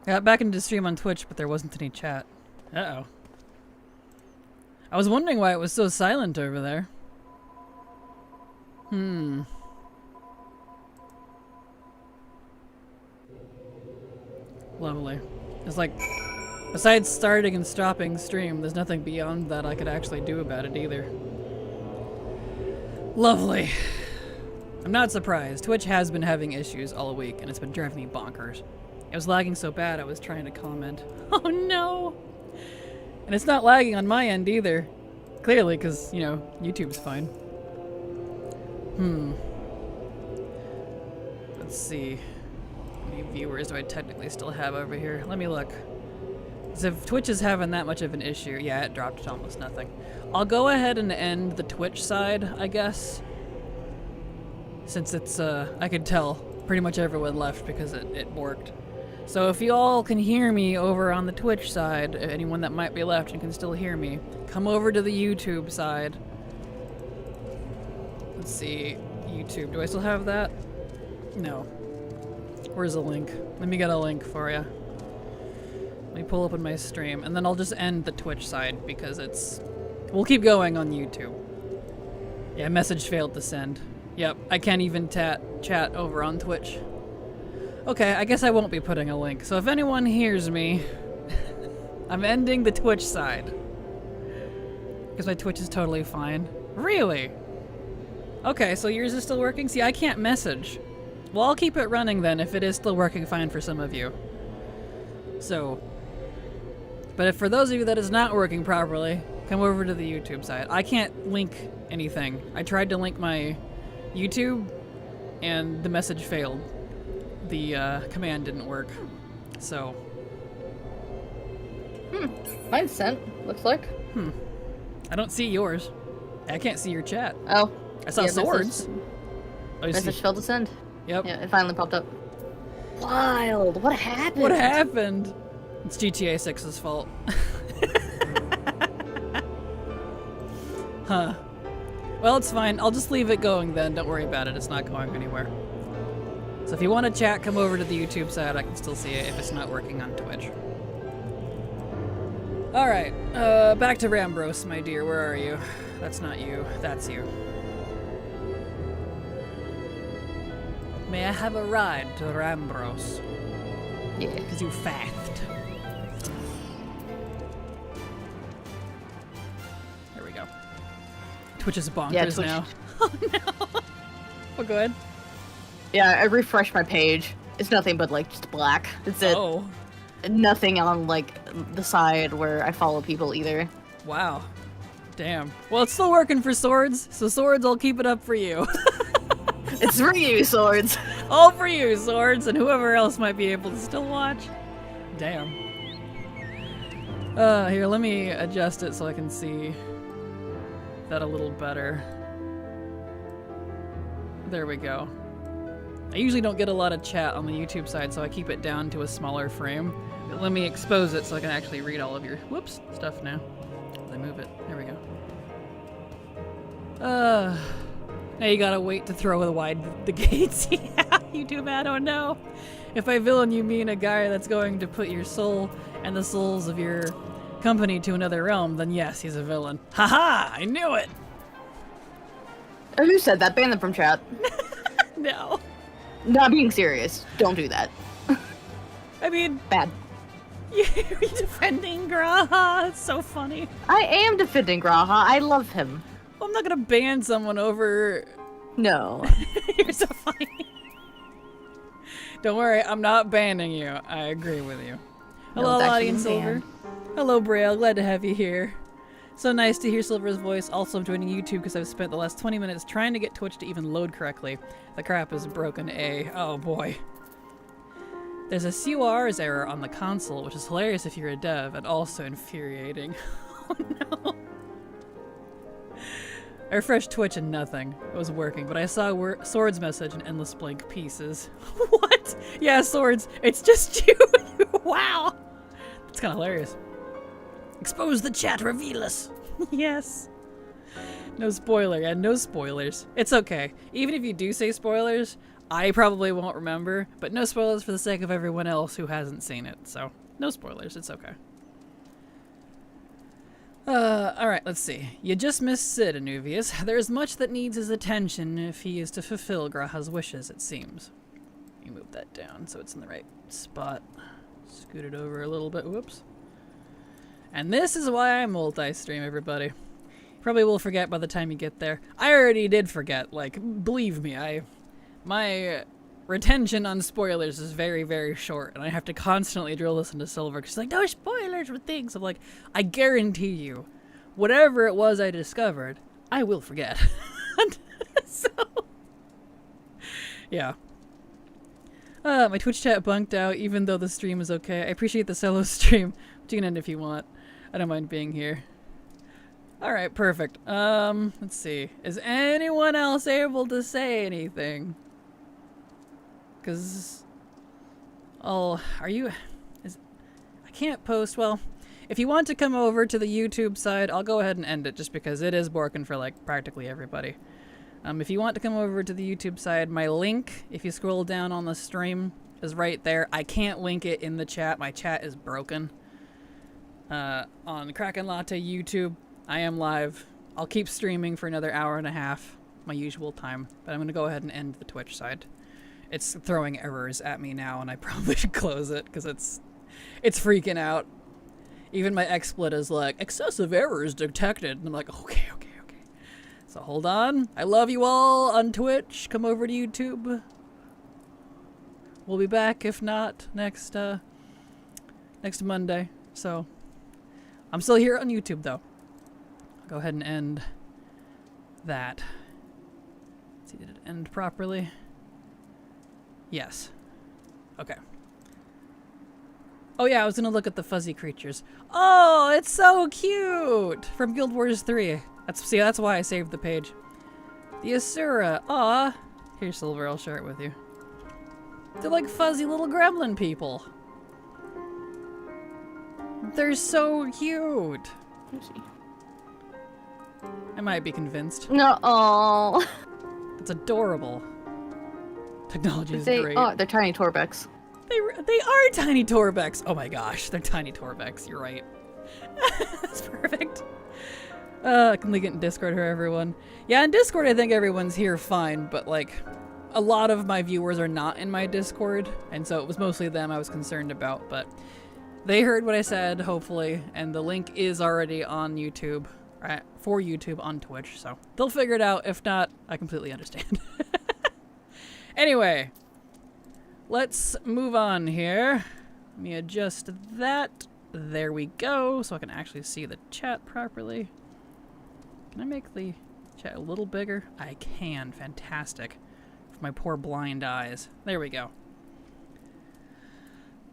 I got back into stream on Twitch, but there wasn't any chat. Uh-oh. I was wondering why it was so silent over there. Lovely. It's like, besides starting and stopping stream, there's nothing beyond that I could actually do about it either. Lovely. I'm not surprised. Twitch has been having issues all week, and it's been driving me bonkers. It was lagging so bad I was trying to comment. Oh no! And it's not lagging on my end either. Clearly, because, you know, YouTube's fine. Let's see. How many viewers do I technically still have over here? Let me look. So if Twitch is having that much of an issue, yeah, it dropped to almost nothing. I'll go ahead and end the Twitch side, I guess. Since it's, I could tell pretty much everyone left because it worked. So if you all can hear me over on the Twitch side, anyone that might be left and can still hear me, come over to the YouTube side. Let's see, YouTube, do I still have that? No. Where's the link? Let me get a link for you. Let me pull up in my stream, and then I'll just end the Twitch side because it's... We'll keep going on YouTube. Yeah, message failed to send. Yep, I can't even chat over on Twitch. Okay, I guess I won't be putting a link. So if anyone hears me, I'm ending the Twitch side. Because my Twitch is totally fine. Really? Okay, so yours is still working? See, I can't message. Well, I'll keep it running then if it is still working fine for some of you. So, but if for those of you that is not working properly, come over to the YouTube side. I can't link anything. I tried to link my YouTube and the message failed. The command didn't work. So. Mine's sent, looks like. I don't see yours. I can't see your chat. Oh. I saw swords. Message failed to send. Yep. Yeah, it finally popped up. Wild. What happened? What happened? It's GTA 6's fault. Huh. Well, it's fine. I'll just leave it going then. Don't worry about it. It's not going anywhere. So if you want to chat, come over to the YouTube side. I can still see it if it's not working on Twitch. Alright. Back to Rambros, my dear. Where are you? That's not you. That's you. May I have a ride to Rambros? Yeah. Because you fast. There we go. Twitch is bonkers now. Oh no. Well, go ahead. Yeah, I refreshed my page. It's nothing but like just black. That's it. Oh. Nothing on like the side where I follow people either. Wow. Damn. Well, it's still working for swords, so swords, I'll keep it up for you. It's for you, swords. All for you, swords, and whoever else might be able to still watch. Damn. Here, let me adjust it so I can see that a little better. There we go. I usually don't get a lot of chat on the YouTube side, so I keep it down to a smaller frame. But let me expose it so I can actually read all of your stuff now. As I move it. There we go. Now you gotta wait to throw wide the gates. Yeah, YouTube, I don't know. If by villain you mean a guy that's going to put your soul and the souls of your company to another realm, then yes, he's a villain. Haha! I knew it! Oh, who said that? Ban them from chat. No. Not being serious. Don't do that. I mean... Bad. You're defending Graha. It's so funny. I am defending Graha. I love him. Well, I'm not gonna ban someone over... No. You're so funny. Don't worry, I'm not banning you. I agree with you. Hello, Latte and Silver. Hello, Braille. Glad to have you here. So nice to hear Silver's voice. Also, I'm joining YouTube because I've spent the last 20 minutes trying to get Twitch to even load correctly. The crap is broken A. Oh boy. There's a COR's error on the console, which is hilarious if you're a dev, and also infuriating. Oh no. I refreshed Twitch and nothing. It was working, but I saw Sword's message and endless blank pieces. What? Yeah, Swords. It's just you. Wow. That's kind of hilarious. Expose the chat, reveal us. Yes. No spoiler. Yeah, no spoilers. It's okay. Even if you do say spoilers, I probably won't remember, but no spoilers for the sake of everyone else who hasn't seen it. So, no spoilers. It's okay. Alright, let's see. You just missed Sid, Anuvius. There is much that needs his attention if he is to fulfill Graha's wishes, it seems. You move that down so it's in the right spot. Scoot it over a little bit. Whoops. And this is why I multi-stream, everybody. You probably will forget by the time you get there. I already did forget. Like, believe me, my retention on spoilers is very, very short, and I have to constantly drill this into Silver because she's like, no spoilers with things. I'm like, I guarantee you, whatever it was I discovered, I will forget. So, yeah. My Twitch chat bunked out, even though the stream is okay. I appreciate the solo stream. You can end if you want. I don't mind being here. Alright, perfect. Let's see. Is anyone else able to say anything? Because, I can't post, well, if you want to come over to the YouTube side, I'll go ahead and end it just because it is working for, like, practically everybody. If you want to come over to the YouTube side, my link, if you scroll down on the stream, is right there. I can't link it in the chat. My chat is broken. On Kraken Latte YouTube, I am live. I'll keep streaming for another hour and a half, my usual time, but I'm going to go ahead and end the Twitch side. It's throwing errors at me now, and I probably should close it, because it's freaking out. Even my XSplit is like, excessive errors detected, and I'm like, okay. So hold on. I love you all on Twitch. Come over to YouTube. We'll be back, if not, next Monday. So, I'm still here on YouTube, though. I'll go ahead and end that. Let's see, did it end properly? Yes. Okay. Oh yeah, I was gonna look at the fuzzy creatures. Oh, it's so cute! From Guild Wars 3. That's why I saved the page. The Asura. Aw. Here, Silver, I'll share it with you. They're like fuzzy little gremlin people. They're so cute. Let's see. I might be convinced. No. Oh. It's adorable. Technology is great. Oh, they're tiny Torbex. They are tiny Torbex. Oh my gosh, they're tiny Torbex. You're right. That's perfect. I can link it in Discord for everyone. Yeah, in Discord I think everyone's here fine, but like a lot of my viewers are not in my Discord, and so it was mostly them I was concerned about, but they heard what I said, hopefully, and the link is already on YouTube, right, for YouTube on Twitch, so they'll figure it out. If not, I completely understand. Anyway, let's move on here. Let me adjust that. There we go, so I can actually see the chat properly. Can I make the chat a little bigger? I can. Fantastic. For my poor blind eyes. There we go.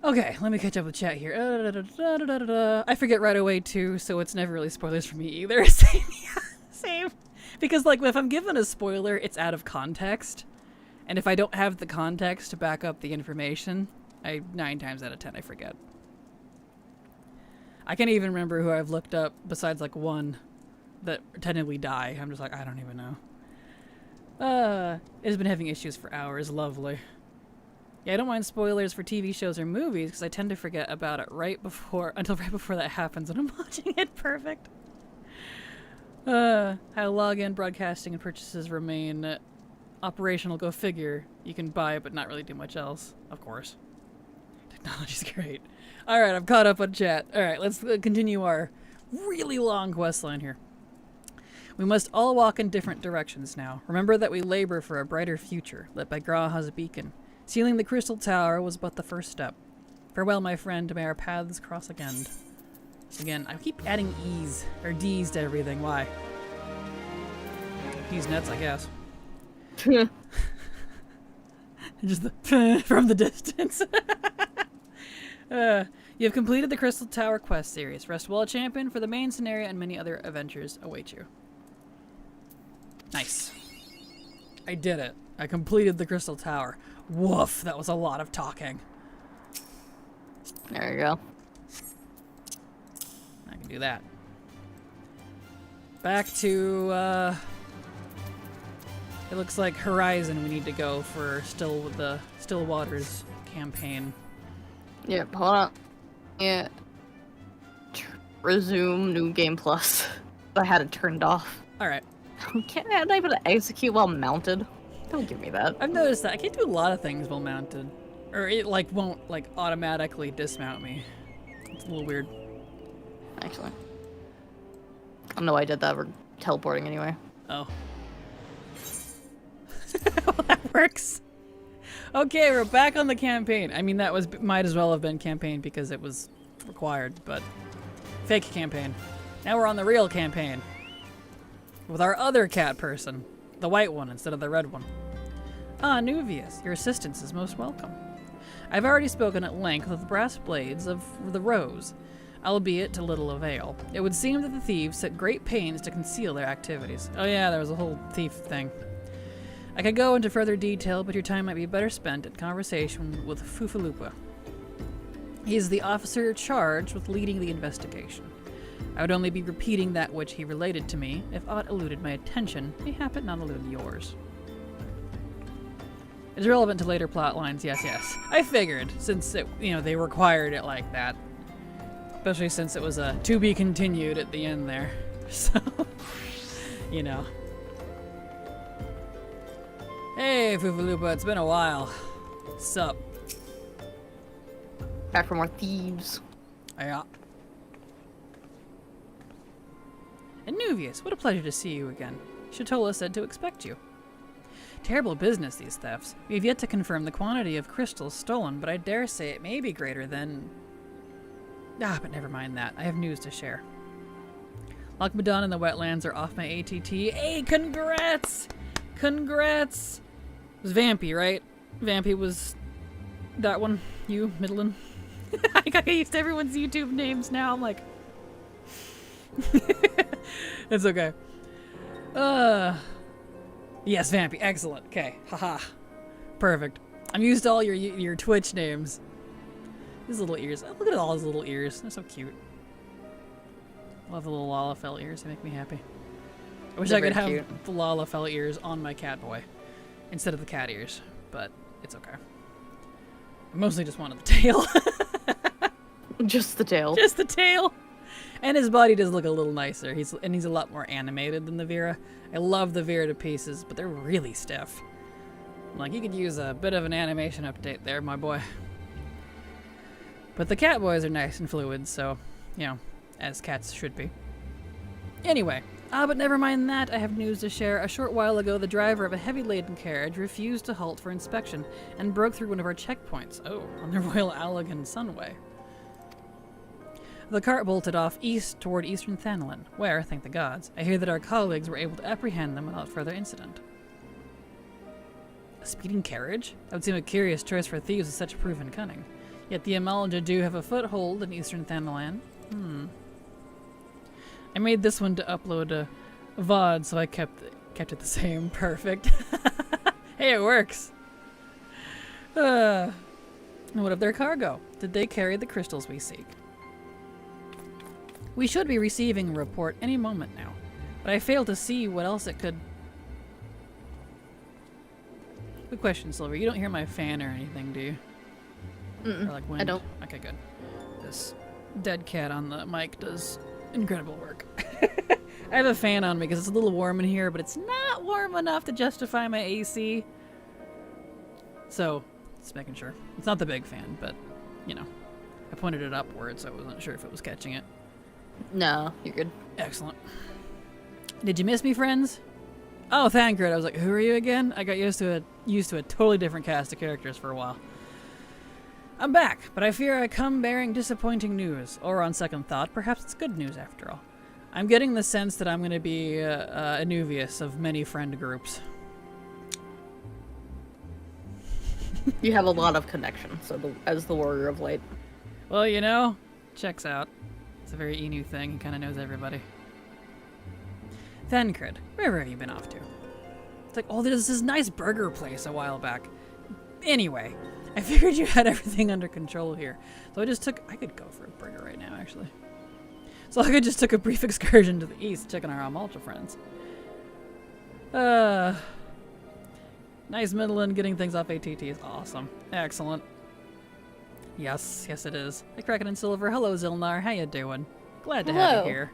Okay, let me catch up with chat here. I forget right away too, so it's never really spoilers for me either. Same. Yeah, same. Because like if I'm given a spoiler, it's out of context. And if I don't have the context to back up the information, 9 times out of 10 I forget. I can't even remember who I've looked up besides like one that technically die. I'm just like, I don't even know. It's been having issues for hours. Lovely. Yeah, I don't mind spoilers for TV shows or movies because I tend to forget about it until right before that happens when I'm watching it. Perfect. How login, broadcasting, and purchases remain operational. Go figure. You can buy it, but not really do much else. Of course. Technology's great. Alright, I'm caught up on chat. Alright, let's continue our really long quest line here. We must all walk in different directions now. Remember that we labor for a brighter future, lit by Graha's beacon. Sealing the crystal tower was but the first step. Farewell, my friend, may our paths cross again. Again, I keep adding E's, or D's to everything. Why? D's nuts, I guess. Just the from the distance. You have completed the Crystal Tower quest series. Rest well, champion, for the main scenario and many other adventures await you. Nice. I did it. I completed the crystal tower. Woof, that was a lot of talking. There you go. I can do that. Back to, it looks like Horizon we need to go for Still Waters campaign. Yep, hold on. Yeah. Resume New Game Plus. I had it turned off. Alright. Can't I able to execute while mounted? Don't give me that. I've noticed that. I can't do a lot of things while mounted. Or it, like, won't, like, automatically dismount me. It's a little weird. Actually. I know I did that. We're teleporting anyway. Oh. Well, that works. Okay, we're back on the campaign. I mean, that was might as well have been campaign because it was required, but fake campaign. Now we're on the real campaign. With our other cat person. The white one instead of the red one. Ah, Nuvius, your assistance is most welcome. I've already spoken at length with the brass blades of the Rose, albeit to little avail. It would seem that the thieves took great pains to conceal their activities. Oh yeah, there was a whole thief thing. I could go into further detail, but your time might be better spent in conversation with Fufalupa. He is the officer charged with leading the investigation. I would only be repeating that which he related to me. If aught eluded my attention, mayhap it not elude yours. It's relevant to later plot lines, yes. I figured, since it, they required it like that. Especially since it was a to be continued at the end there. So, Hey, Fufalupa, it's been a while. Sup? Back for more thieves. Yeah. And Nuvius, what a pleasure to see you again. Shatola said to expect you. Terrible business, these thefts. We have yet to confirm the quantity of crystals stolen, but I dare say it may be greater than... but never mind that. I have news to share. Lochmadon and the wetlands are off my ATT. Hey, congrats! Congrats! It was Vampy, right? Vampy was that one? You, Midland? I got used to everyone's YouTube names now. I'm like... It's okay. Yes, Vampy. Excellent. Okay. Haha. Perfect. I'm used to all your Twitch names. His little ears. Look at all his little ears. They're so cute. Love the little Lalafell ears. They make me happy. I wish I could have the Lalafell ears on my cat boy instead of the cat ears, but it's okay. I mostly just wanted the tail. Just the tail. Just the tail. And his body does look a little nicer. He's a lot more animated than the Vera. I love the Vera to pieces, but they're really stiff. Like, you could use a bit of an animation update there, my boy. But the cat boys are nice and fluid, so, as cats should be. Anyway, but never mind that. I have news to share. A short while ago, the driver of a heavy-laden carriage refused to halt for inspection and broke through one of our checkpoints. Oh, on the Royal Allegan Sunway. The cart bolted off east toward eastern Thanalin, where, thank the gods, I hear that our colleagues were able to apprehend them without further incident. A speeding carriage? That would seem a curious choice for thieves with such proven cunning. Yet the Amalja do have a foothold in eastern Thanalan. I made this one to upload a VOD, so I kept it the same. Perfect. Hey, it works. What of their cargo? Did they carry the crystals we seek? We should be receiving a report any moment now, but I fail to see what else it could... Good question, Silver. You don't hear my fan or anything, do you? Or like wind? I don't. Okay, good. This dead cat on the mic does incredible work. I have a fan on me because it's a little warm in here, but it's not warm enough to justify my AC. So, just making sure. It's not the big fan, but, I pointed it upward, so I wasn't sure if it was catching it. No, you're good. Excellent. Did you miss me, friends? Oh, Thancred. I was like, who are you again? I got used to a totally different cast of characters for a while. I'm back, but I fear I come bearing disappointing news. Or on second thought, perhaps it's good news after all. I'm getting the sense that I'm going to be a Nuvius of many friend groups. You have a lot of connections as the Warrior of Light. Well, checks out. It's a very Enu thing. He kind of knows everybody. Thancred, where have you been off to? It's like, oh, there's this nice burger place a while back. Anyway, I figured you had everything under control here. So I could go for a burger right now, actually. So I just took a brief excursion to the east, checking our Malta friends. Nice middling, getting things off ATT is awesome. Excellent. Yes, yes it is. Hey Kraken and Silver, hello Zilnar, how you doing? Glad to have you here.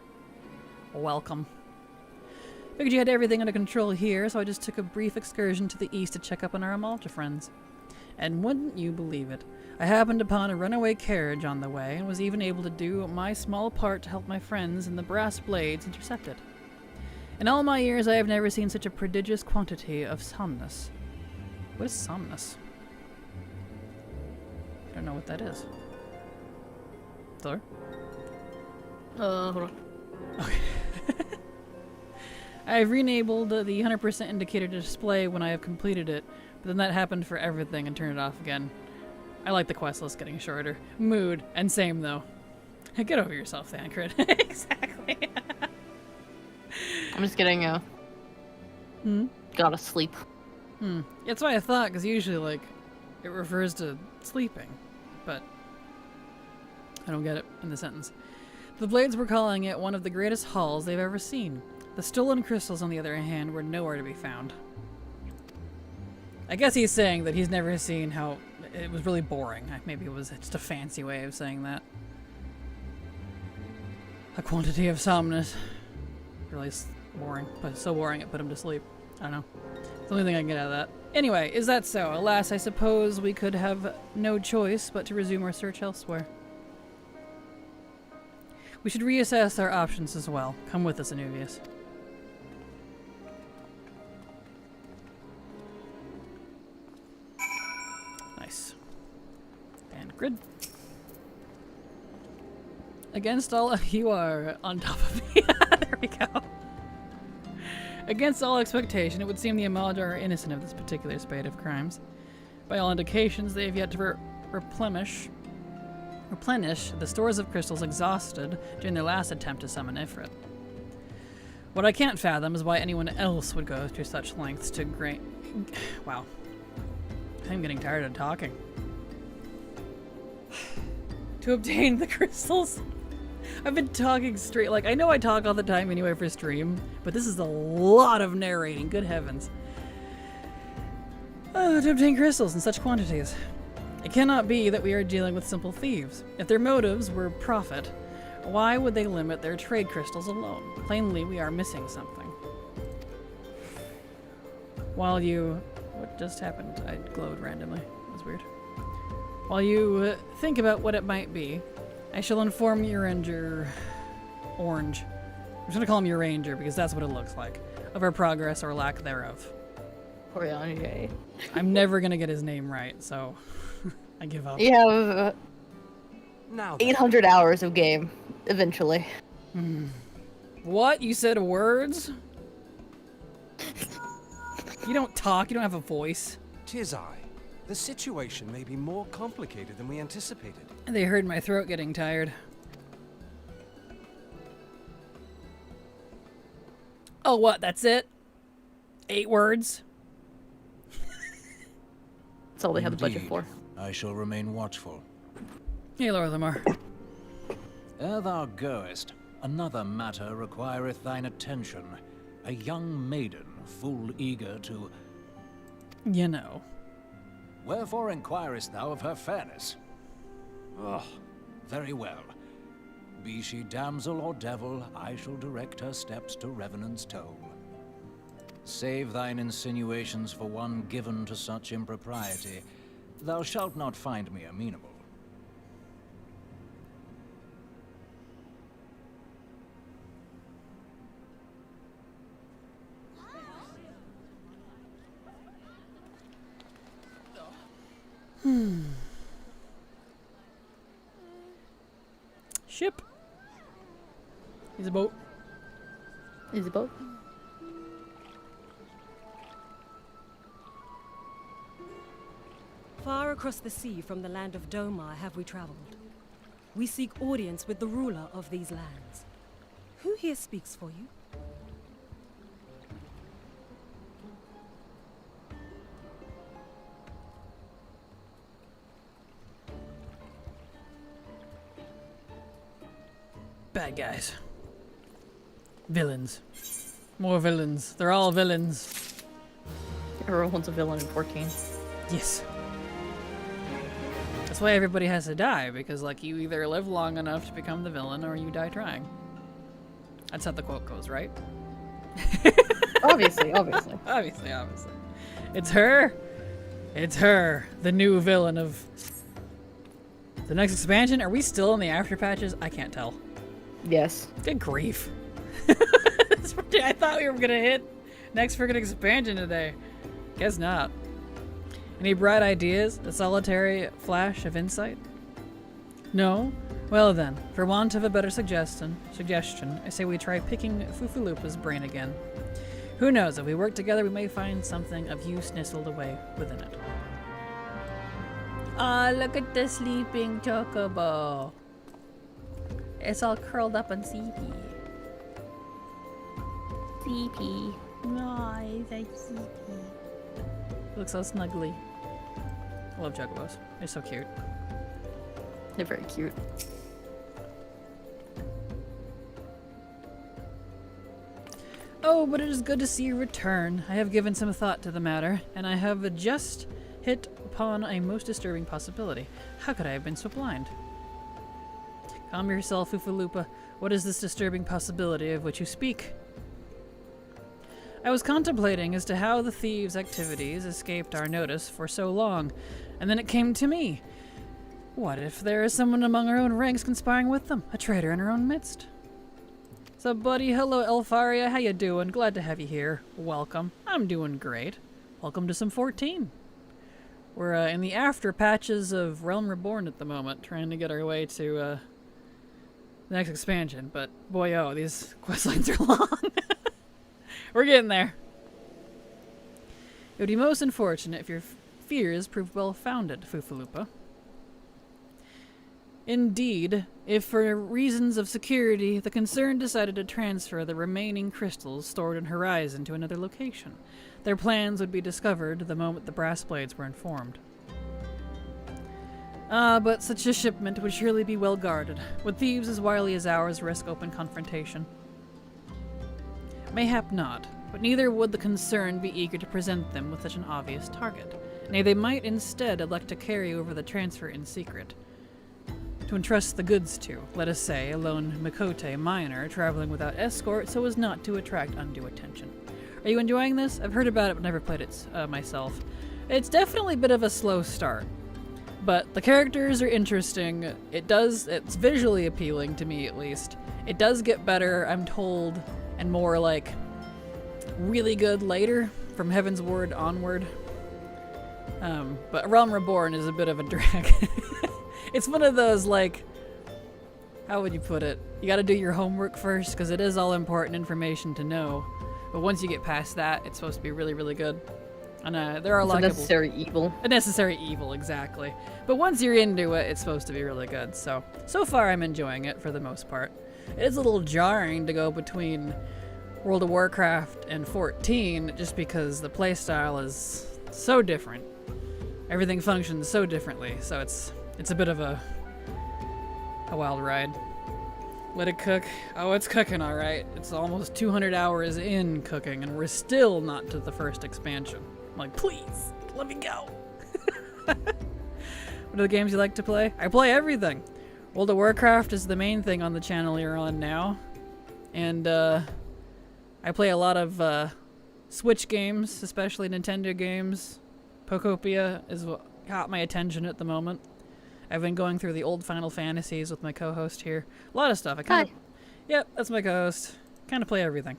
Welcome. Figured you had everything under control here, so I just took a brief excursion to the east to check up on our Malta friends. And wouldn't you believe it, I happened upon a runaway carriage on the way, and was even able to do my small part to help my friends and the brass blades intercept it. In all my years, I have never seen such a prodigious quantity of somnus. What is somnus? I don't know what that is. Sorry? Hold on. Okay. I've re-enabled the 100% indicator to display when I have completed it, but then that happened for everything and turned it off again. I like the quest list getting shorter. Mood, and same though. Get over yourself, Thancred. Exactly. I'm just getting gotta sleep. That's what I thought, because usually, like, it refers to sleeping, but I don't get it in the sentence. The Blades were calling it one of the greatest hauls they've ever seen. The stolen crystals, on the other hand, were nowhere to be found. I guess he's saying that he's never seen how it was really boring. Maybe it was just a fancy way of saying that. A quantity of somnus. Really boring, but so boring it put him to sleep. I don't know. It's the only thing I can get out of that. Anyway, is that so? Alas, I suppose we could have no choice but to resume our search elsewhere. We should reassess our options as well. Come with us, Anuvius. Nice. And grid. Against all... You are on top of me. There we go. Against all expectation, it would seem the Amalja are innocent of this particular spate of crimes. By all indications, they have yet to replenish the stores of crystals exhausted during their last attempt to summon Ifrit. What I can't fathom is why anyone else would go to such lengths to wow. I'm getting tired of talking. To obtain the crystals. I've been talking straight. Like, I know I talk all the time anyway for stream, but this is a lot of narrating. Good heavens. To obtain crystals in such quantities. It cannot be that we are dealing with simple thieves. If their motives were profit, why would they limit their trade crystals alone? Plainly, we are missing something. While you... What just happened? I glowed randomly. That was weird. While you think about what it might be, I shall inform Uranger... Orange. I'm just gonna call him Uranger because that's what it looks like. Of our progress or lack thereof. Uranger. I'm never gonna get his name right, so... I give up. You have 800 hours of game, eventually. What? You said words? You don't talk, you don't have a voice. 'Tis I. The situation may be more complicated than we anticipated. They heard my throat getting tired. Oh, what? That's it? 8 words? That's all they have the budget for. I shall remain watchful. Hey, Lorthamar. Ere thou goest, another matter requireth thine attention. A young maiden, full eager to... You know. Wherefore inquirest thou of her fairness? Oh, very well. Be she damsel or devil, I shall direct her steps to Revenant's Toll. Save thine insinuations for one given to such impropriety. Thou shalt not find me amenable. Ship. He's a boat. Is it boat? Far across the sea from the land of Domar have we traveled. We seek audience with the ruler of these lands. Who here speaks for you? Bad guys. Villains. More villains. They're all villains. Everyone's a villain in 14. Yes. That's why everybody has to die, because, like, you either live long enough to become the villain or you die trying. That's how the quote goes, right? Obviously, obviously. Obviously. It's her. It's her. The new villain of the next expansion. Are we still in the after patches? I can't tell. Yes. Good grief. I thought we were gonna hit next friggin' expansion today. Guess not. Any bright ideas? A solitary flash of insight? No? Well then, for want of a better suggestion, I say we try picking Fufulupa's brain again. Who knows, if we work together we may find something of use nestled away within it. Ah, look at the sleeping chocobo. It's all curled up and sleepy. CP. No, it's like sleepy. Looks so snuggly. I love chocobos. They're so cute. They're very cute. Oh, but it is good to see you return. I have given some thought to the matter, and I have just hit upon a most disturbing possibility. How could I have been so blind? Calm yourself, Fufulupa. What is this disturbing possibility of which you speak? I was contemplating as to how the thieves' activities escaped our notice for so long, and then it came to me. What if there is someone among our own ranks conspiring with them? A traitor in our own midst? So, buddy, hello, Elfaria. How you doing? Glad to have you here. Welcome. I'm doing great. Welcome to some 14. We're in the after patches of Realm Reborn at the moment, trying to get our way to the next expansion. But, boy, oh, these questlines are long. We're getting there. It would be most unfortunate if your fears proved well-founded, Fufulupa. Indeed, if for reasons of security, the concern decided to transfer the remaining crystals stored in Horizon to another location, their plans would be discovered the moment the brass blades were informed. But such a shipment would surely be well guarded. Would thieves as wily as ours risk open confrontation? Mayhap not, but neither would the concern be eager to present them with such an obvious target. Nay, they might instead elect to carry over the transfer in secret. To entrust the goods to, let us say, a lone Mikote miner traveling without escort so as not to attract undue attention. Are you enjoying this? I've heard about it but never played it myself. It's definitely a bit of a slow start, but the characters are interesting. It's visually appealing to me at least. It does get better, I'm told, and more like really good later from Heavensward onward. But Realm Reborn is a bit of a drag. It's one of those, like, how would you put it? You gotta do your homework first, because it is all important information to know. But once you get past that, it's supposed to be really, really good. And there are a lot of necessary evil. A necessary evil, exactly. But once you're into it, it's supposed to be really good. So far I'm enjoying it for the most part. It is a little jarring to go between World of Warcraft and 14, just because the playstyle is so different. Everything functions so differently, so it's a bit of a wild ride. Let it cook. Oh, it's cooking all right. It's almost 200 hours in cooking, and we're still not to the first expansion. I'm like, please, let me go. What are the games you like to play? I play everything. World of Warcraft is the main thing on the channel you're on now. And I play a lot of Switch games, especially Nintendo games. Pokopia is what caught my attention at the moment. I've been going through the old Final Fantasies with my co-host here. A lot of stuff. Yep, that's my co-host. Kind of play everything.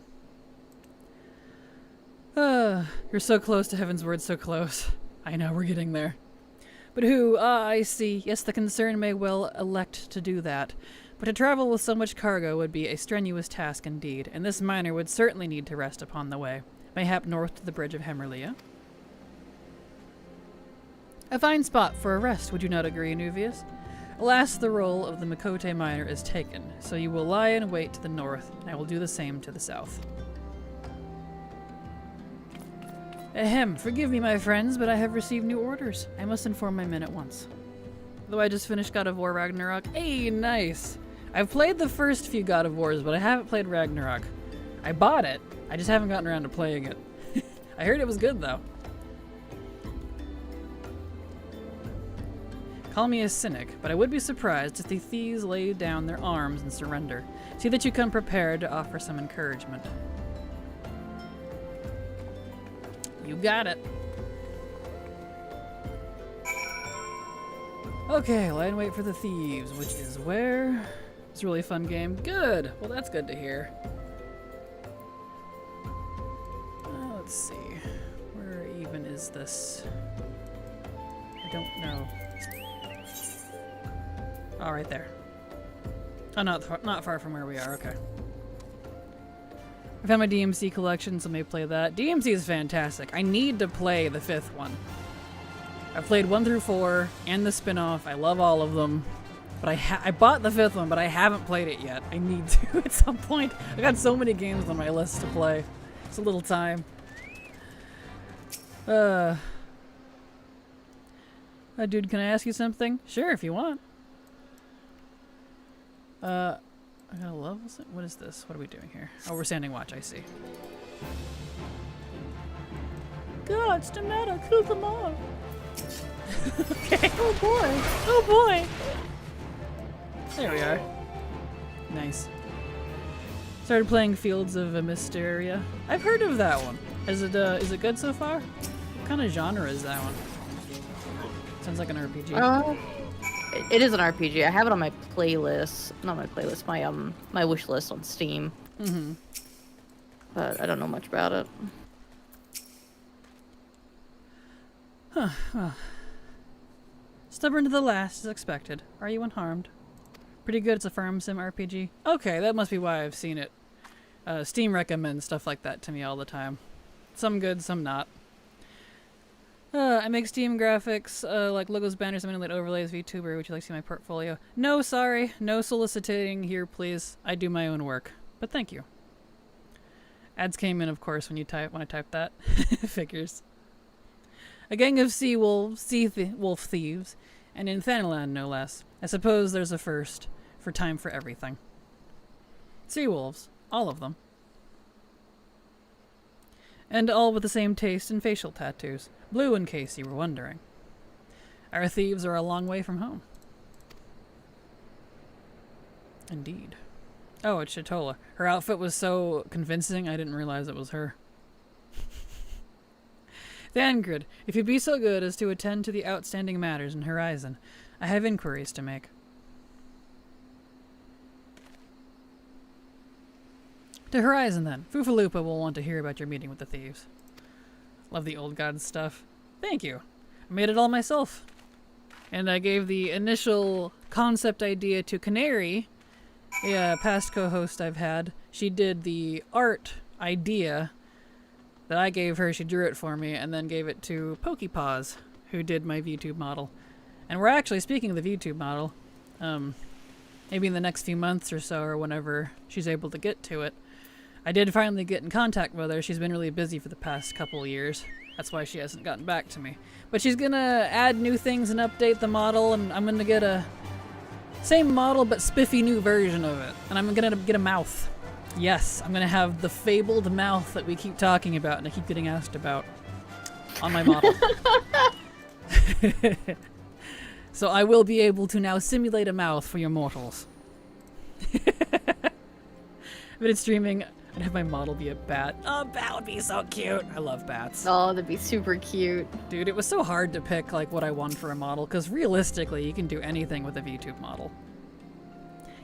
You're so close to Heavensward, so close. I know, we're getting there. But who? I see. Yes, the concern may well elect to do that. But to travel with so much cargo would be a strenuous task indeed, and this miner would certainly need to rest upon the way. Mayhap north to the bridge of Hemerlia. A fine spot for a rest, would you not agree, Nuvius? Alas, the role of the Mikote miner is taken, so you will lie in wait to the north, and I will do the same to the south. Ahem, forgive me, my friends, but I have received new orders. I must inform my men at once. Though I just finished God of War Ragnarok. Hey, nice! I've played the first few God of Wars, but I haven't played Ragnarok. I bought it. I just haven't gotten around to playing it. I heard it was good, though. Call me a cynic, but I would be surprised if the thieves lay down their arms and surrender. See that you come prepared to offer some encouragement. You got it. Okay, lie and wait for the thieves, which is where? It's a really fun game. Good! Well, that's good to hear. Let's see. Where even is this? I don't know. Oh, right there. Oh, not far from where we are. Okay. I found my DMC collection, so maybe play that. DMC is fantastic. I need to play the 5th one. I've played 1 through 4 and the spin-off. I love all of them. But I bought the 5th one, but I haven't played it yet. I need to at some point. I got so many games on my list to play. It's a little time. Dude, can I ask you something? Sure, if you want. I got a level. What is this? What are we doing here? Oh, we're standing watch. I see. God, it's the matter. Kill them all. Okay. Oh boy. Oh boy. There we are. Nice. Started playing Fields of Mysteria. I've heard of that one. Is it good so far? What kind of genre is that one? Sounds like an RPG. It is an RPG. I have it on my playlist. Not my playlist. My wish list on Steam. Mm-hmm. But I don't know much about it. Huh. Stubborn to the last, as expected. Are you unharmed? Pretty good. It's a farm sim RPG. Okay, that must be why I've seen it. Steam recommends stuff like that to me all the time. Some good, some not. I make Steam graphics, like logos, banners, manipulate overlays, VTuber. Would you like to see my portfolio? No, sorry. No soliciting here, please. I do my own work. But thank you. Ads came in, of course, when I typed that. Figures. A gang of wolf thieves, and in Thanalan, no less. I suppose there's a first for time for everything. Sea wolves. All of them. And all with the same taste and facial tattoos. Blue, in case you were wondering. Our thieves are a long way from home. Indeed. Oh, it's Shatola. Her outfit was so convincing, I didn't realize it was her. Thangrid, if you'd be so good as to attend to the outstanding matters in Horizon, I have inquiries to make. To Horizon, then. Fufalupa will want to hear about your meeting with the thieves. Love the old god stuff. Thank you. I made it all myself. And I gave the initial concept idea to Canary, a past co-host I've had. She did the art idea that I gave her. She drew it for me and then gave it to Pokepaws, who did my VTube model. And we're actually, speaking of the VTube model, maybe in the next few months or so, or whenever she's able to get to it, I did finally get in contact with her. She's been really busy for the past couple of years. That's why she hasn't gotten back to me. But she's gonna add new things and update the model, and I'm gonna get a same model but spiffy new version of it. And I'm gonna get a mouth. Yes, I'm gonna have the fabled mouth that we keep talking about and I keep getting asked about on my model. So I will be able to now simulate a mouth for your mortals. But it's streaming. I'd have my model be a bat. Oh, a bat would be so cute. I love bats. Oh, that'd be super cute. Dude, it was so hard to pick like what I want for a model, because realistically, you can do anything with a VTube model.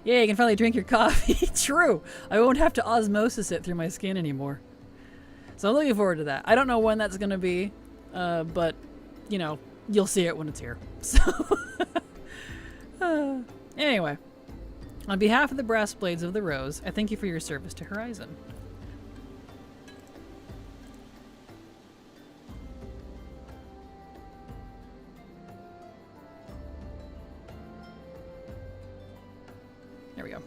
Yeah, you can finally drink your coffee. True. I won't have to osmosis it through my skin anymore. So I'm looking forward to that. I don't know when that's going to be, but, you know, you'll see it when it's here. So, anyway. On behalf of the Brass Blades of the Rose, I thank you for your service to Horizon. There we go.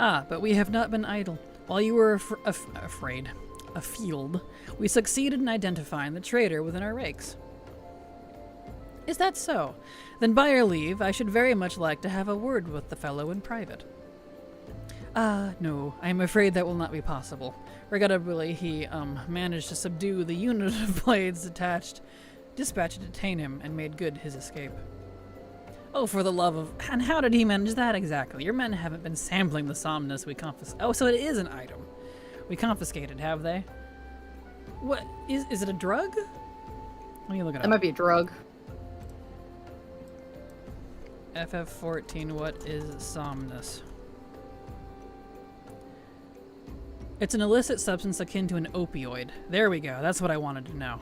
Ah, but we have not been idle. While you were afraid, afield, we succeeded in identifying the traitor within our ranks. Is that so? Then by your leave, I should very much like to have a word with the fellow in private. No, I am afraid that will not be possible. Regrettably, he, managed to subdue the unit of blades dispatched to detain him, and made good his escape. Oh, for the love of... And how did he manage that exactly? Your men haven't been sampling the somnus we confiscated. Oh, so it is an item. We confiscated, have they? What? Is it a drug? Let me look it up. That might be a drug. FF14, what is somnus? It's an illicit substance akin to an opioid. There we go. That's what I wanted to know.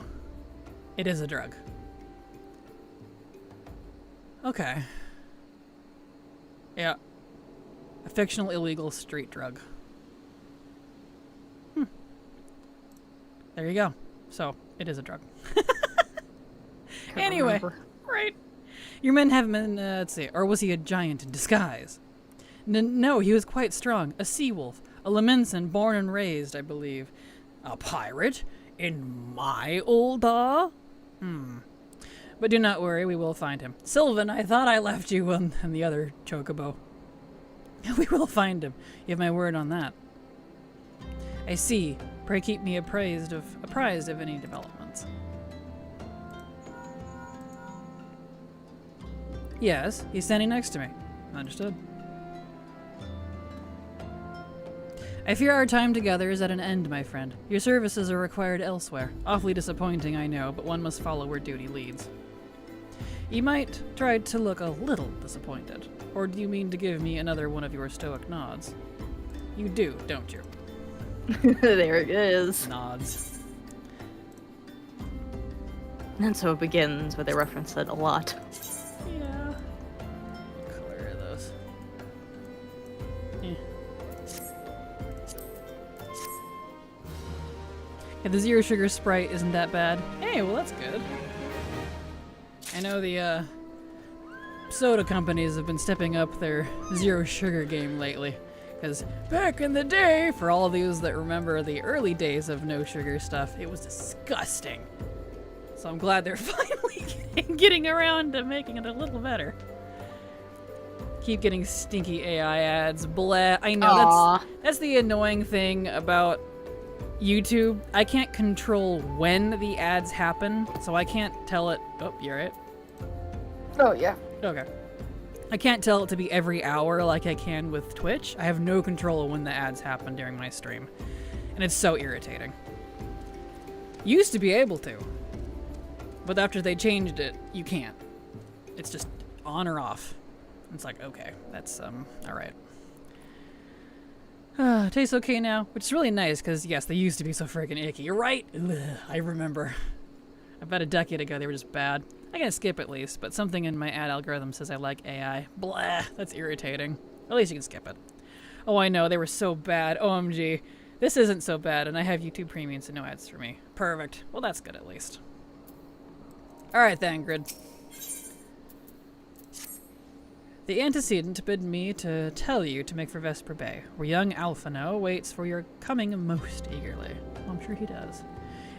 It is a drug. Okay. Yeah. A fictional illegal street drug. There you go. So, it is a drug. Anyway, remember. right. Your men haven't been, let's see, or was he a giant in disguise? No, he was quite strong. A sea wolf. A Leminson, born and raised, I believe. A pirate? In my old But do not worry, we will find him. Sylvan, I thought I left you and the other chocobo. We will find him. You have my word on that. I see. Pray keep me apprised of any developments. Yes, he's standing next to me. Understood. I fear our time together is at an end, my friend. Your services are required elsewhere. Awfully disappointing, I know, but one must follow where duty leads. You might try to look a little disappointed. Or do you mean to give me another one of your stoic nods? You do, don't you? There it is. Nods. And so it begins, but they reference it a lot. Yeah. What color are those? Yeah, the zero sugar Sprite isn't that bad. Hey, well that's good. I know the soda companies have been stepping up their zero sugar game lately. Because back in the day, for all of those that remember the early days of no sugar stuff, it was disgusting. So I'm glad they're finally getting around to making it a little better. Keep getting stinky AI ads. Blah. I know that's the annoying thing about YouTube. I can't control when the ads happen, so I can't tell it. Oh, you're right. Oh, yeah. Okay. I can't tell it to be every hour like I can with Twitch. I have no control of when the ads happen during my stream. And it's so irritating. Used to be able to. But after they changed it, you can't. It's just on or off. It's like, okay, that's, alright. Tastes okay now, which is really nice, because, yes, they used to be so freaking icky. You're right! Ugh, I remember. About a decade ago, they were just bad. I can skip at least, but something in my ad algorithm says I like AI. Blah, that's irritating. At least you can skip it. Oh, I know, they were so bad. OMG. This isn't so bad, and I have YouTube Premium, so no ads for me. Perfect. Well, that's good at least. Alright then, Grid. The antecedent bid me to tell you to make for Vesper Bay, where young Alphino waits for your coming most eagerly. Well, I'm sure he does.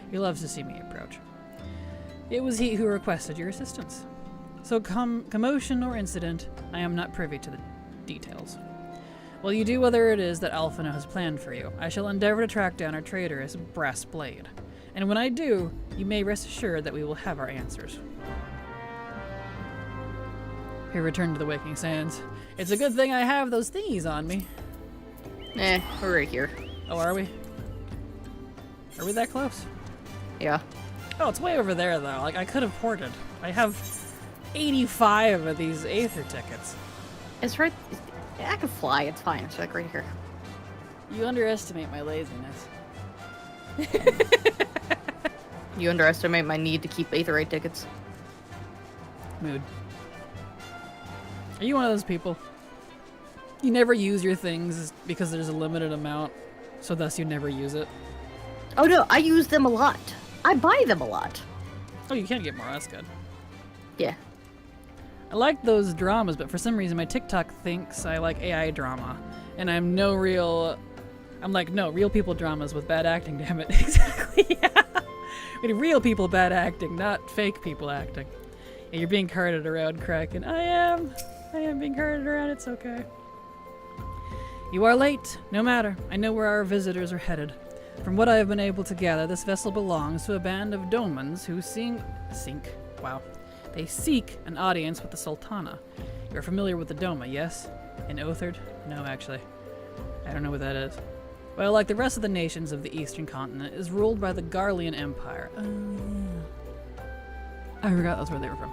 He loves to see me approach. It was he who requested your assistance. So commotion or incident, I am not privy to the details. While you do whatever it is that Alphino has planned for you, I shall endeavor to track down our traitorous Brass Blade. And when I do, you may rest assured that we will have our answers. He returned to the Waking Sands. It's a good thing I have those thingies on me. We're right here. Oh, are we? Are we that close? Yeah. Oh, it's way over there, though. Like, I could have ported. I have 85 of these Aether tickets. It's right... I can fly, it's fine. It's like right here. You underestimate my laziness. You underestimate my need to keep Aetherite tickets. Mood. Are you one of those people? You never use your things because there's a limited amount, so thus you never use it? Oh no, I use them a lot. I buy them a lot. Oh, you can get more. That's good. Yeah. I like those dramas, but for some reason my TikTok thinks I like AI drama. And I'm like, no, real people dramas with bad acting, damn it. Exactly, yeah. I mean, real people bad acting, not fake people acting. Yeah, you're being carted around, Kraken. I am being carted around. It's okay. You are late. No matter. I know where our visitors are headed. From what I have been able to gather, this vessel belongs to a band of Domans who They seek an audience with the Sultana. You're familiar with the Doma, yes? In Othard? No, actually. I don't know what that is. Well, like the rest of the nations of the Eastern Continent, is ruled by the Garlean Empire. Oh, yeah. I forgot that's where they were from.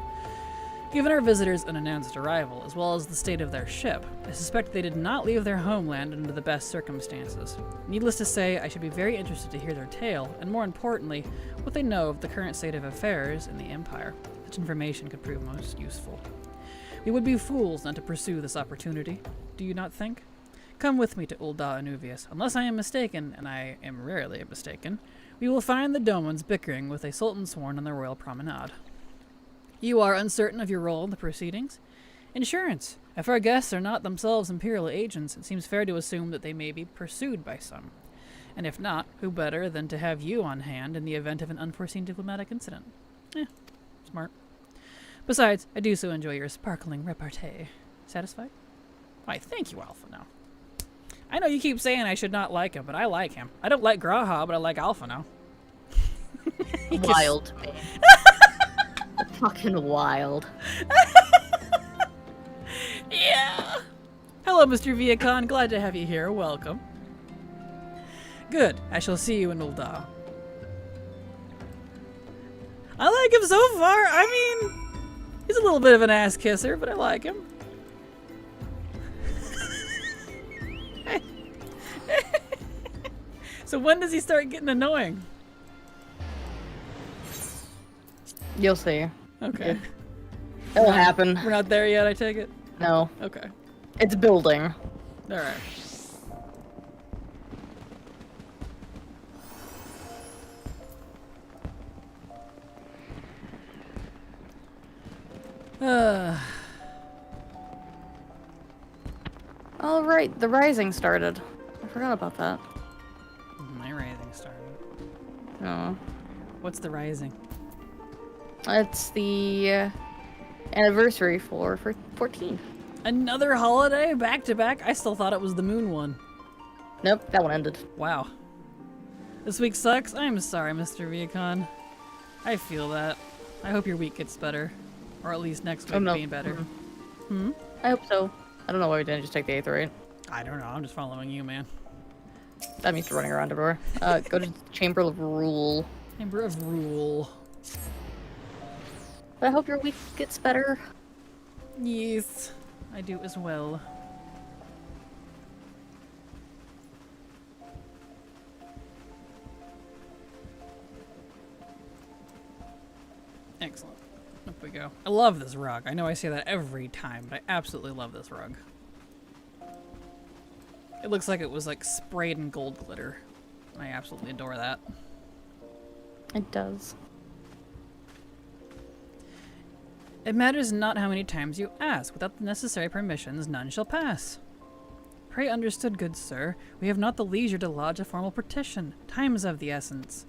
Given our visitors' unannounced arrival, as well as the state of their ship, I suspect they did not leave their homeland under the best circumstances. Needless to say, I should be very interested to hear their tale, and more importantly, what they know of the current state of affairs in the Empire. Such information could prove most useful. We would be fools not to pursue this opportunity, do you not think? Come with me to Ul'dah Anuvius. Unless I am mistaken, and I am rarely mistaken, we will find the Domans bickering with a sultan sworn on the royal promenade. You are uncertain of your role in the proceedings? Insurance. If our guests are not themselves Imperial agents, it seems fair to assume that they may be pursued by some. And if not, who better than to have you on hand in the event of an unforeseen diplomatic incident? Smart. Besides, I do so enjoy your sparkling repartee. Satisfied? Why, thank you, Alpha, now. I know you keep saying I should not like him, but I like him. I don't like Graha, but I like Alpha now. Wild to me. Fucking wild. Yeah. Hello, Mr. Viacon. Glad to have you here. Welcome. Good. I shall see you in Ul'dah. I like him so far. I mean, he's a little bit of an ass kisser, but I like him. So when does he start getting annoying? You'll see. Okay. It'll happen. We're not there yet, I take it? No. Okay. It's building. Alright. All right, the rising started. I forgot about that. My rising started. No. What's the rising? It's the anniversary for 14. Another holiday back to back? I still thought it was the moon one. Nope, that one ended. Wow. This week sucks? I'm sorry, Mr. Viacon. I feel that. I hope your week gets better. Or at least next week being better. I hope so. I don't know why we didn't just take the 8th rate. I don't know, I'm just following you, man. I'm used to running around everywhere. Go to Chamber of Rule. Chamber of Rule. But I hope your week gets better. Yes, I do as well. Excellent. Up we go. I love this rug. I know I say that every time, but I absolutely love this rug. It looks like it was like sprayed in gold glitter. I absolutely adore that. It does. It matters not how many times you ask. Without the necessary permissions, none shall pass. Pray understood, good sir. We have not the leisure to lodge a formal petition. Time is of the essence.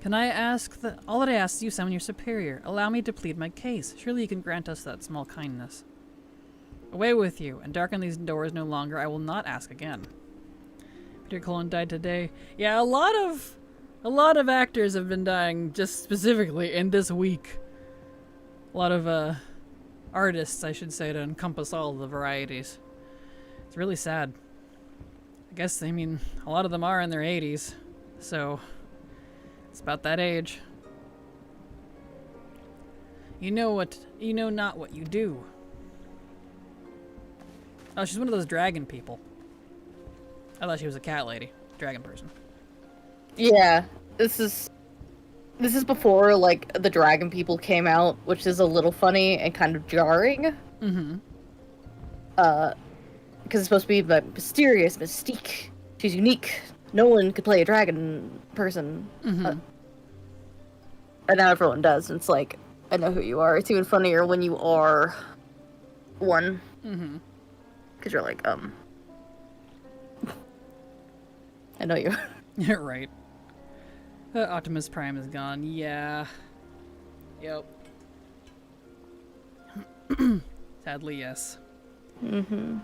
Can I ask that all that I ask is you summon your superior. Allow me to plead my case. Surely you can grant us that small kindness. Away with you, and darken these doors no longer. I will not ask again. Peter Cullen died today. Yeah, a lot of actors have been dying just specifically in this week. A lot of artists, I should say, to encompass all the varieties. It's really sad. I guess, I mean, a lot of them are in their 80s, so it's about that age. You know not what you do. Oh, she's one of those dragon people. I thought she was a cat lady. Dragon person. Yeah, this is before, like, the dragon people came out, which is a little funny and kind of jarring. Mm-hmm. Because it's supposed to be like mysterious, mystique. She's unique. No one could play a dragon person. Mm-hmm. And now everyone does, and it's like, I know who you are. It's even funnier when you are one. Mm-hmm. Because you're like, I know you. You're right. Optimus Prime is gone. Yeah. Yep. Sadly, yes. Mm-hmm.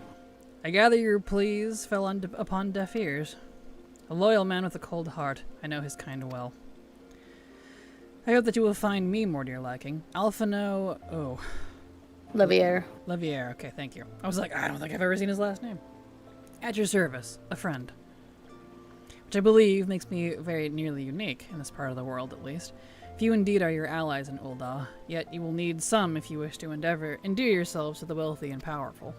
I gather your pleas fell upon deaf ears. A loyal man with a cold heart. I know his kind well. I hope that you will find me more to your liking. Alphino... Oh. Levier. Levier, okay, thank you. I was like, I don't think I've ever seen his last name. At your service, a friend. Which I believe makes me very nearly unique, in this part of the world at least. Few indeed are your allies in Ul'dah, yet you will need some if you wish to endear yourselves to the wealthy and powerful.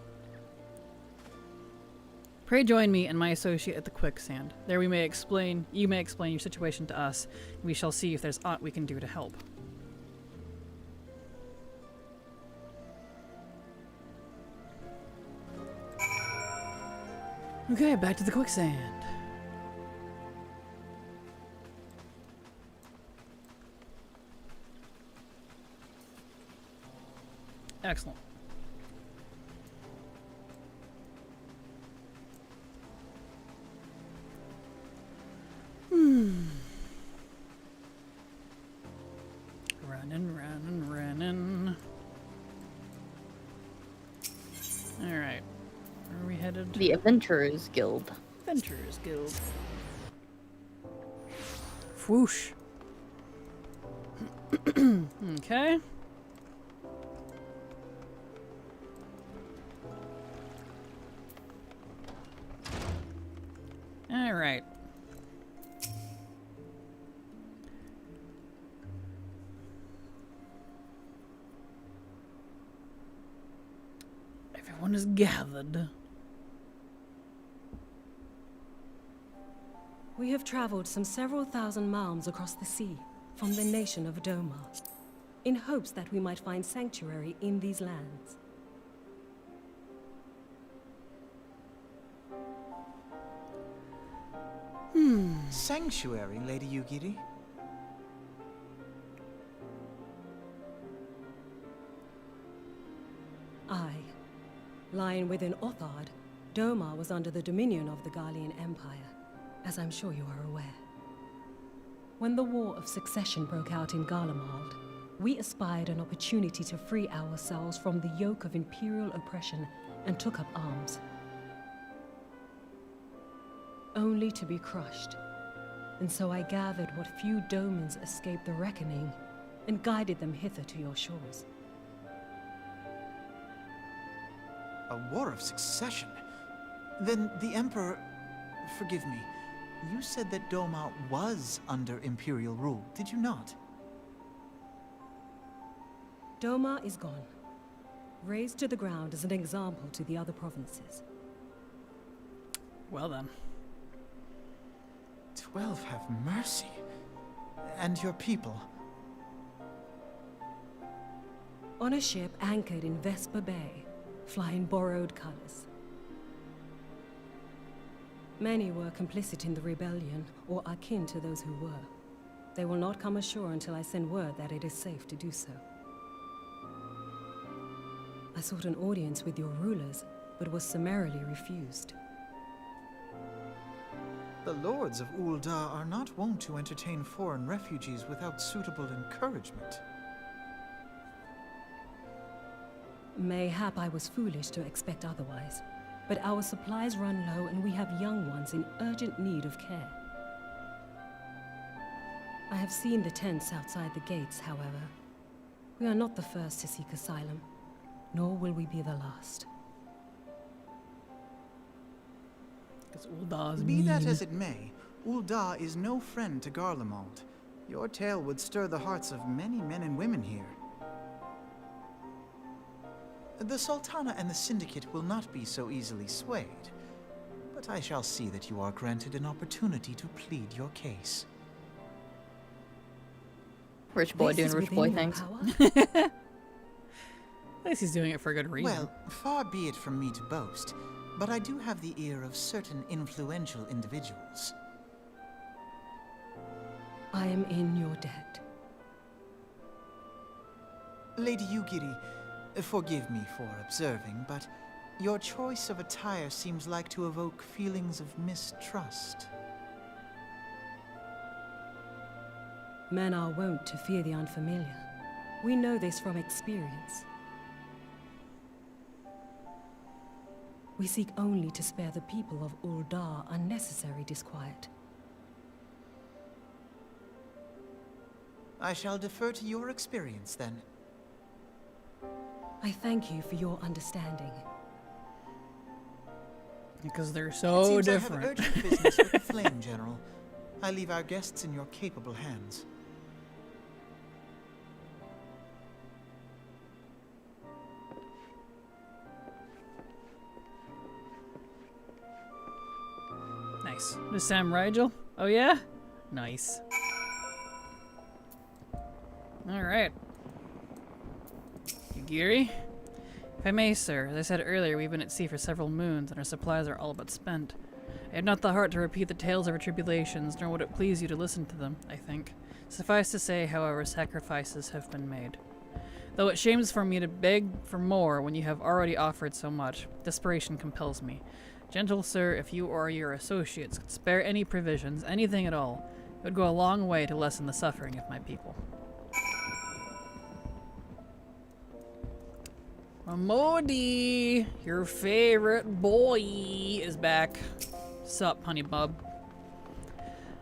Pray join me and my associate at the quicksand. There you may explain your situation to us, and we shall see if there's aught we can do to help. Okay, back to the quicksand. Excellent. Running. Alright. Where are we headed? The Adventurers Guild. Adventurers Guild. Whoosh. Okay. Alright. Everyone is gathered. We have traveled some several thousand miles across the sea from the nation of Doma, in hopes that we might find sanctuary in these lands. Sanctuary, Lady Yugiri? Aye. Lying within Othard, Doma was under the dominion of the Garlean Empire, as I'm sure you are aware. When the War of Succession broke out in Garlemald, we espied an opportunity to free ourselves from the yoke of imperial oppression and took up arms. Only to be crushed. And so I gathered what few Domans escaped the reckoning and guided them hither to your shores. A war of succession? Then the Emperor... Forgive me. You said that Doma was under Imperial rule, did you not? Doma is gone. Razed to the ground as an example to the other provinces. Well then. 12 have mercy. And your people? On a ship anchored in Vesper Bay, flying borrowed colors. Many were complicit in the rebellion, or akin to those who were. They will not come ashore until I send word that it is safe to do so. I sought an audience with your rulers, but was summarily refused. The lords of Ul'dah are not wont to entertain foreign refugees without suitable encouragement. Mayhap I was foolish to expect otherwise, but our supplies run low and we have young ones in urgent need of care. I have seen the tents outside the gates, however. We are not the first to seek asylum, nor will we be the last. Be that as it may, Ul'dah is no friend to Garlemald. Your tale would stir the hearts of many men and women here. The Sultana and the Syndicate will not be so easily swayed, but I shall see that you are granted an opportunity to plead your case. Rich boy This doing is rich boy within your things. power? At least he's doing it for a good reason. Well, far be it from me to boast, but I do have the ear of certain influential individuals. I am in your debt. Lady Yugiri, forgive me for observing, but your choice of attire seems like to evoke feelings of mistrust. Men are wont to fear the unfamiliar. We know this from experience. We seek only to spare the people of Uldar unnecessary disquiet. I shall defer to your experience, then. I thank you for your understanding. Because they're It so seems different. I have urgent business with the Flame General. I leave our guests in your capable hands. Nice. This Sam Rigel? Oh yeah? Nice. Alright. Yugiri? If I may, sir, as I said earlier, we've been at sea for several moons, and our supplies are all but spent. I have not the heart to repeat the tales of our tribulations, nor would it please you to listen to them, I think. Suffice to say, however, sacrifices have been made. Though it shames for me to beg for more when you have already offered so much, desperation compels me. Gentle sir, if you or your associates could spare any provisions, anything at all, it would go a long way to lessen the suffering of my people. Modi, your favorite boy, is back. Sup, honey bub?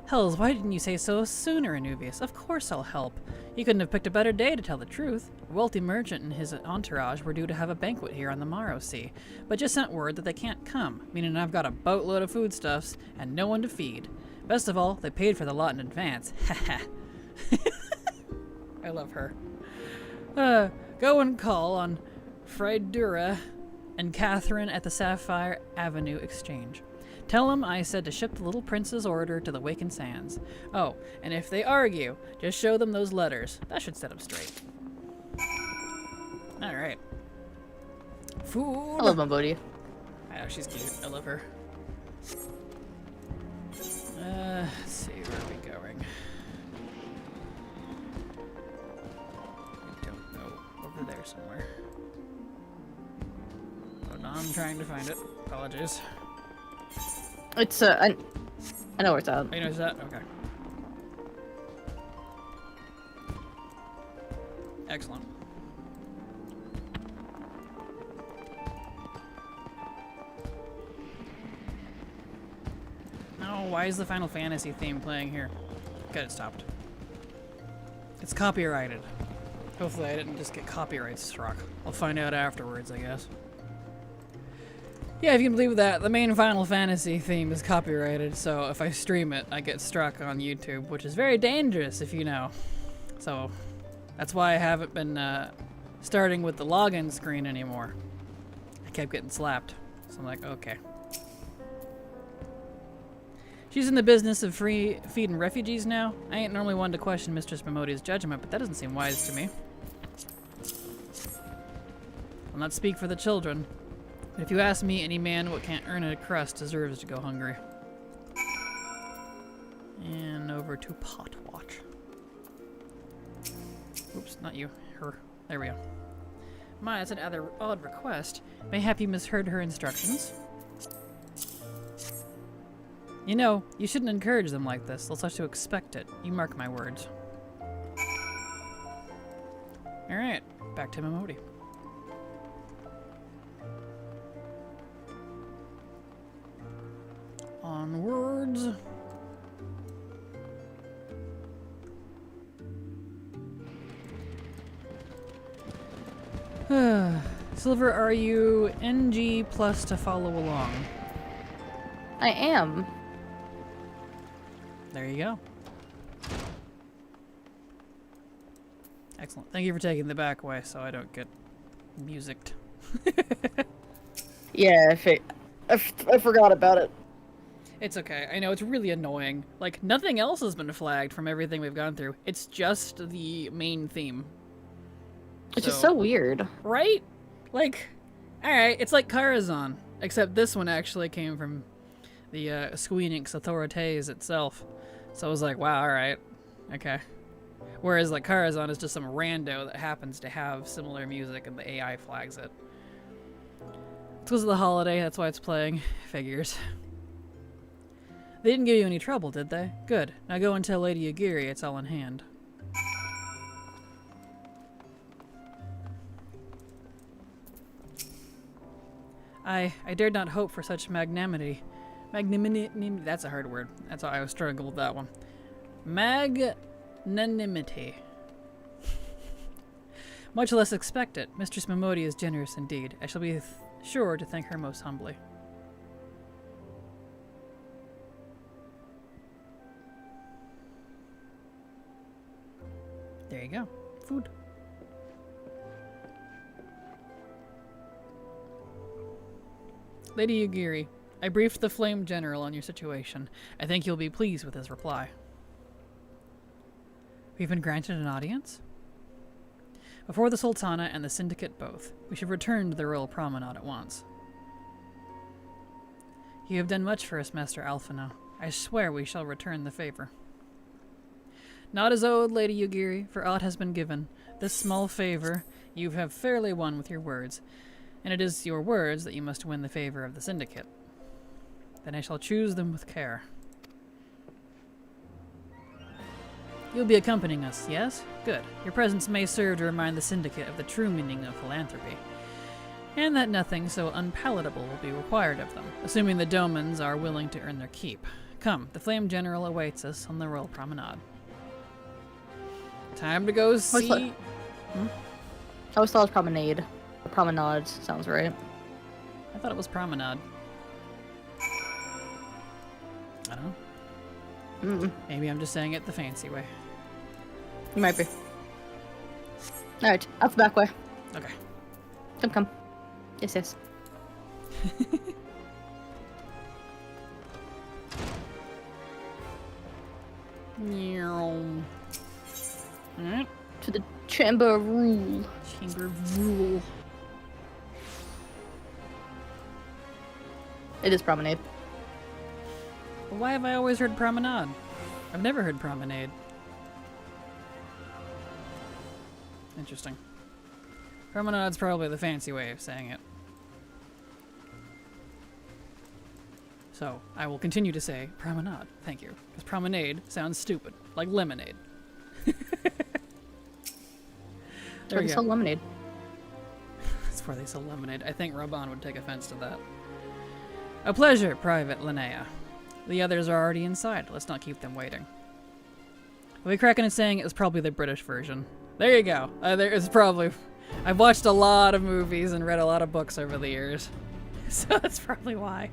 Hells, why didn't you say so sooner, Anubius? Of course I'll help. You couldn't have picked a better day to tell the truth. A wealthy merchant and his entourage were due to have a banquet here on the Morrow Sea, but just sent word that they can't come, meaning I've got a boatload of foodstuffs and no one to feed. Best of all, they paid for the lot in advance. Haha. I love her. Go and call on Frydura and Catherine at the Sapphire Avenue Exchange. Tell them I said to ship the little prince's order to the Waken Sands. Oh, and if they argue, just show them those letters. That should set them straight. Alright. Food! I love my buddy. Oh, she's cute. I love her. Let's see, where are we going? I don't know. Over there somewhere. Hold on, I'm trying to find it. Apologies. It's I know where it's at. Oh, you know that? Okay. Excellent. No, why is the Final Fantasy theme playing here? Get it stopped. It's copyrighted. Hopefully I didn't just get copyright struck. I'll find out afterwards, I guess. Yeah, if you can believe that, the main Final Fantasy theme is copyrighted, so if I stream it, I get struck on YouTube, which is very dangerous, if you know. So, that's why I haven't been starting with the login screen anymore. I kept getting slapped, so I'm like, okay. She's in the business of feeding refugees now. I ain't normally one to question Mistress Mimodia's judgment, but that doesn't seem wise to me. I'll not speak for the children. But if you ask me, any man what can't earn a crust deserves to go hungry. And over to Potwatch. Oops, not you. Her. There we go. My, that's an odd request. Mayhap you misheard her instructions. You know, you shouldn't encourage them like this. They'll start to expect it. You mark my words. Alright, back to Mimodi. Onwards. Silver, are you NG plus to follow along? I am. There you go. Excellent. Thank you for taking the back way so I don't get musicked. Yeah, I forgot about it. It's okay. I know it's really annoying. Like, nothing else has been flagged from everything we've gone through. It's just the main theme. It's just so weird. Right? Like, alright, it's like Karazhan. Except this one actually came from the Squeenix Authorities itself. So I was like, wow, alright. Okay. Whereas, like, Karazhan is just some rando that happens to have similar music and the AI flags it. It's because of the holiday, that's why it's playing. Figures. They didn't give you any trouble, did they? Good. Now go and tell Lady Yugiri it's all in hand. I dared not hope for such magnanimity. Magnanimity, that's a hard word. That's how I was struggling with that one. Magnanimity. Much less expect it. Mistress Momodi is generous indeed. I shall be sure to thank her most humbly. There you go. Food. Lady Yugiri, I briefed the Flame General on your situation. I think you'll be pleased with his reply. We've been granted an audience? Before the Sultana and the Syndicate both. We should return to the Royal Promenade at once. You have done much for us, Master Alphino. I swear we shall return the favor. Not as owed, Lady Yugiri, for aught has been given. This small favor you have fairly won with your words, and it is your words that you must win the favor of the Syndicate. Then I shall choose them with care. You'll be accompanying us, yes? Good. Your presence may serve to remind the Syndicate of the true meaning of philanthropy, and that nothing so unpalatable will be required of them, assuming the Domans are willing to earn their keep. Come, the Flame General awaits us on the Royal Promenade. Time to go see... I always thought it was promenade. The promenade sounds right. I thought it was promenade. I don't know. Maybe I'm just saying it the fancy way. You might be. Alright, out the back way. Okay. Come. Yes, yes. Alright. To the Chamber of Rule. Chamber of Rule. It is promenade. Well, why have I always heard promenade? I've never heard promenade. Interesting. Promenade's probably the fancy way of saying it. So, I will continue to say promenade, thank you. Because promenade sounds stupid, like lemonade. There we go. Sell lemonade. That's where they sell lemonade. I think Raban would take offense to that. A pleasure, Private Linnea. The others are already inside. Let's not keep them waiting. The way Kraken is saying it was probably the British version. There you go. There is probably... I've watched a lot of movies and read a lot of books over the years. So that's probably why.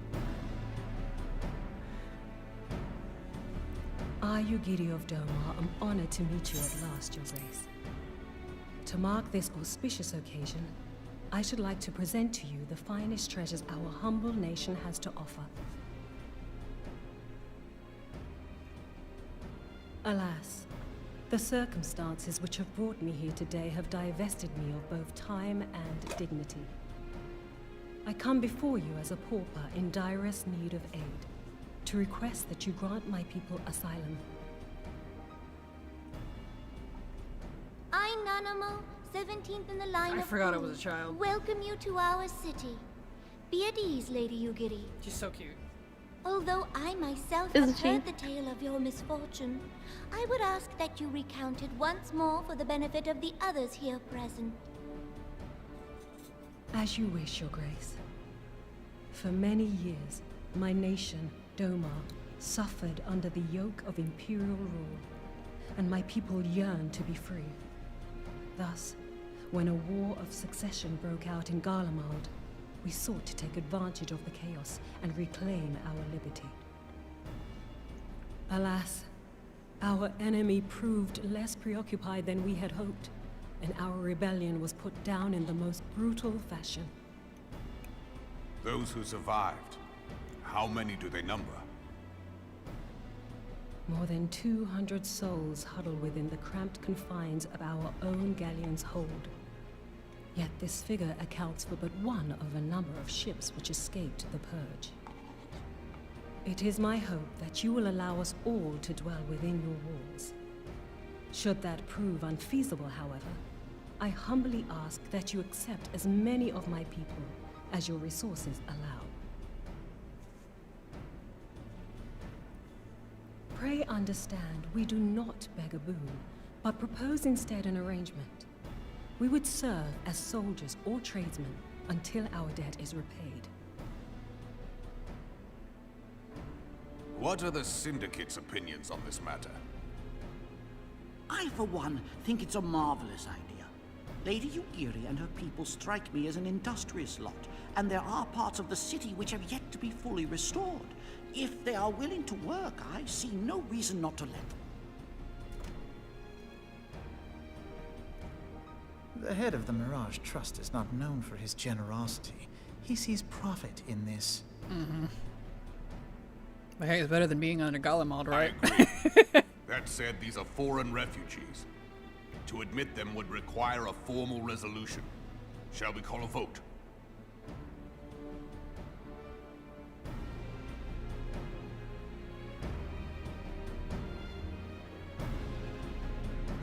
I, Yugiri of Doma, am honored to meet you at last, Your Grace. To mark this auspicious occasion, I should like to present to you the finest treasures our humble nation has to offer. Alas, the circumstances which have brought me here today have divested me of both time and dignity. I come before you as a pauper in direst need of aid, to request that you grant my people asylum. I, Nanamo, 17th in the line I of forgot I Fools, was a child. welcome you to our city. Be at ease, Lady Yugiri. She's so cute. Although I myself Isn't have she? heard the tale of your misfortune, I would ask that you recount it once more for the benefit of the others here present. As you wish, Your Grace. For many years, my nation, Doma, suffered under the yoke of imperial rule, and my people yearned to be free. Thus, when a war of succession broke out in Garlemald, we sought to take advantage of the chaos and reclaim our liberty. Alas, our enemy proved less preoccupied than we had hoped, and our rebellion was put down in the most brutal fashion. Those who survived, how many do they number? More than 200 souls huddle within the cramped confines of our own galleon's hold. Yet this figure accounts for but one of a number of ships which escaped the Purge. It is my hope that you will allow us all to dwell within your walls. Should that prove unfeasible, however, I humbly ask that you accept as many of my people as your resources allow. Pray understand, we do not beg a boon, but propose instead an arrangement. We would serve as soldiers or tradesmen until our debt is repaid. What are the Syndicate's opinions on this matter? I, for one, think it's a marvelous idea. Lady Yugiri and her people strike me as an industrious lot, and there are parts of the city which have yet to be fully restored. If they are willing to work, I see no reason not to let them. The head of the Mirage Trust is not known for his generosity. He sees profit in this. Hey, it's better than being under Galamald, right? I agree. That said, these are foreign refugees. To admit them would require a formal resolution. Shall we call a vote?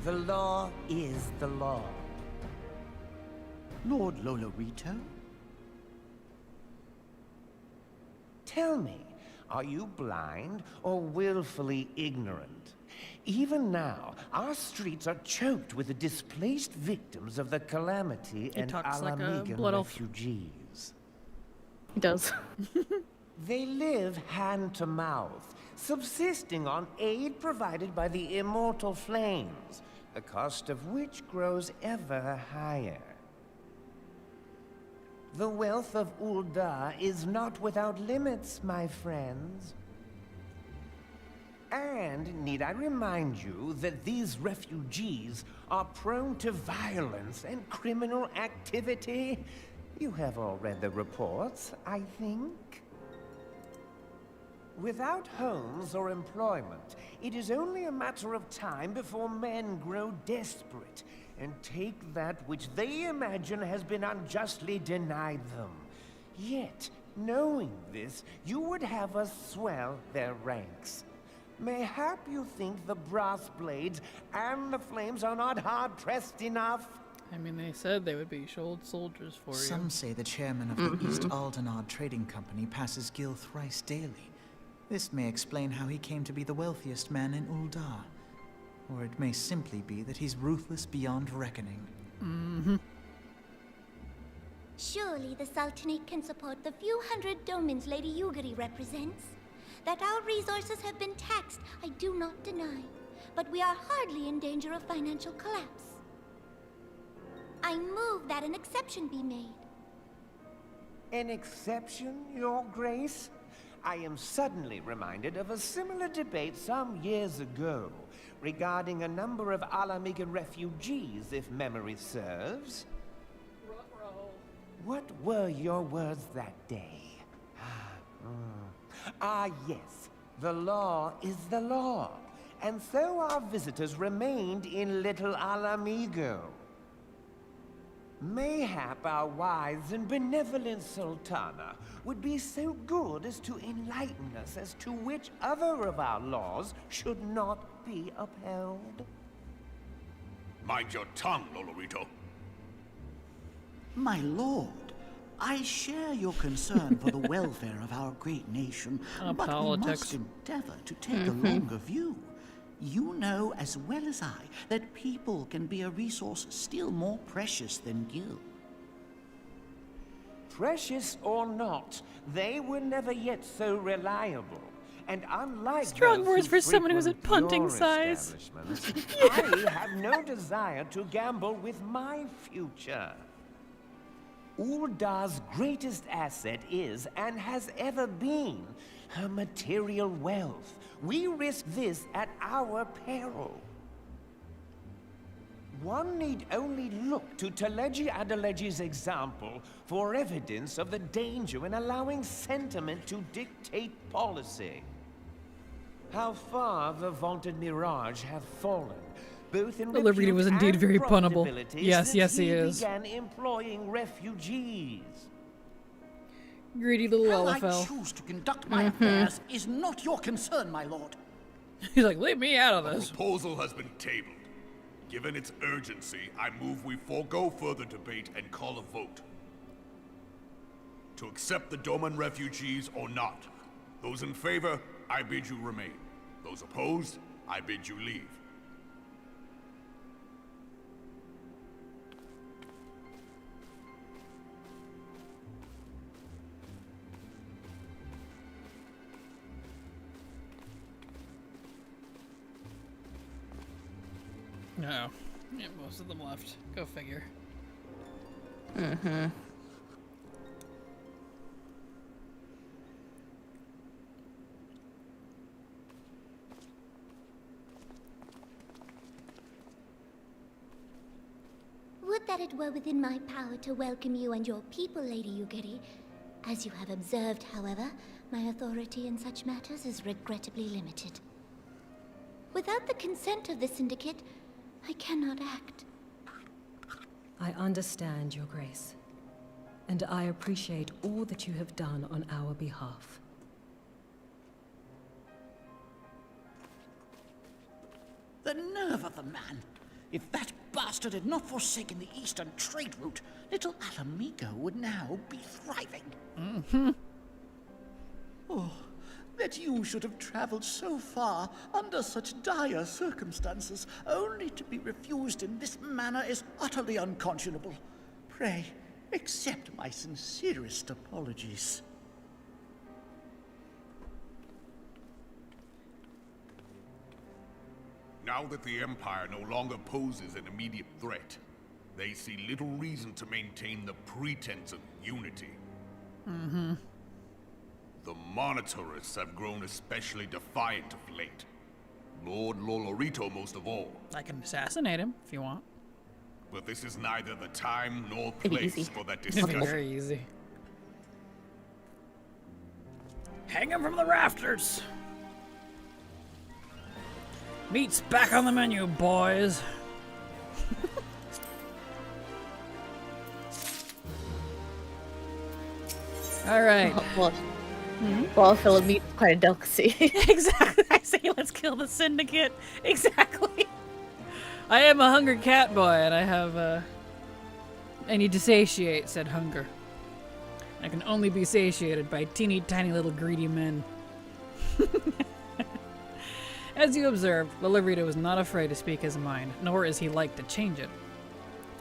The law is the law. Lord Lolorito? Tell me, are you blind or willfully ignorant? Even now, our streets are choked with the displaced victims of the Calamity and talks like a Alamigan blood elf. refugees. He does. They live hand to mouth, subsisting on aid provided by the immortal flames, the cost of which grows ever higher. The wealth of Ul'dah is not without limits, my friends. And need I remind you that these refugees are prone to violence and criminal activity? You have all read the reports, I think. Without homes or employment, it is only a matter of time before men grow desperate and take that which they imagine has been unjustly denied them. Yet, knowing this, you would have us swell their ranks. Mayhap you think the brass blades and the flames are not hard-pressed enough? I mean, they said they would be old soldiers for you. Some say the chairman of the East Aldenard Trading Company passes Gil thrice daily. This may explain how he came to be the wealthiest man in Ul'dah. Or it may simply be that he's ruthless beyond reckoning. Surely the Sultanate can support the few hundred domins Lady Yugiri represents. That our resources have been taxed, I do not deny. But we are hardly in danger of financial collapse. I move that an exception be made. An exception, Your Grace? I am suddenly reminded of a similar debate some years ago regarding a number of Alamigan refugees, if memory serves. What were your words that day? Yes. The law is the law. And so our visitors remained in Little Alamigo. Mayhap our wise and benevolent Sultana would be so good as to enlighten us as to which other of our laws should not be upheld. Mind your tongue, Lolorito. My lord, I share your concern for the welfare of our great nation, but politics. we must endeavor to take a longer view. You know as well as I that people can be a resource still more precious than gil. Precious or not, they were never yet so reliable. And unlike Strong those words who for someone who's at frequent punting your size. establishment, I have no desire to gamble with my future. Ul'dah's greatest asset is, and has ever been, her material wealth. We risk this at our peril. One need only look to Teleji Adeleji's example for evidence of the danger in allowing sentiment to dictate policy. How far the vaunted Mirage hath fallen, both in Lolorito repute was indeed and very punnable. profitability Yes, since yes, he is. began employing refugees. Greedy little How I Olafel. choose to conduct my affairs is not your concern, my lord. He's like, leave me out of The this. proposal has been tabled. Given its urgency, I move we forego further debate and call a vote. To accept the Doman refugees or not. Those in favor, I bid you remain. Those opposed, I bid you leave. No. Yeah, most of them left. Go figure. Mm-hmm. Would that it were within my power to welcome you and your people, Lady Yugiri. As you have observed, however, my authority in such matters is regrettably limited. Without the consent of the Syndicate, I cannot act. I understand, Your Grace. And I appreciate all that you have done on our behalf. The nerve of the man! If that bastard had not forsaken the eastern trade route, little Alamigo would now be thriving. Mm-hmm. Oh, that you should have traveled so far under such dire circumstances, only to be refused in this manner is utterly unconscionable. Pray, accept my sincerest apologies. Now that the Empire no longer poses an immediate threat, they see little reason to maintain the pretense of unity. Mm-hmm. The Monitorists have grown especially defiant of late. Lord Lolorito most of all. I can assassinate him if you want. But this is neither the time nor It'd be place easy. for that It'd be discussion. very easy. Hang him from the rafters! Meat's back on the menu, boys! Alright. Well, Philip, meat is quite a delicacy. Exactly. I say let's kill the Syndicate. Exactly. I am a hungry cat boy, and I have, I need to satiate said hunger. I can only be satiated by teeny tiny little greedy men. As you observed, Lolorito was not afraid to speak his mind, nor is he like to change it.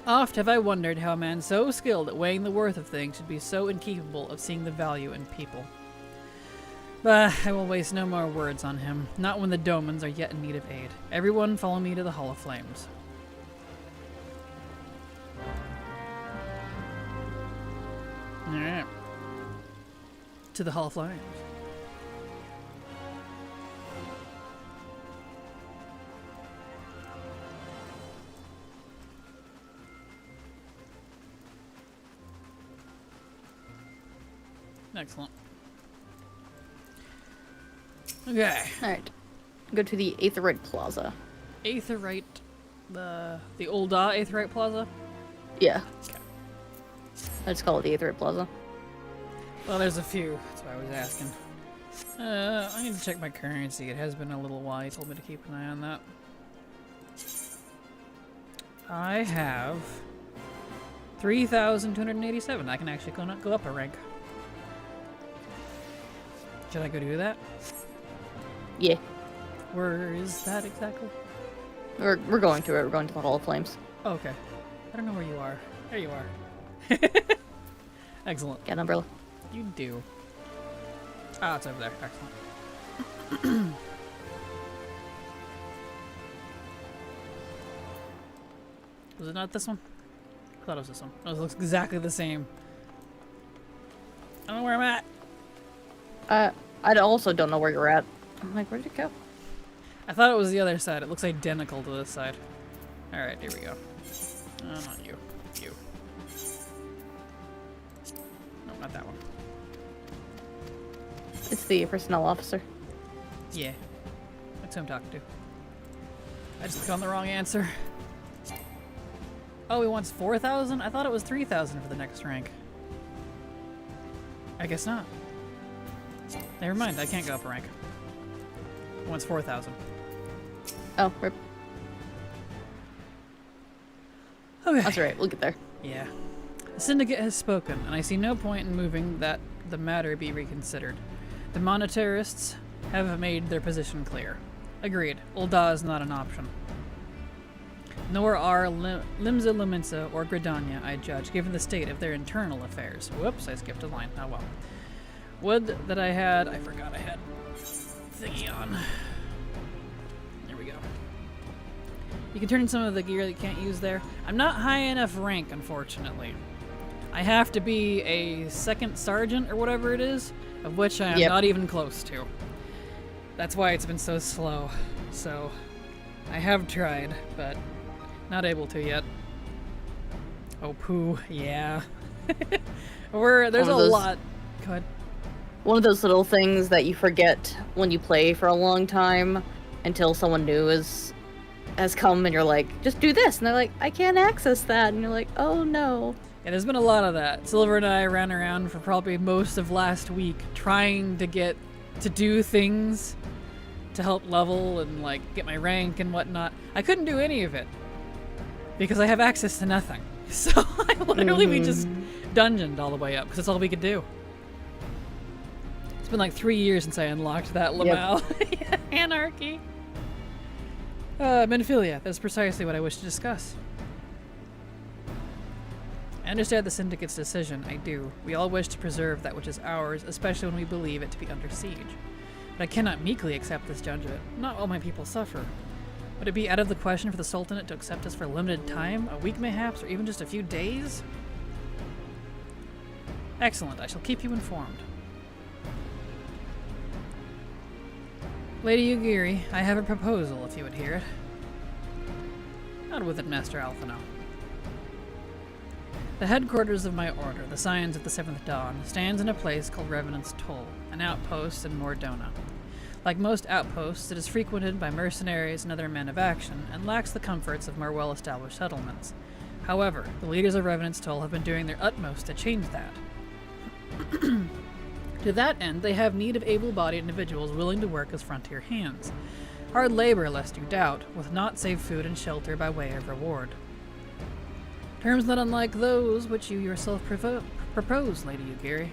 Oft have I wondered how a man so skilled at weighing the worth of things should be so incapable of seeing the value in people. But I will waste no more words on him, not when the Domans are yet in need of aid. Everyone follow me to the Hall of Flames. Alright. To the Hall of Flames. Excellent. Okay. Alright. Go to the Aetherite Plaza. Aetherite, the old Aetherite Plaza? Yeah. Okay. Let's call it the Aetherite Plaza. Well, there's a few. That's why I was asking. I need to check my currency. It has been a little while. He told me to keep an eye on that. I have 3,287. I can actually go up a rank. Should I go do that? Yeah. Where is that exactly? We're going to it. We're going to the Hall of Flames. Oh, okay. I don't know where you are. There you are. Excellent. Get an umbrella. You do. Ah, it's over there. Excellent. Was it not this one? I thought it was this one. Oh, it looks exactly the same. I don't know where I'm at. I also don't know where you're at. I'm like, where did it go? I thought it was the other side. It looks identical to this side. Alright, here we go. Not you. You. No, not that one. It's the personnel officer. Yeah. That's who I'm talking to. I just clicked on the wrong answer. Oh, he wants 4,000? I thought it was 3,000 for the next rank. I guess not. Never mind, I can't go up a rank. He wants 4,000. Oh, rip. Okay. That's right. We'll get there. Yeah. The Syndicate has spoken, and I see no point in moving that the matter be reconsidered. The Monitarists have made their position clear. Agreed. Ul'dah is not an option. Nor are Limsa Luminsa or Gridania, I judge, given the state of their internal affairs. Whoops, I skipped a line. Oh well. Would that I had... I forgot I had thingy on. There we go. You can turn in some of the gear that you can't use there. I'm not high enough rank, unfortunately. I have to be a second sergeant or whatever it is, of which I am not even close to. That's why it's been so slow. So, I have tried, but not able to yet. Oh, poo, yeah. There's a lot. Go ahead. One of those little things that you forget when you play for a long time until someone new has come and you're like, just do this. And they're like, I can't access that. And you're like, oh no. Yeah, there's been a lot of that. Silver and I ran around for probably most of last week trying to get to do things to help level and like get my rank and whatnot. I couldn't do any of it because I have access to nothing. So I literally we just dungeoned all the way up because that's all we could do. It's been like 3 years since I unlocked that Lamal. Anarchy. Menophilia, that's precisely what I wish to discuss. I understand the Syndicate's decision, I do. We all wish to preserve that which is ours, especially when we believe it to be under siege. But I cannot meekly accept this judgment. Not all my people suffer. Would it be out of the question for the Sultanate to accept us for a limited time? A week mayhaps, or even just a few days? Excellent, I shall keep you informed. Lady Ugiri, I have a proposal, if you would hear it. Out with it, Master Alphino. The headquarters of my order, the Scions of the Seventh Dawn, stands in a place called Revenant's Toll, an outpost in Mordona. Like most outposts, it is frequented by mercenaries and other men of action, and lacks the comforts of more well-established settlements. However, the leaders of Revenant's Toll have been doing their utmost to change that. To that end, they have need of able-bodied individuals willing to work as frontier hands. Hard labor, lest you doubt, with naught save food and shelter by way of reward. Terms not unlike those which you yourself propose, Lady Ugiri.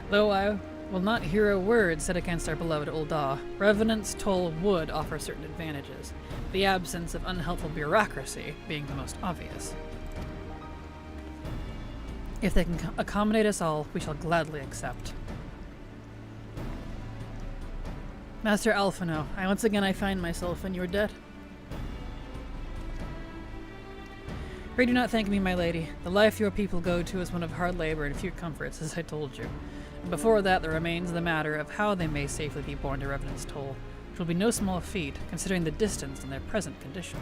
Though I will not hear a word said against our beloved Ul'dah, Revenant's Toll would offer certain advantages, the absence of unhelpful bureaucracy being the most obvious. If they can accommodate us all, we shall gladly accept. Master Alphino, once again I find myself in your debt. Pray do not thank me, my lady. The life your people go to is one of hard labor and few comforts, as I told you. And before that, there remains the matter of how they may safely be borne to Revenant's Toll, which will be no small feat, considering the distance and their present condition.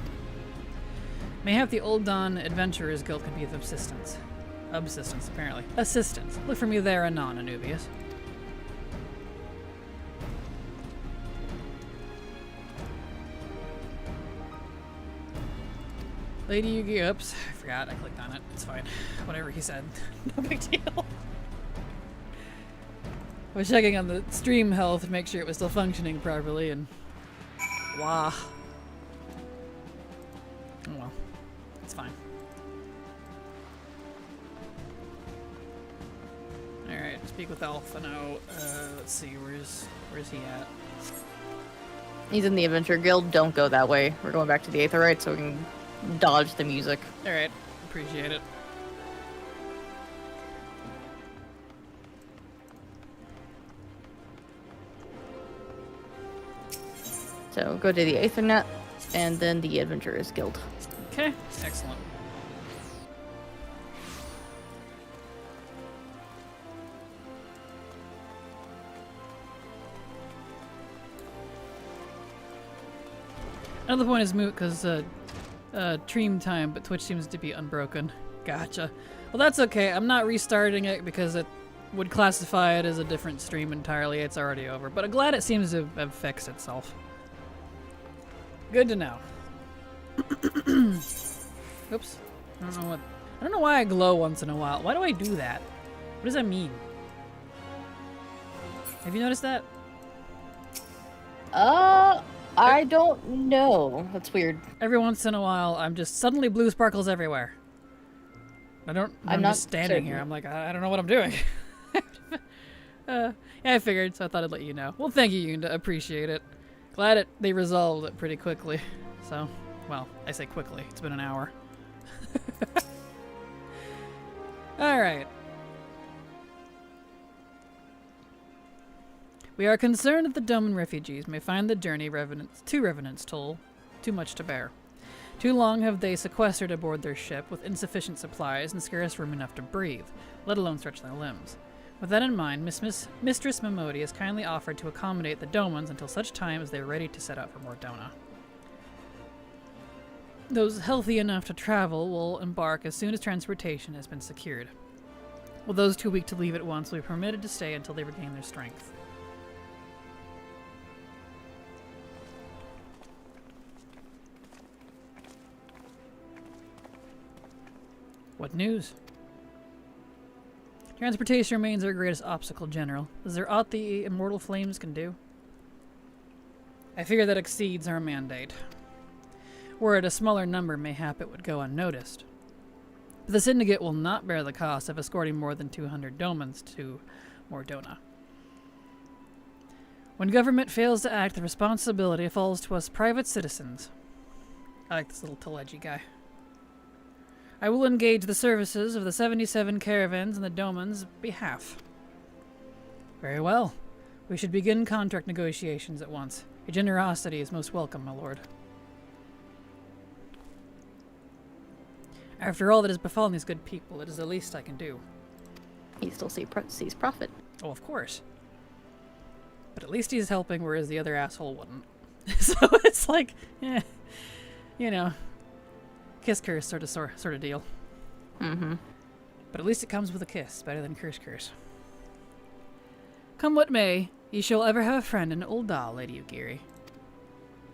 Mayhap the Ul'dah Adventurers Guild can be of assistance. Subsistence, apparently. Assistance. Look for me there anon, Anubius. Lady Yugi, oops, I forgot, I clicked on it. It's fine. Whatever he said. No big deal. I was checking on the stream health to make sure it was still functioning properly, and... Wah. Oh well. It's fine. Alright, speak with Alphino. Let's see, where's he at? He's in the Adventure Guild. Don't go that way. We're going back to the Aetheryte so we can dodge the music. Alright, appreciate it. So go to the Aethernet and then the Adventurers Guild. Okay, excellent. Another point is moot because stream time, but Twitch seems to be unbroken. Gotcha. Well, that's okay. I'm not restarting it because it would classify it as a different stream entirely. It's already over. But I'm glad it seems to have fixed itself. Good to know. Oops. I don't know why I glow once in a while. Why do I do that? What does that mean? Have you noticed that? I don't know. That's weird. Every once in a while, I'm just suddenly blue sparkles everywhere. I'm just standing here. I'm like, I don't know what I'm doing. Yeah, I figured, so I thought I'd let you know. Well, thank you, Yunda. Appreciate it. Glad they resolved it pretty quickly. So, well, I say quickly. It's been an hour. Alright. We are concerned that the Doman refugees may find the journey to Revenant's Toll too much to bear. Too long have they sequestered aboard their ship with insufficient supplies and scarce room enough to breathe, let alone stretch their limbs. With that in mind, Mistress Mimodi has kindly offered to accommodate the Domans until such time as they are ready to set out for Mordona. Those healthy enough to travel will embark as soon as transportation has been secured, while those too weak to leave at once will be permitted to stay until they regain their strength. What news? Transportation remains our greatest obstacle, General. Is there aught the immortal flames can do? I fear that exceeds our mandate. Were it a smaller number, mayhap it would go unnoticed. But the Syndicate will not bear the cost of escorting more than 200 Domans to Mordona. When government fails to act, the responsibility falls to us private citizens. I like this little Telegy guy. I will engage the services of the 77 caravans on the Doman's behalf. Very well. We should begin contract negotiations at once. Your generosity is most welcome, my lord. After all that has befallen these good people, it is the least I can do. He still sees profit. Oh, of course. But at least he's helping, whereas the other asshole wouldn't. So it's like, you know, kiss curse sort of deal. Mm-hmm. But at least it comes with a kiss, better than curse. Come what may, ye shall ever have a friend in Ul'dah, Lady Ugiri.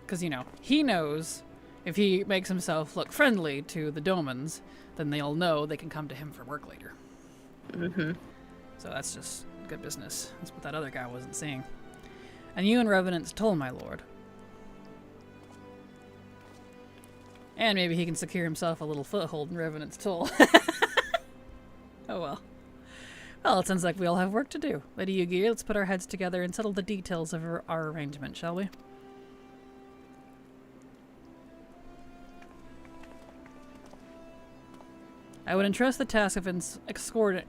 Because, you know, he knows if he makes himself look friendly to the Domans, then they'll know they can come to him for work later. Mm-hmm. So that's just good business. That's what that other guy wasn't seeing. And you and Revenant's Toll, my lord. And maybe he can secure himself a little foothold in Revenant's Toll. Oh well. Well, it sounds like we all have work to do. Lady Ugiri, let's put our heads together and settle the details of our arrangement, shall we? I would entrust the task of escorting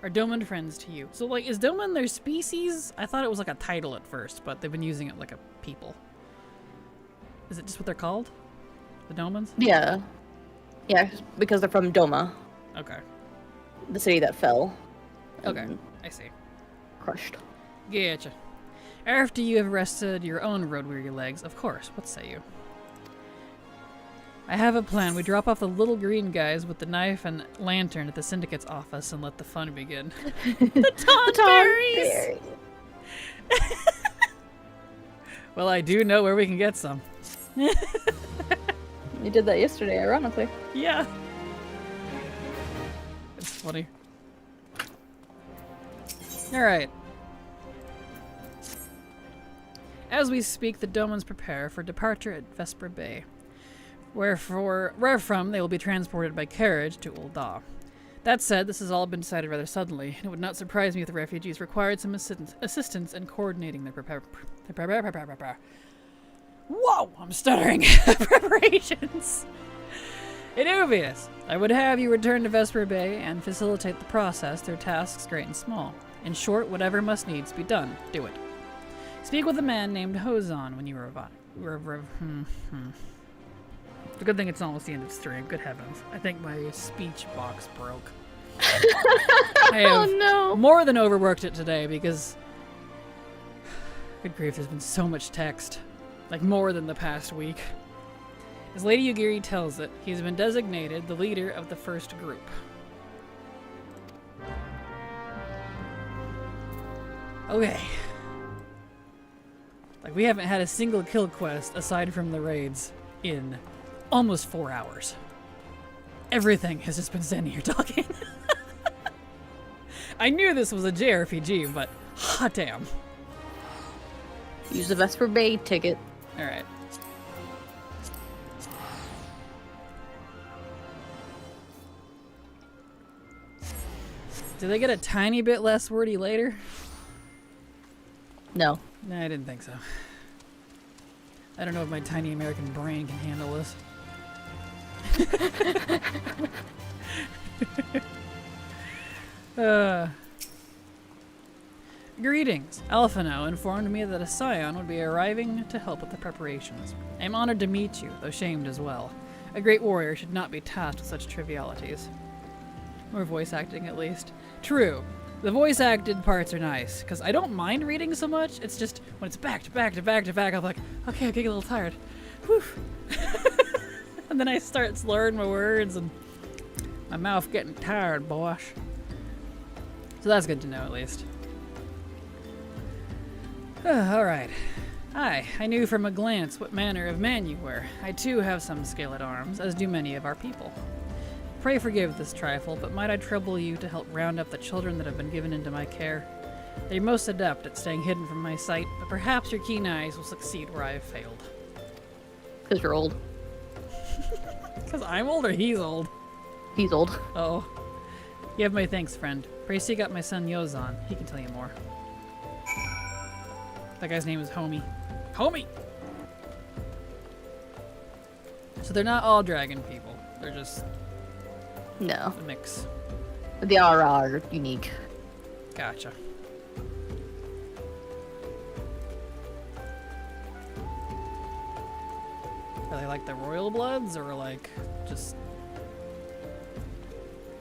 our Doman friends to you. So, like, is Doman their species? I thought it was like a title at first, but they've been using it like a people. Is it just what they're called? The Domans? Yeah. Yeah, because they're from Doma. Okay. The city that fell. Okay, I see. Crushed. Getcha. After you have rested your own road-weary legs, of course, what say you? I have a plan. We drop off the little green guys with the knife and lantern at the Syndicate's office and let the fun begin. The Tonberries! Well, I do know where we can get some. You did that yesterday, ironically. Yeah. It's funny. Alright. As we speak, the Domans prepare for departure at Vesper Bay, wherefrom they will be transported by carriage to Ul'dah. That said, this has all been decided rather suddenly, and it would not surprise me if the refugees required some assistance in coordinating their Whoa! I'm stuttering. Preparations. Inuvius, I would have you return to Vesper Bay and facilitate the process through tasks great and small. In short, whatever must needs be done, do it. Speak with a man named Hozon when you arrive. It's a good thing it's almost the end of the stream. Good heavens. I think my speech box broke. I have more than overworked it today because... Good grief, there's been so much text. Like more than the past week. As Lady Ugiri tells it, he has been designated the leader of the first group. Okay. Like, we haven't had a single kill quest aside from the raids in almost 4 hours. Everything has just been standing here talking. I knew this was a JRPG, but hot damn. Use the Vesper Bay ticket. Alright. Do they get a tiny bit less wordy later? No. No, I didn't think so. I don't know if my tiny American brain can handle this. Greetings. Alphino informed me that a scion would be arriving to help with the preparations. I am honored to meet you, though shamed as well. A great warrior should not be tasked with such trivialities. Or voice acting, at least. True. The voice acted parts are nice, because I don't mind reading so much. It's just when it's back to back to back to back, I'm like, okay, I'm getting a little tired. Whew. And then I start slurring my words and my mouth getting tired, bosh. So that's good to know, at least. Alright. Hi, I knew from a glance what manner of man you were. I too have some skill at arms, as do many of our people. Pray forgive this trifle, but might I trouble you to help round up the children that have been given into my care? They're most adept at staying hidden from my sight, but perhaps your keen eyes will succeed where I have failed. Because you're old. Because I'm old or he's old? He's old. Oh. You have my thanks, friend. Pray seek out my son Yozan. He can tell you more. That guy's name is Homie. Homie! So they're not all dragon people. They're just No. a mix. They are unique. Gotcha. Are they like the royal bloods, or like just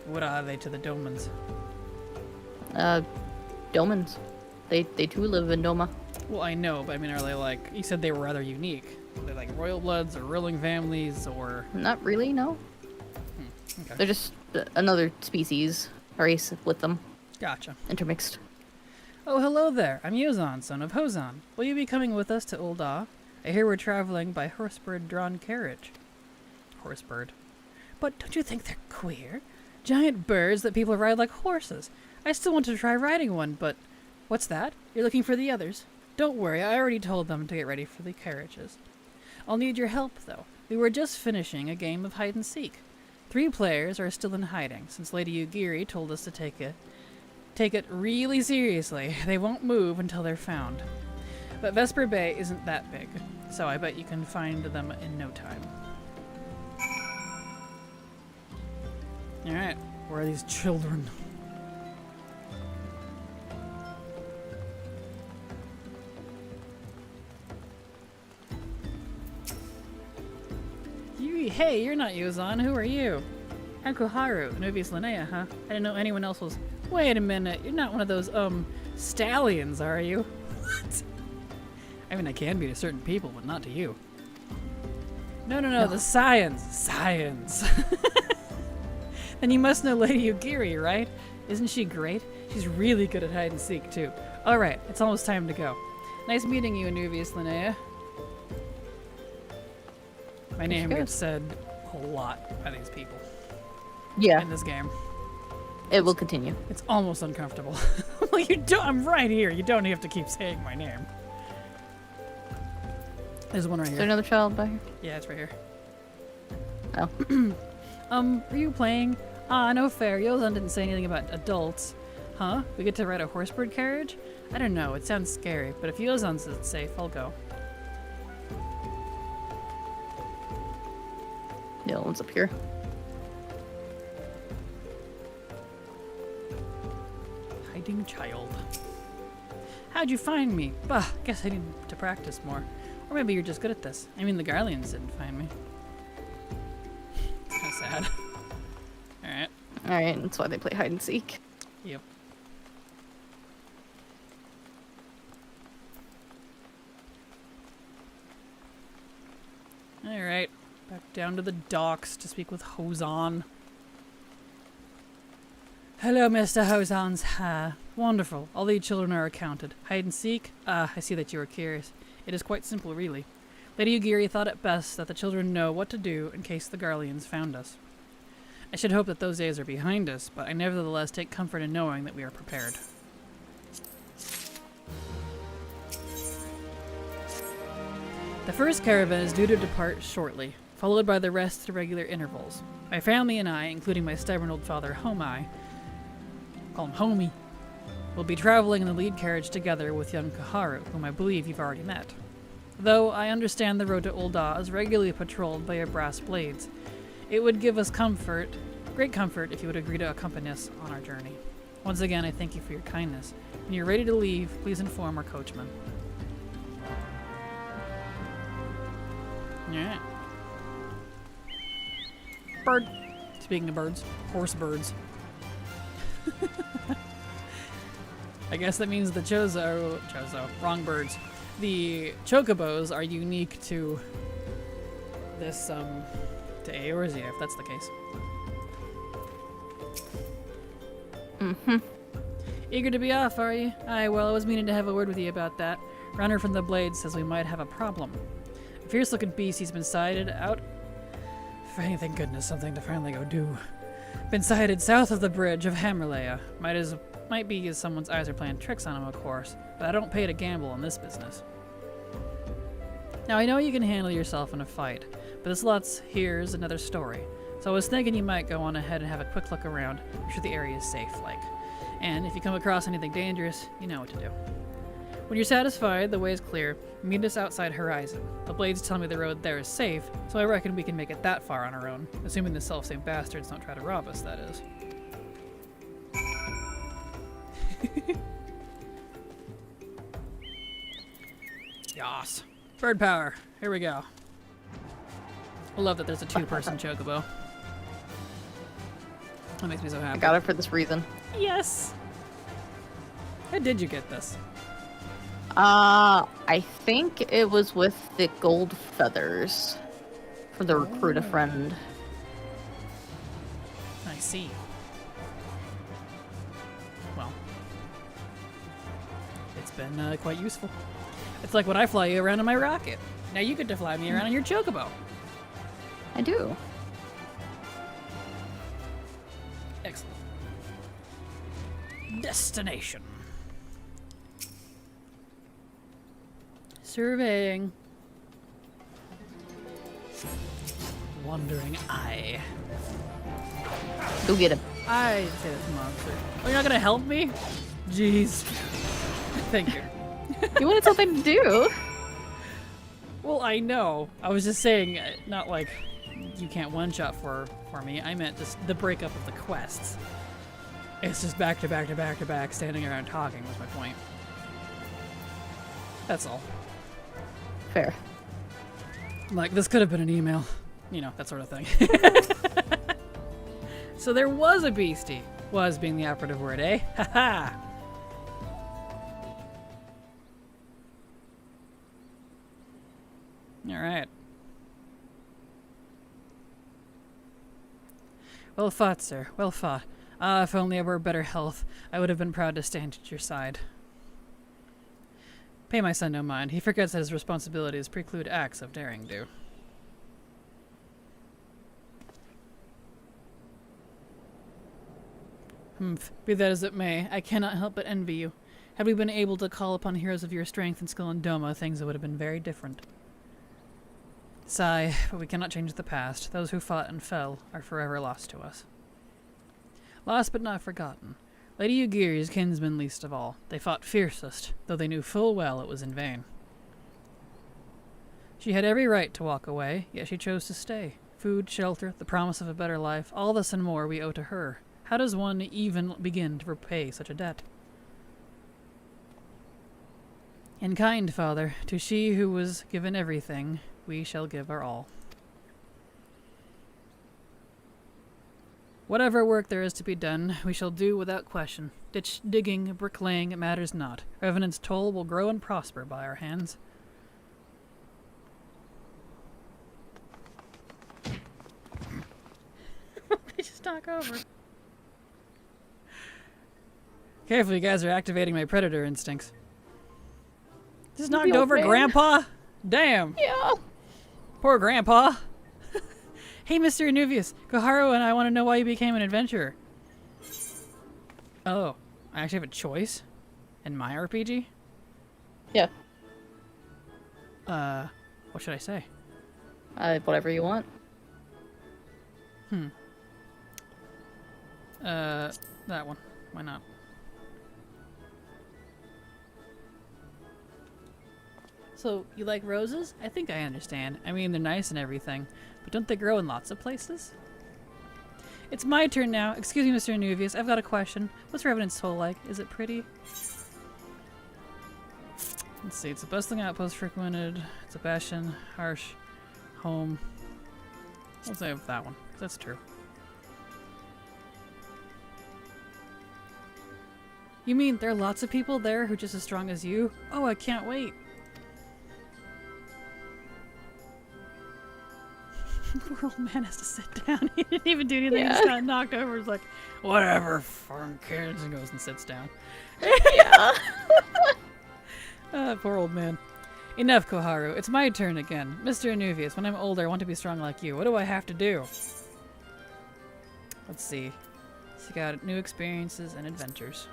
what are they to the Domans? Domans. They too live in Doma. Well, I know, but I mean, are they like, you said they were rather unique. Are they like royal bloods or ruling families, or? Not really, no. Okay. They're just another species, race with them, Gotcha. intermixed. Oh, hello there. I'm Yozan, son of Hozan. Will you be coming with us to Ul'dah? I hear we're traveling by horsebird-drawn carriage. Horsebird. But don't you think they're queer? Giant birds that people ride like horses. I still want to try riding one, but... What's that? You're looking for the others? Don't worry, I already told them to get ready for the carriages. I'll need your help, though. We were just finishing a game of hide-and-seek. 3 players are still in hiding, since Lady Ugiri told us to take it really seriously. They won't move until they're found. But Vesper Bay isn't that big, so I bet you can find them in no time. Alright, where are these children? Hey, you're not Yozan. Who are you? I'm Koharu, Novius Linnea, huh? I didn't know anyone else was... Wait a minute, you're not one of those, stallions, are you? What? I mean, I can be to certain people, but not to you. No, the science. Science. Then you must know Lady Ugiri, right? Isn't she great? She's really good at hide-and-seek, too. Alright, it's almost time to go. Nice meeting you, Novius Linnea. My name gets said a lot by these people. Yeah. In this game. It will continue. It's almost uncomfortable. Well, you don't. I'm right here. You don't have to keep saying my name. There's one right here. Is there another child by here? Yeah, it's right here. Oh. Are you playing? No fair. Yozan didn't say anything about adults. Huh? We get to ride a horsebird carriage? I don't know. It sounds scary, but if Yozan says it's safe, I'll go. The other one's up here. Hiding child. How'd you find me? Bah, guess I need to practice more. Or maybe you're just good at this. I mean, the Garleans didn't find me. It's kind of sad. Alright. Alright, that's why they play hide and seek. Yep. Alright. Back down to the docks to speak with Hozan. Hello, Mr. Hozan's hair. Wonderful. All the children are accounted. Hide and seek? Ah, I see that you are curious. It is quite simple, really. Lady Ugiri thought it best that the children know what to do in case the Garleans found us. I should hope that those days are behind us, but I nevertheless take comfort in knowing that we are prepared. The first caravan is due to depart shortly, followed by the rest at regular intervals. My family and I, including my stubborn old father, Homai, call him Homie, will be traveling in the lead carriage together with young Koharu, whom I believe you've already met. Though I understand the road to Ul'dah is regularly patrolled by your brass blades, it would give us great comfort, if you would agree to accompany us on our journey. Once again, I thank you for your kindness. When you're ready to leave, please inform our coachman. Yeah. Bird. Speaking of birds, horse birds. I guess that means the Chozo, wrong birds. The Chocobos are unique to this, to Eorzea, if that's the case. Mm-hmm. Eager to be off, are you? Aye, well, I was meaning to have a word with you about that. Runner from the Blade says we might have a problem. A fierce-looking beast he's been sighted out... Thank goodness, something to finally go do. Been sighted south of the bridge of Heavensward. Might be as someone's eyes are playing tricks on him, of course, but I don't pay to gamble in this business. Now, I know you can handle yourself in a fight, but this lot's here's another story. So I was thinking you might go on ahead and have a quick look around, make sure the area is safe, like. And if you come across anything dangerous, you know what to do. When you're satisfied, the way is clear, meet us outside Horizon. The Blades tell me the road there is safe, so I reckon we can make it that far on our own, assuming the self-same bastards don't try to rob us, that is. Yas. Bird power. Here we go. I love that there's a two-person chocobo. That makes me so happy. I got it for this reason. Yes! How did you get this? I think it was with the gold feathers for the recruit a friend. I see. Well, it's been quite useful. It's like when I fly you around in my rocket. Now you get to fly me around on your chocobo. I do. Excellent. Destination. Surveying. Wandering eye. Go get him. I say this monster. Oh, you're not gonna help me? Jeez. Thank you. You wanted something to do. Well, I know. I was just saying, not like you can't one-shot for me. I meant just the breakup of the quests. It's just back to back to back to back, standing around talking was my point. That's all. Fair. Like, this could have been an email. You know, that sort of thing. So there was a beastie. Was being the operative word, eh? Haha! Alright. Well fought, sir. Well fought. Ah, if only I were better health, I would have been proud to stand at your side. Pay my son no mind. He forgets that his responsibilities preclude acts of daring do. Humph. Be that as it may, I cannot help but envy you. Had we been able to call upon heroes of your strength and skill in Doma, things would have been very different. Sigh, but we cannot change the past. Those who fought and fell are forever lost to us. Lost but not forgotten. Lady Ugiri's kinsmen least of all. They fought fiercest, though they knew full well it was in vain. She had every right to walk away, yet she chose to stay. Food, shelter, the promise of a better life, all this and more we owe to her. How does one even begin to repay such a debt? In kind, Father, to she who was given everything, we shall give our all. Whatever work there is to be done, we shall do without question. Ditch digging, bricklaying, it matters not. Revenant's toll will grow and prosper by our hands. They just knock over. Careful, you guys are activating my predator instincts. Just knocked over Grandpa? Damn. Yeah. Poor Grandpa. Hey, Mr. Anuvius, Koharu and I want to know why you became an adventurer. Oh, I actually have a choice in my RPG? Yeah. What should I say? Whatever you want. That one. Why not? So, you like roses? I think I understand. I mean, they're nice and everything, but don't they grow in lots of places? It's my turn now. Excuse me, Mr. Anuvius. I've got a question. What's Revenant's Toll like? Is it pretty? Let's see. It's a bustling outpost frequented. It's a bastion. Harsh. Home. We'll say that one, 'cause that's true. You mean there are lots of people there who are just as strong as you? Oh, I can't wait. Poor old man has to sit down. He didn't even do anything. He just got knocked over. He's like, whatever, farm kids, and goes and sits down. Yeah. Poor old man. Enough, Koharu. It's my turn again. Mr. Anuvius, when I'm older, I want to be strong like you. What do I have to do? Let's see. Seek out new experiences and adventures.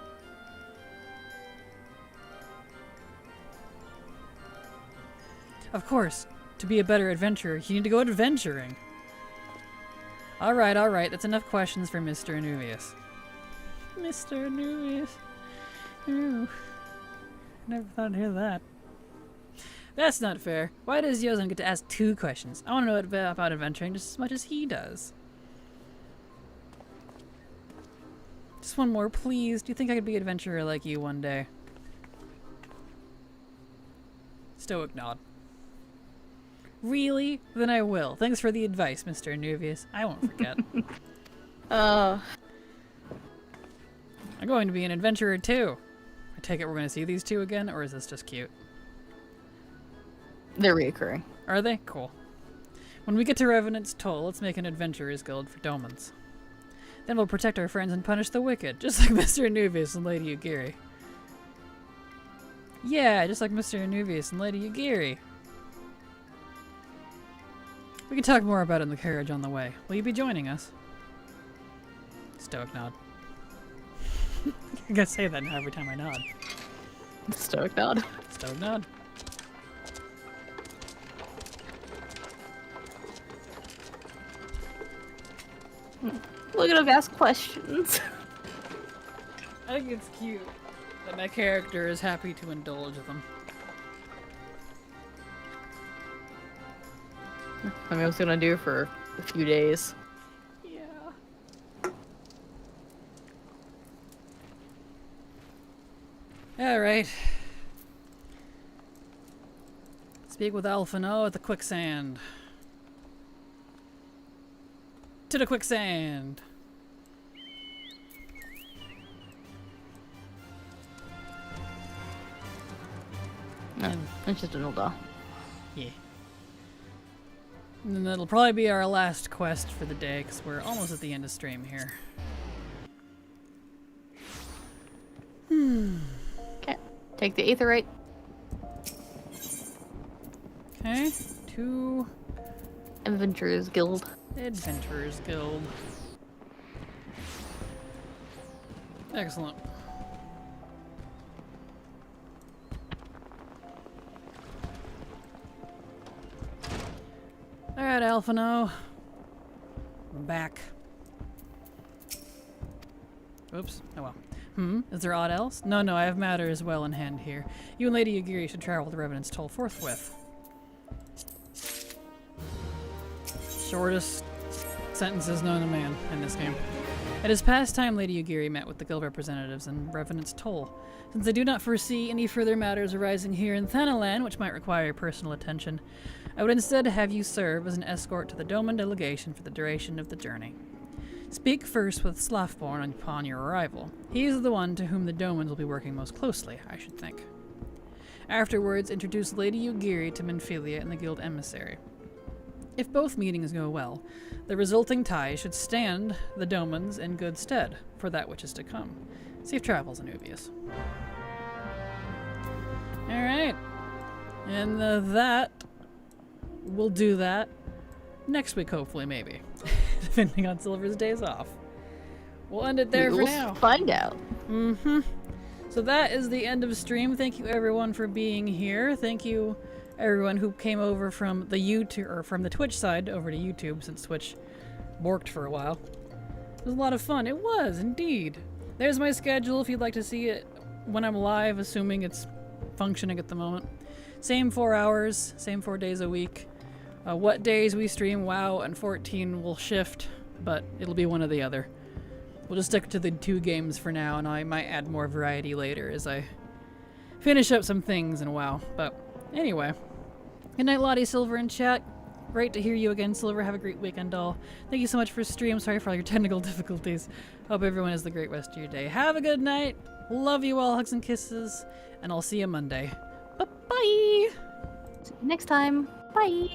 Of course. To be a better adventurer, you need to go adventuring. Alright, alright. That's enough questions for Mr. Anuvius. Mr. Anuvius. Ooh. Never thought I'd hear that. That's not fair. Why does Yozan get to ask 2 questions? I want to know about adventuring just as much as he does. Just one more, please. Do you think I could be an adventurer like you one day? Stoic nod. Really? Then I will. Thanks for the advice, Mr. Anuvius. I won't forget. I'm going to be an adventurer too. I take it we're going to see these 2 again, or is this just cute? They're reoccurring. Are they? Cool. When we get to Revenant's Toll, let's make an adventurer's guild for Domans. Then we'll protect our friends and punish the wicked, just like Mr. Anuvius and Lady Ugiri. Yeah, just like Mr. Anuvius and Lady Ugiri. We can talk more about it in the carriage on the way. Will you be joining us? Stoic nod. I gotta say that now every time I nod. Stoic nod. Stoic nod. Look at him ask questions. I think it's cute that my character is happy to indulge them. I mean, I was gonna do it for a few days. Yeah. Alright. Speak with Alphino at the quicksand. To the quicksand! No, it's just an old doll. Yeah. And then that'll probably be our last quest for the day, because we're almost at the end of stream here. Okay, take the aetherite. Okay, 2 Adventurers Guild. Adventurers Guild. Excellent. Alright, Alphino. I'm back. Oops. Oh well. Is there aught else? No, I have matters well in hand here. You and Lady Ugiri should travel to Revenant's Toll forthwith. Shortest sentences known to man in this game. It is past time Lady Ugiri met with the guild representatives in Revenant's Toll. Since I do not foresee any further matters arising here in Thanalan which might require your personal attention, I would instead have you serve as an escort to the Doman delegation for the duration of the journey. Speak first with Slafborn upon your arrival. He is the one to whom the Domans will be working most closely, I should think. Afterwards, introduce Lady Ugiri to Minfilia and the guild emissary. If both meetings go well, the resulting tie should stand the Domans in good stead for that which is to come. Safe travels, Anuvius. Alright. And that, we'll do that next week, hopefully, maybe. Depending on Silver's days off. We'll end it there for now. We'll find out. So that is the end of stream. Thank you everyone for being here. Thank you everyone who came over from the YouTube or from the Twitch side over to YouTube, since Twitch borked for a while. It was a lot of fun. It was indeed. There's my schedule if you'd like to see it when I'm live, assuming it's functioning at the moment. Same 4 hours, same 4 days a week. What days we stream WoW and 14 will shift but it'll be one or the other. We'll just stick to the 2 games for now, and I might add more variety later as I finish up some things in WoW. But anyway, good night, Latte, Silver, and chat. Great to hear you again, Silver. Have a great weekend, all. Thank you so much for stream. Sorry for all your technical difficulties. Hope everyone has the great rest of your day. Have a good night. Love you all. Hugs and kisses. And I'll see you Monday. Bye-bye. See you next time. Bye.